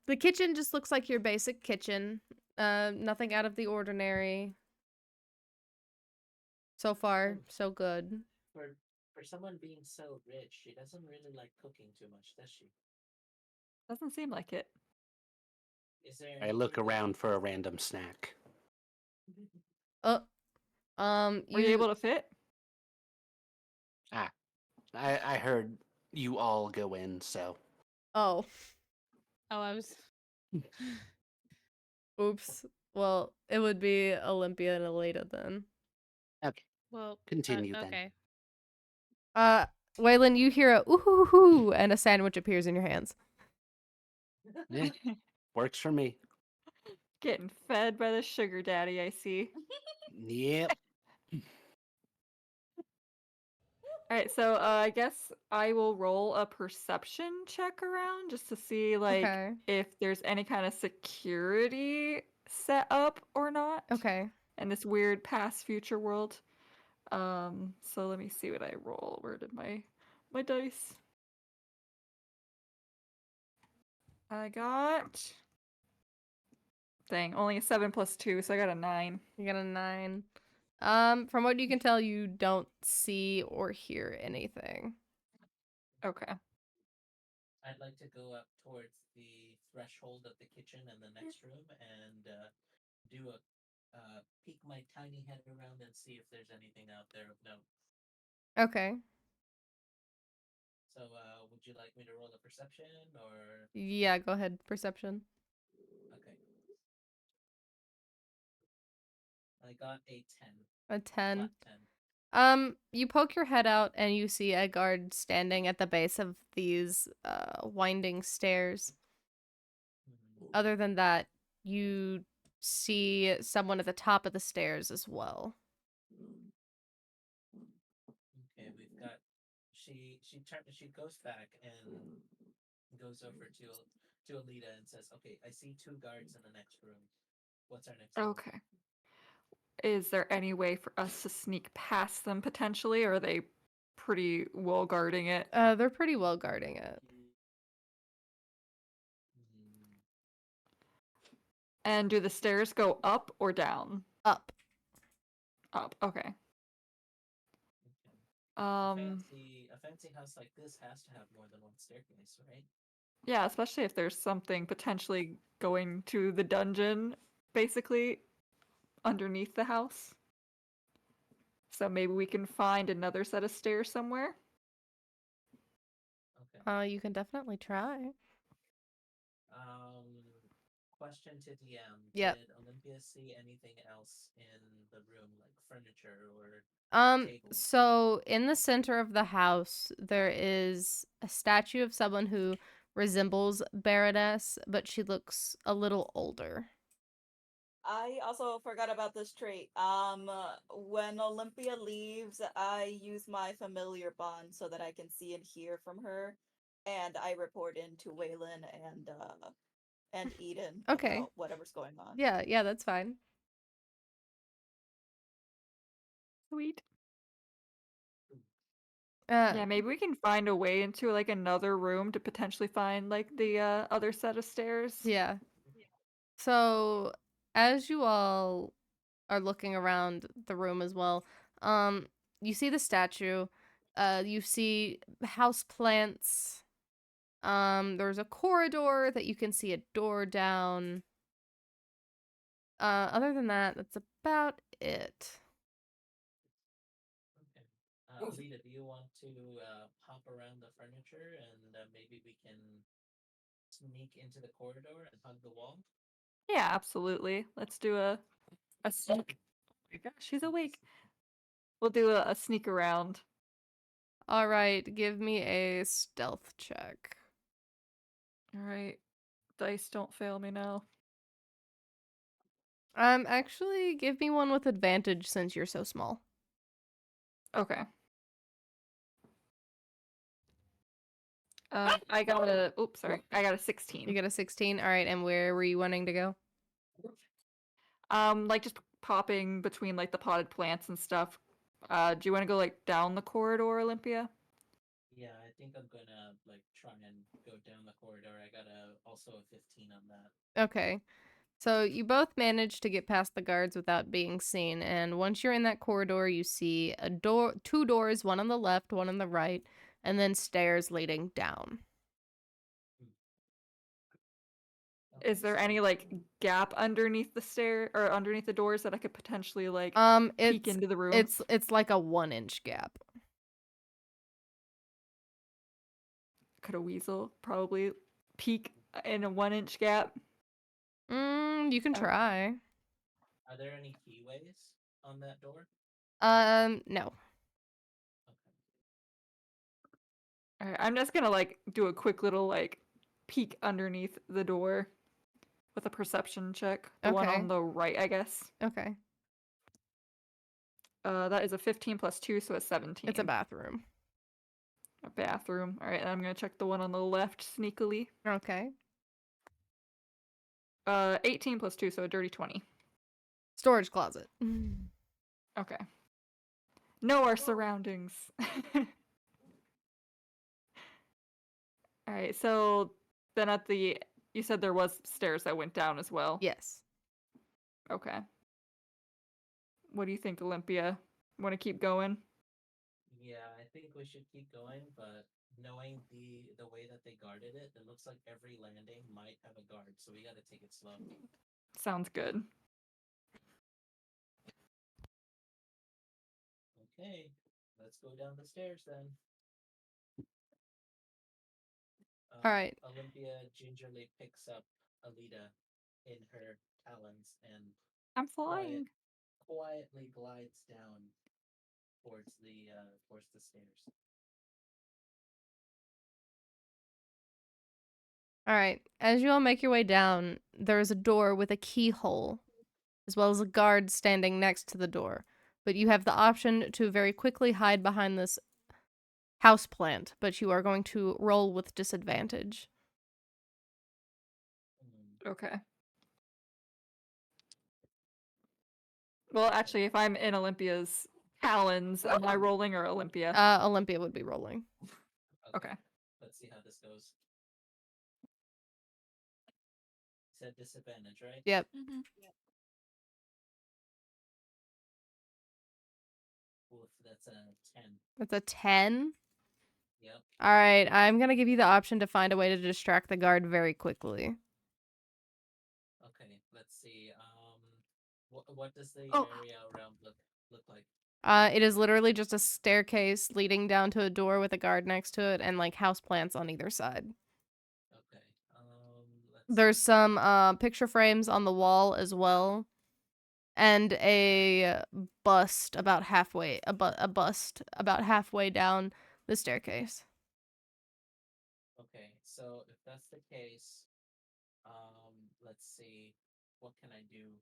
The kitchen just looks like your basic kitchen. Nothing out of the ordinary. So far, so good. For someone being so rich, she doesn't really like cooking too much, does she? Doesn't seem like it. Is there I look anything that- around for a random snack. Uh, Were you able to fit? Ah, I heard you all go in, so. Oh, Oh, I was. oops. Well, it would be Olympia and Aleda then. Okay, Well, continue then. okay. Waylon, you hear a ooh hoo hoo and a sandwich appears in your hands. Yeah, works for me. Getting fed by the sugar daddy, I see. Yep. All right, so I guess I will roll a perception check around just to see like Okay. if there's any kind of security set up or not Okay. in this weird past future world. So let me see what I roll. Where did my dice? I got dang, only a 7 plus 2, so I got a 9. You got a 9. From what you can tell, you don't see or hear anything. Okay. I'd like to go up towards the threshold of the kitchen in the next room and do a peek my tiny head around and see if there's anything out there of note. Okay. So, would you like me to roll a perception or? Yeah, go ahead. Perception. Okay. I got a 10. A 10. Flat 10. You poke your head out and you see a guard standing at the base of these winding stairs. Other than that, you see someone at the top of the stairs as well. Okay, we've got. She goes back and goes over to Alita and says, "Okay, I see 2 guards in the next room. What's our next move?" Okay. Is there any way for us to sneak past them potentially, or are they pretty well guarding it? They're pretty well guarding it. Hmm, And do the stairs go up or down? Up. Up. Okay. okay. Um. A fancy house like this has to have more than one staircase, right? Yeah, especially if there's something potentially going to the dungeon, basically underneath the house. So maybe we can find another set of stairs somewhere. You can definitely try. Question to DM. Yep. Did Olympia see anything else in the room, like furniture or tables? So in the center of the house, there is a statue of someone who resembles Baroness, but she looks a little older. I also forgot about this trait. When Olympia leaves, I use my familiar bond so that I can see and hear from her, and I report in to Waylon and Eden Okay. about whatever's going on. Yeah, that's fine. Sweet. Uh, Yeah, maybe we can find a way into like another room to potentially find like the other set of stairs. Yeah. So as you all are looking around the room as well, you see the statue, you see house plants. There's a corridor that you can see a door down. Other than that, that's about it. Okay. Alita, do you want to hop around the furniture and maybe we can sneak into the corridor and hug the wall? Yeah, absolutely. Let's do a sneak. Oh my gosh, she's awake. We'll do a sneak around. All right, give me a stealth check. All right. Dice don't fail me now. Actually, give me one with advantage since you're so small. Okay. I got a. Oops, sorry. I got a 16. You get a 16. All right, and where were you wanting to go? Like just popping between like the potted plants and stuff. Do you want to go like down the corridor, Olympia? Yeah, I think I'm gonna like try and go down the corridor. I got also a 15 on that. Okay. So you both managed to get past the guards without being seen, and once you're in that corridor, you see a door, two doors, one on the left, one on the right, and then stairs leading down. Okay, Is there so any like gap underneath the stair or underneath the doors that I could potentially like peek into the room? It's like a 1-inch gap. Could a weasel probably peek in a 1-inch gap? You can try. are there any keyways on that door? No. Okay. All right, I'm just gonna like do a quick little like peek underneath the door with a perception check. The one Okay. on the right, I guess. Okay. That is a 15 plus 2, so a 17. It's a bathroom. A bathroom. All right, and I'm gonna check the one on the left sneakily. Okay. 18 plus 2, so a dirty 20. Storage closet. Okay. Know our surroundings. All right, so then you said there was stairs that went down as well. Yes. Okay. What do you think, Olympia? Want to keep going? Yeah, I think we should keep going, but knowing the way that they guarded it, it looks like every landing might have a guard, so we gotta take it slow. Sounds good. Okay, let's go down the stairs then. All right. Olympia gingerly picks up Alita in her talons and I'm flying. quietly glides down towards the stairs. All right. As you all make your way down, there is a door with a keyhole, as well as a guard standing next to the door. But you have the option to very quickly hide behind this houseplant, but you are going to roll with disadvantage. Okay. Well, actually, if I'm in Olympia's talons, am I rolling or Olympia? Olympia would be rolling. Okay. Let's see how this goes. Said disadvantage, right? Yep. Oof, that's a 10. That's a 10. Yep. All right. I'm going to give you the option to find a way to distract the guard very quickly. Okay, let's see. What does the Oh. area around look like? It is literally just a staircase leading down to a door with a guard next to it and like houseplants on either side. Okay. Let's There's see. some picture frames on the wall as well, and a bust about halfway a bust about halfway down the staircase. Okay, so if that's the case, let's see. What can I do?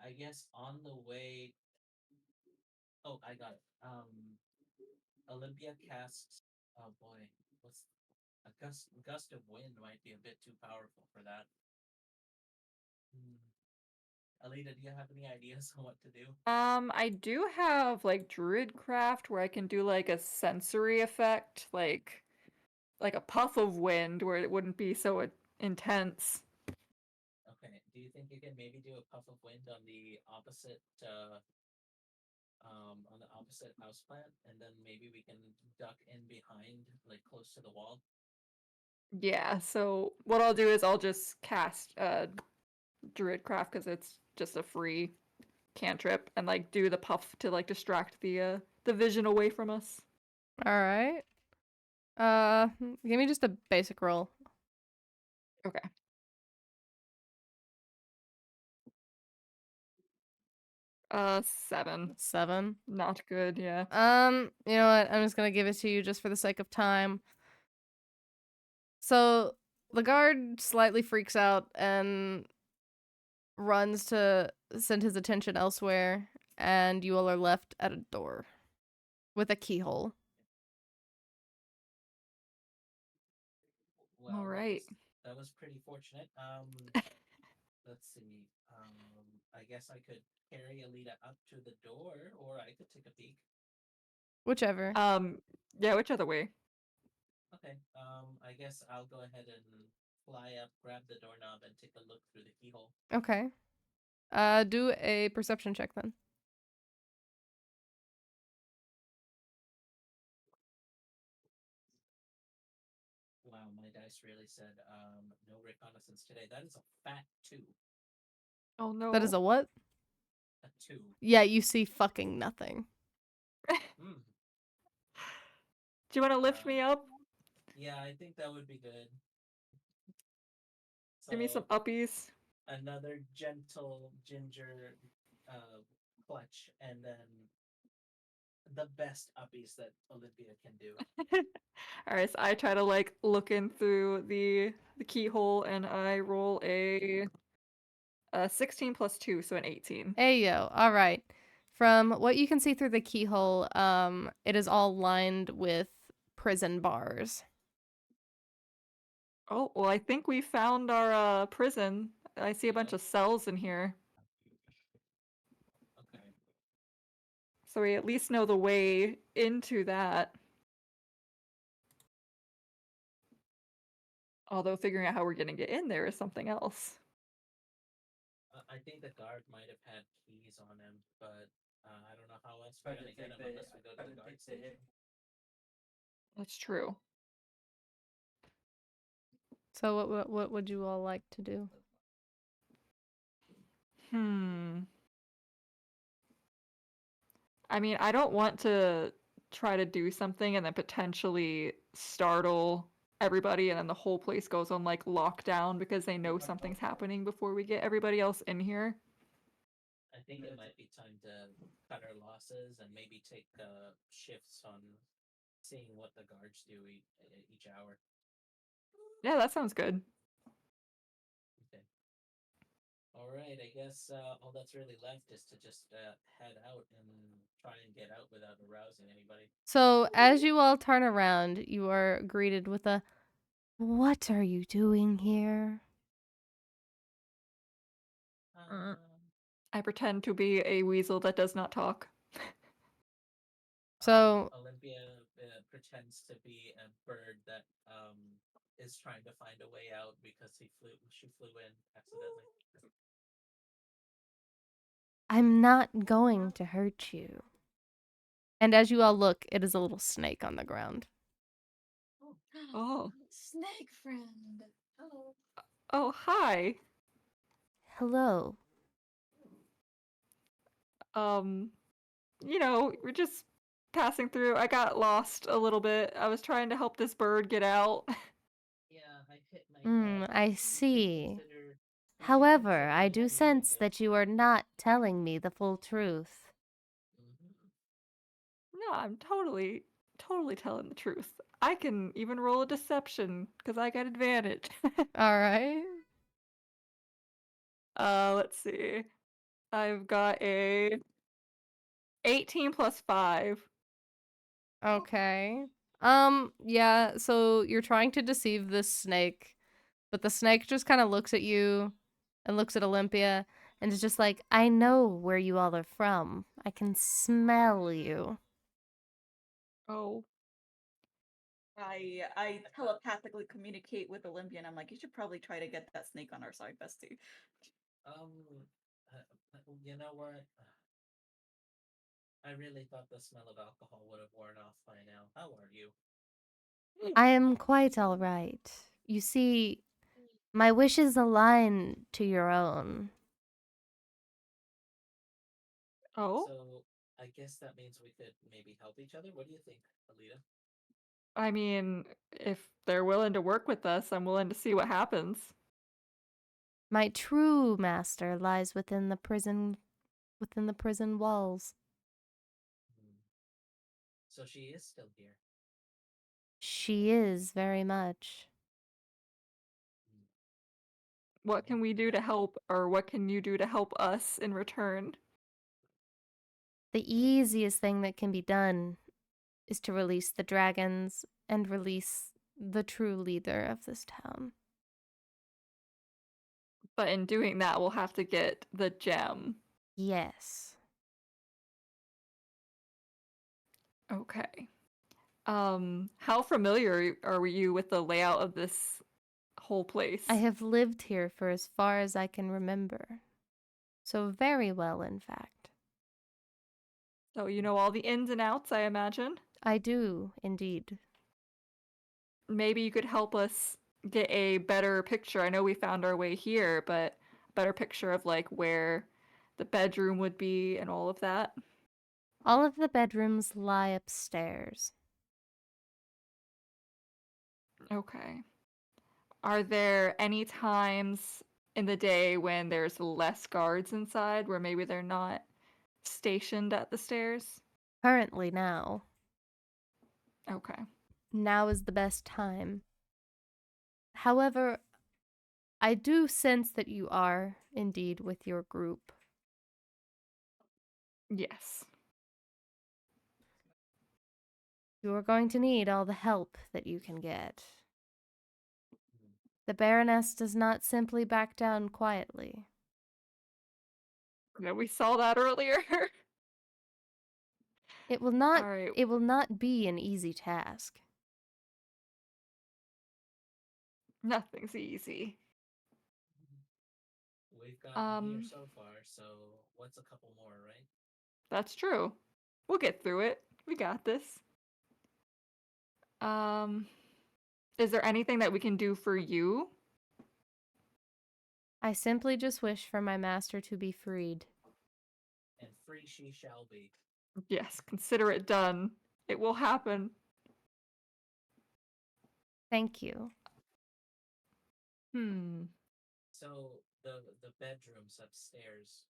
I guess on the way. Oh, I got it. Olympia casts. Oh boy, what's a gust of wind might be a bit too powerful for that. Hmm. Alita, do you have any ideas on what to do? I do have like Druidcraft where I can do like a sensory effect, like a puff of wind where it wouldn't be so intense. Okay. Do you think you can maybe do a puff of wind on the opposite house plant, and then maybe we can duck in behind, like close to the wall? Yeah, so what I'll do is I'll just cast Druidcraft because it's just a free cantrip and like do the puff to like distract the vision away from us. All right. Give me just a basic roll. Okay. 7. 7. Not good, yeah. You know what? I'm just gonna give it to you just for the sake of time. So the guard slightly freaks out and runs to send his attention elsewhere, and you all are left at a door with a keyhole. Well, All right. that was pretty fortunate. Let's see. I guess I could carry Alita up to the door, or I could take a peek. Whichever. Yeah, which other way? Okay. I guess I'll go ahead and fly up, grab the doorknob, and take a look through the keyhole. Okay. Do a perception check then. Wow, my dice really said no reconnaissance today. That is a fat 2. Oh no. That is a what? A 2. Yeah, you see fucking nothing. Mm. Do you want to lift me up? Yeah, I think that would be good. Give me some uppies. Another gentle ginger clutch, and then the best uppies that Olympia can do. Alright, so I try to like look in through the keyhole and I roll a 16 plus 2, so an 18. Hey yo, all right. From what you can see through the keyhole, it is all lined with prison bars. Oh, well, I think we found our prison. I see a bunch of cells in here. Okay. So we at least know the way into that. Although figuring out how we're going to get in there is something else. I think the guard might have had keys on him, but I don't know how else we're gonna get him unless we go to the guard station. That's true. So what would you all like to do? I mean, I don't want to try to do something and then potentially startle everybody and then the whole place goes on like lockdown because they know something's happening before we get everybody else in here. I think it might be time to cut our losses and maybe take shifts on seeing what the guards do each hour. Yeah, that sounds good. Okay. All right, I guess all that's really left is to just head out and try and get out without arousing anybody. So as you all turn around, you are greeted with a, "What are you doing here?" I pretend to be a weasel that does not talk. So Olympia pretends to be a bird that is trying to find a way out because she flew in accidentally. I'm not going to hurt you. And as you all look, it is a little snake on the ground. Oh. Snake friend. Hello. Oh, hi. Hello. We're just passing through. I got lost a little bit. I was trying to help this bird get out. Yeah, I hit my head. I You should see. consider. You should However, consider I do letting me sense go. that you are not telling me the full truth. Mhm. No, I'm totally telling the truth. I can even roll a deception because I got advantage. All right. Let's see. I've got a 18 plus 5. Okay. Yeah, so you're trying to deceive this snake, but the snake just kind of looks at you and looks at Olympia and is just like, I know where you all are from. I can smell you. Oh. I telepathically communicate with Olympia, and I'm like, you should probably try to get that snake on our side, bestie. Um, you know what? I really thought the smell of alcohol would have worn off by now. How are you? I am quite all right. You see, my wishes align to your own. Oh? So I guess that means we could maybe help each other. What do you think, Alita? I mean, if they're willing to work with us, I'm willing to see what happens. My true master lies within the prison walls. Hmm. So she is still here. She is very much. Hmm. What can we do to help, or what can you do to help us in return? The easiest thing that can be done is to release the dragons and release the true leader of this town. But in doing that, we'll have to get the gem. Yes. Okay. How familiar are you with the layout of this whole place? I have lived here for as far as I can remember. So very well, in fact. So you know all the ins and outs, I imagine? I do, indeed. Maybe you could help us get a better picture. I know we found our way here, but a better picture of like where the bedroom would be and all of that. All of the bedrooms lie upstairs. Okay. Are there any times in the day when there's less guards inside where maybe they're not stationed at the stairs? Currently now. Okay. Now is the best time. However, I do sense that you are, indeed, with your group. Yes. You are going to need all the help that you can get. The Baroness does not simply back down quietly. Yeah, we saw that earlier. It will All right. not be an easy task. Nothing's easy. We've gotten here Um, so far, so what's a couple more, right? that's true. We'll get through it. We got this. Um, is there anything that we can do for you? I simply just wish for my master to be freed. And free she shall be. Yes, consider it done. It will happen. Thank you. So the bedrooms upstairs.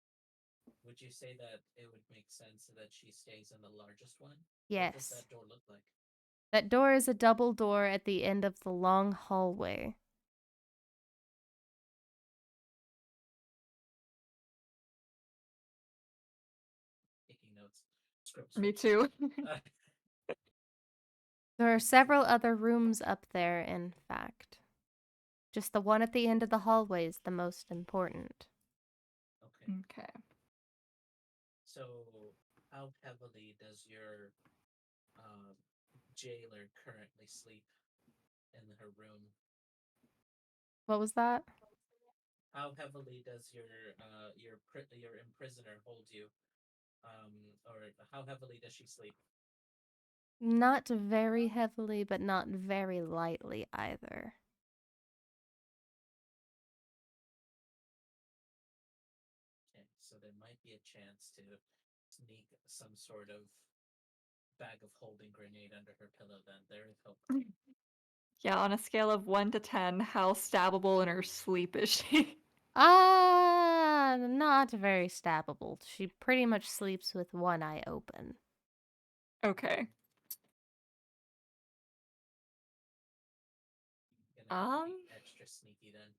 Would you say that it would make sense that she stays in the largest one? What does Yes. that door look like? That door is a double door at the end of the long hallway. Taking notes. Script. Me too. There are several other rooms up there, in fact. Just the one at the end of the hallway is the most important. Okay. Okay. So, how heavily does your jailer currently sleep in her room? What was that? How heavily does your imprisoner hold you? Or how heavily does she sleep? Not very heavily, but not very lightly either. chance to sneak some sort of bag of holding grenade under her pillow, then there is hope. Yeah, on a scale of 1 to 10, how stabbable in her sleep is she? Not very stabbable. She pretty much sleeps with one eye open. Okay. Gonna have to be extra sneaky then.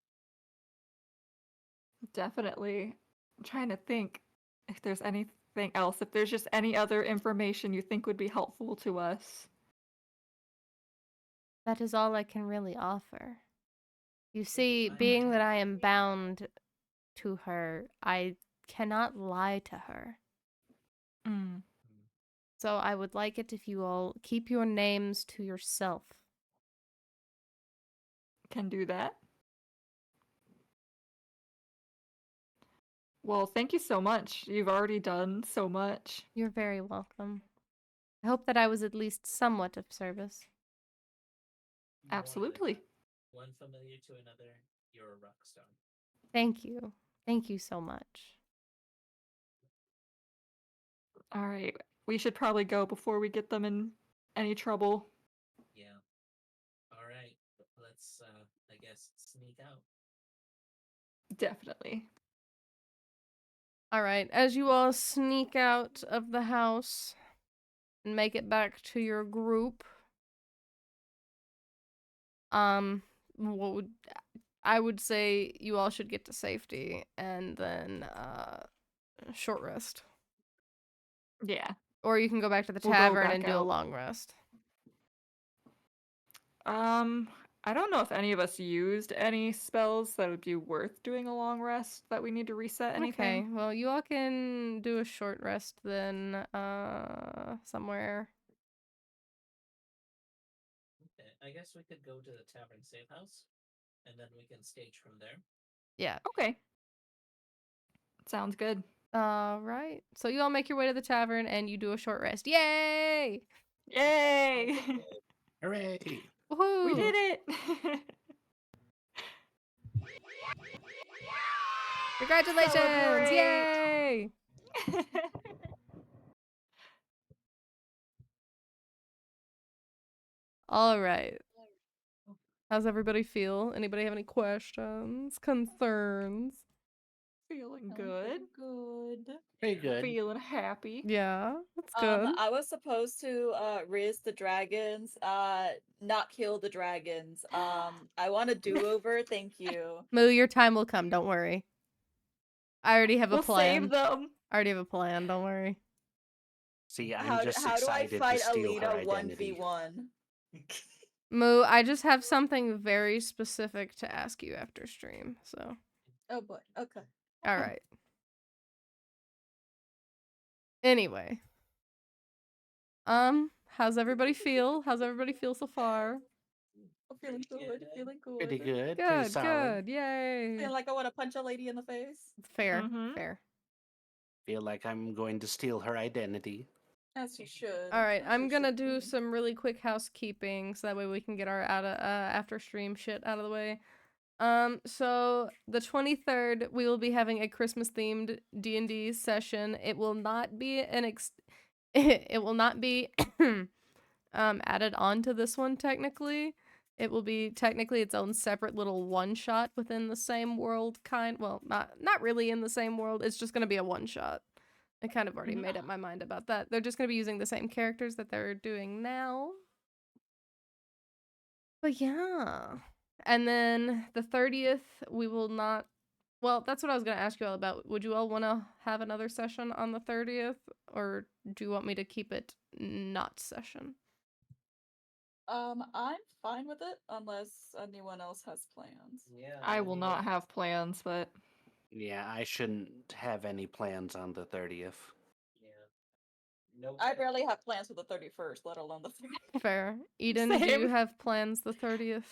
Definitely. I'm trying to think if there's anything else, if there's just any other information you think would be helpful to us. That is all I can really offer. You see, being that I am bound to her, I cannot lie to her. Mm, So I would like it if you all keep your names to yourself. can do that. Well, thank you so much. You've already done so much. You're very welcome. I hope that I was at least somewhat of service. More than Absolutely. that. One familiar to another, you're a rock star. Thank you. Thank you so much. All right. We should probably go before we get them in any trouble. Yeah. All right. Let's, I guess, sneak out. Definitely. All right, as you all sneak out of the house and make it back to your group, what would I would say you all should get to safety and then short rest. Yeah. Or you can go back to the We'll go tavern back and do a out. long rest. I don't know if any of us used any spells that would be worth doing a long rest that we need to reset anything. Okay, well, you all can do a short rest then somewhere. Okay. I guess we could go to the tavern safe house, and then we can stage from there. Yeah. Okay. Sounds good. All right. So you all make your way to the tavern and you do a short rest. Yay! Yay! Hooray! Woohoo! We did it! Congratulations! Celebrate! Yay! All right. How's everybody feel? Anybody have any questions, concerns? Feeling good. Good. Very good. Feeling happy. Yeah, that's good. I was supposed to riz the dragons, not kill the dragons. I want a do-over, thank you. Moo, your time will come. Don't worry. I already have a We'll plan. save them. I already have a plan. Don't worry. See, I'm How just do I excited fight to steal her Alita identity. 1v1? Moo, I just have something very specific to ask you after stream. So, Oh boy. Okay. all right. Anyway, how's everybody feel? How's everybody feel so far? I'm feeling good. Feeling good. Pretty good. Pretty Good, solid. good. Yay. Feeling like I want to punch a lady in the face. Fair, Mhm. fair. Feel like I'm going to steal her identity. As you should. All right, as I'm you gonna should do be. some really quick housekeeping so that way we can get our after stream shit out of the way. So the 23rd we will be having a Christmas themed D&D session. It will not be it will not be added on to this one technically. It will be technically its own separate little one shot within the same world well, not really in the same world. It's just going to be a one shot. I kind of already made up my mind about that. They're just going to be using the same characters that they're doing now. But yeah. And then the 30th, we will not... Well, that's what I was going to ask you all about. Would you all want to have another session on the 30th? Or do you want me to keep it not session? I'm fine with it unless anyone else has plans. Yeah. I will not have plans, but Yeah, I shouldn't have any plans on the 30th. Yeah. No. I barely have plans for the 31st, let alone the 30th. Fair. Eden, do you Same. have plans the 30th?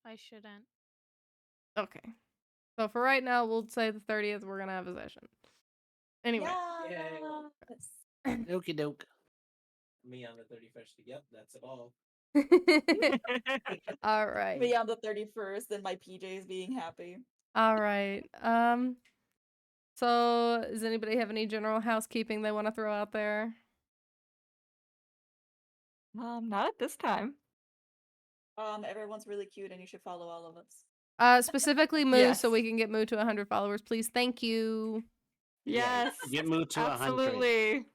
I shouldn't. Okay. So for right now, we'll say the 30th, we're going to have a session. Anyway. Yes. Okie doke. Me on the 31st. Yep, that's it all. All right. Me on the 31st in my PJs being happy. All right. So does anybody have any general housekeeping they want to throw out there? Not at this time. Everyone's really cute and you should follow all of us. Specifically Moo, Yes. so we can get Moo to 100 followers, please. Thank you. Yes. Get moved to 100. Absolutely.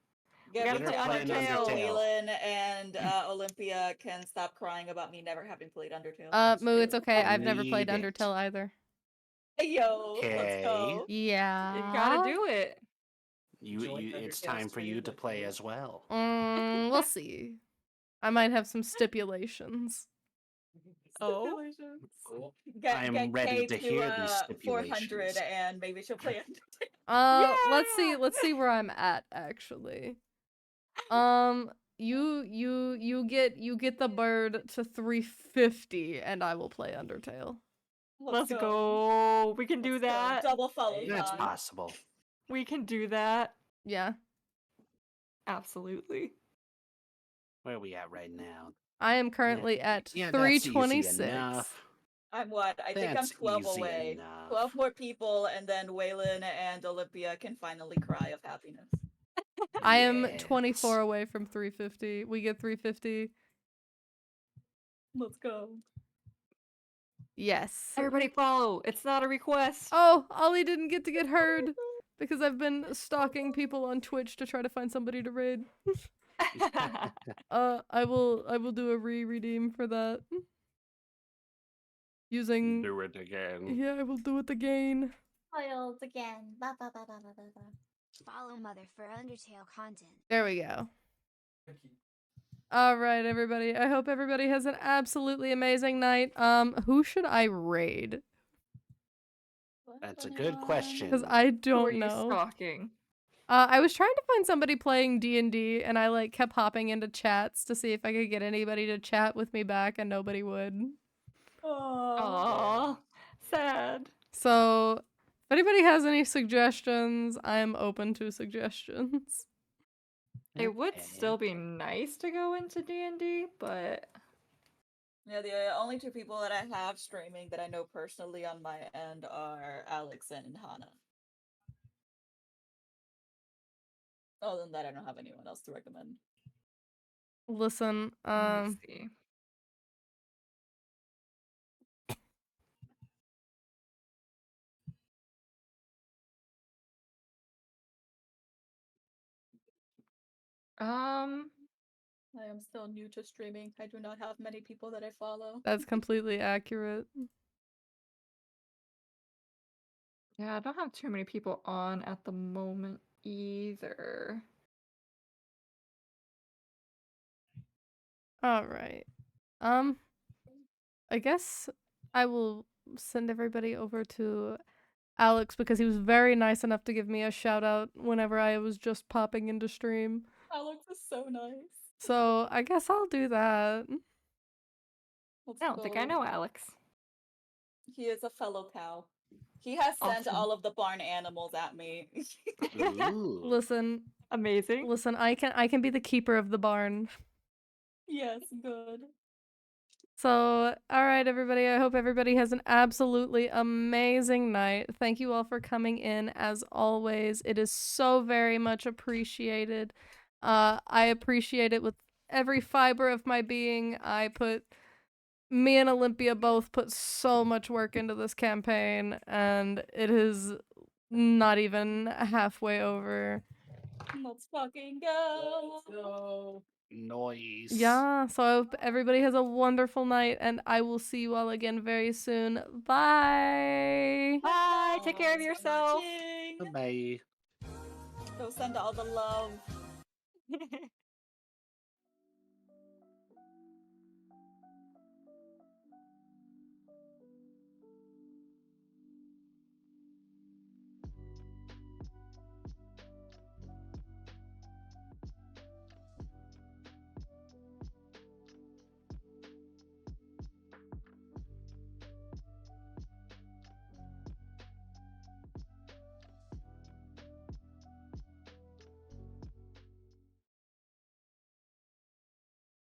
Get gotta me her to play playing 100 so Undertale. Waylon and Olympia can stop crying about me never having played Undertale. Moo, it's okay. I I've never played need it. Undertale either. Hey, yo, let's Okay. go. You Yeah. gotta do it. It's time for you to play as well. We'll see. I might have some stipulations. Oh. Cool. Get I'm ready Kay to hear these 400 stipulations. and maybe she'll play Undertale. Let's see where I'm at actually. You get the bird to 350 and I will play Undertale. Let's go. We can do Let's go. that. Double follow That's time. possible. We can do that. Yeah. Absolutely. Where are we at right now? I am currently at Yeah, that's easy 326. enough. I'm what? I think I'm That's 12 easy away. enough. 12 more people, and then Waylon and Olympia can finally cry of happiness. I am Yes. 24 away from 350. We get 350. Let's go. Yes. Everybody follow. It's not a request. Oh, Ollie didn't get to get heard because I've been stalking people on Twitch to try to find somebody to raid. I will do a re-redeem for that. Using Do it again. Yeah, I will do it again. Spoiled again. Ba, ba, ba, ba, ba, ba, ba. Follow Mother for Undertale content. There we go. All right, everybody. I hope everybody has an absolutely amazing night. Who should I raid? That's a good question. Because I Who are don't you know. stalking? I was trying to find somebody playing D&D, and I like kept hopping into chats to see if I could get anybody to chat with me back, and nobody would. Aww. Sad. So, if anybody has any suggestions, I'm open to suggestions. It would still be nice to go into D&D, but Yeah, the only two people that I have streaming that I know personally on my end are Alex and Hannah. Other than that, I don't have anyone else to recommend. Listen, let me see. I am still new to streaming. I do not have many people that I follow. that's completely accurate. Yeah, I don't have too many people on at the moment either. All right. I guess I will send everybody over to Alex because he was very nice enough to give me a shout out whenever I was just popping into stream. Alex is so nice. So I guess I'll do that. I don't think I know Alex. He is a fellow cow. He has sent Awesome. all of the barn animals at me. Ooh. Listen, Amazing. listen, I can be the keeper of the barn. Yes, good. So, all right, everybody. I hope everybody has an absolutely amazing night. Thank you all for coming in. As always, it is so very much appreciated. I appreciate it with every fiber of my being. Me and Olympia both put so much work into this campaign, and it is not even halfway over. Let's fucking go. Let's go. Noise. Yeah, so I hope everybody has a wonderful night, and I will see you all again very soon. Bye! Bye. Take care of yourself. Bye. Go send all the love.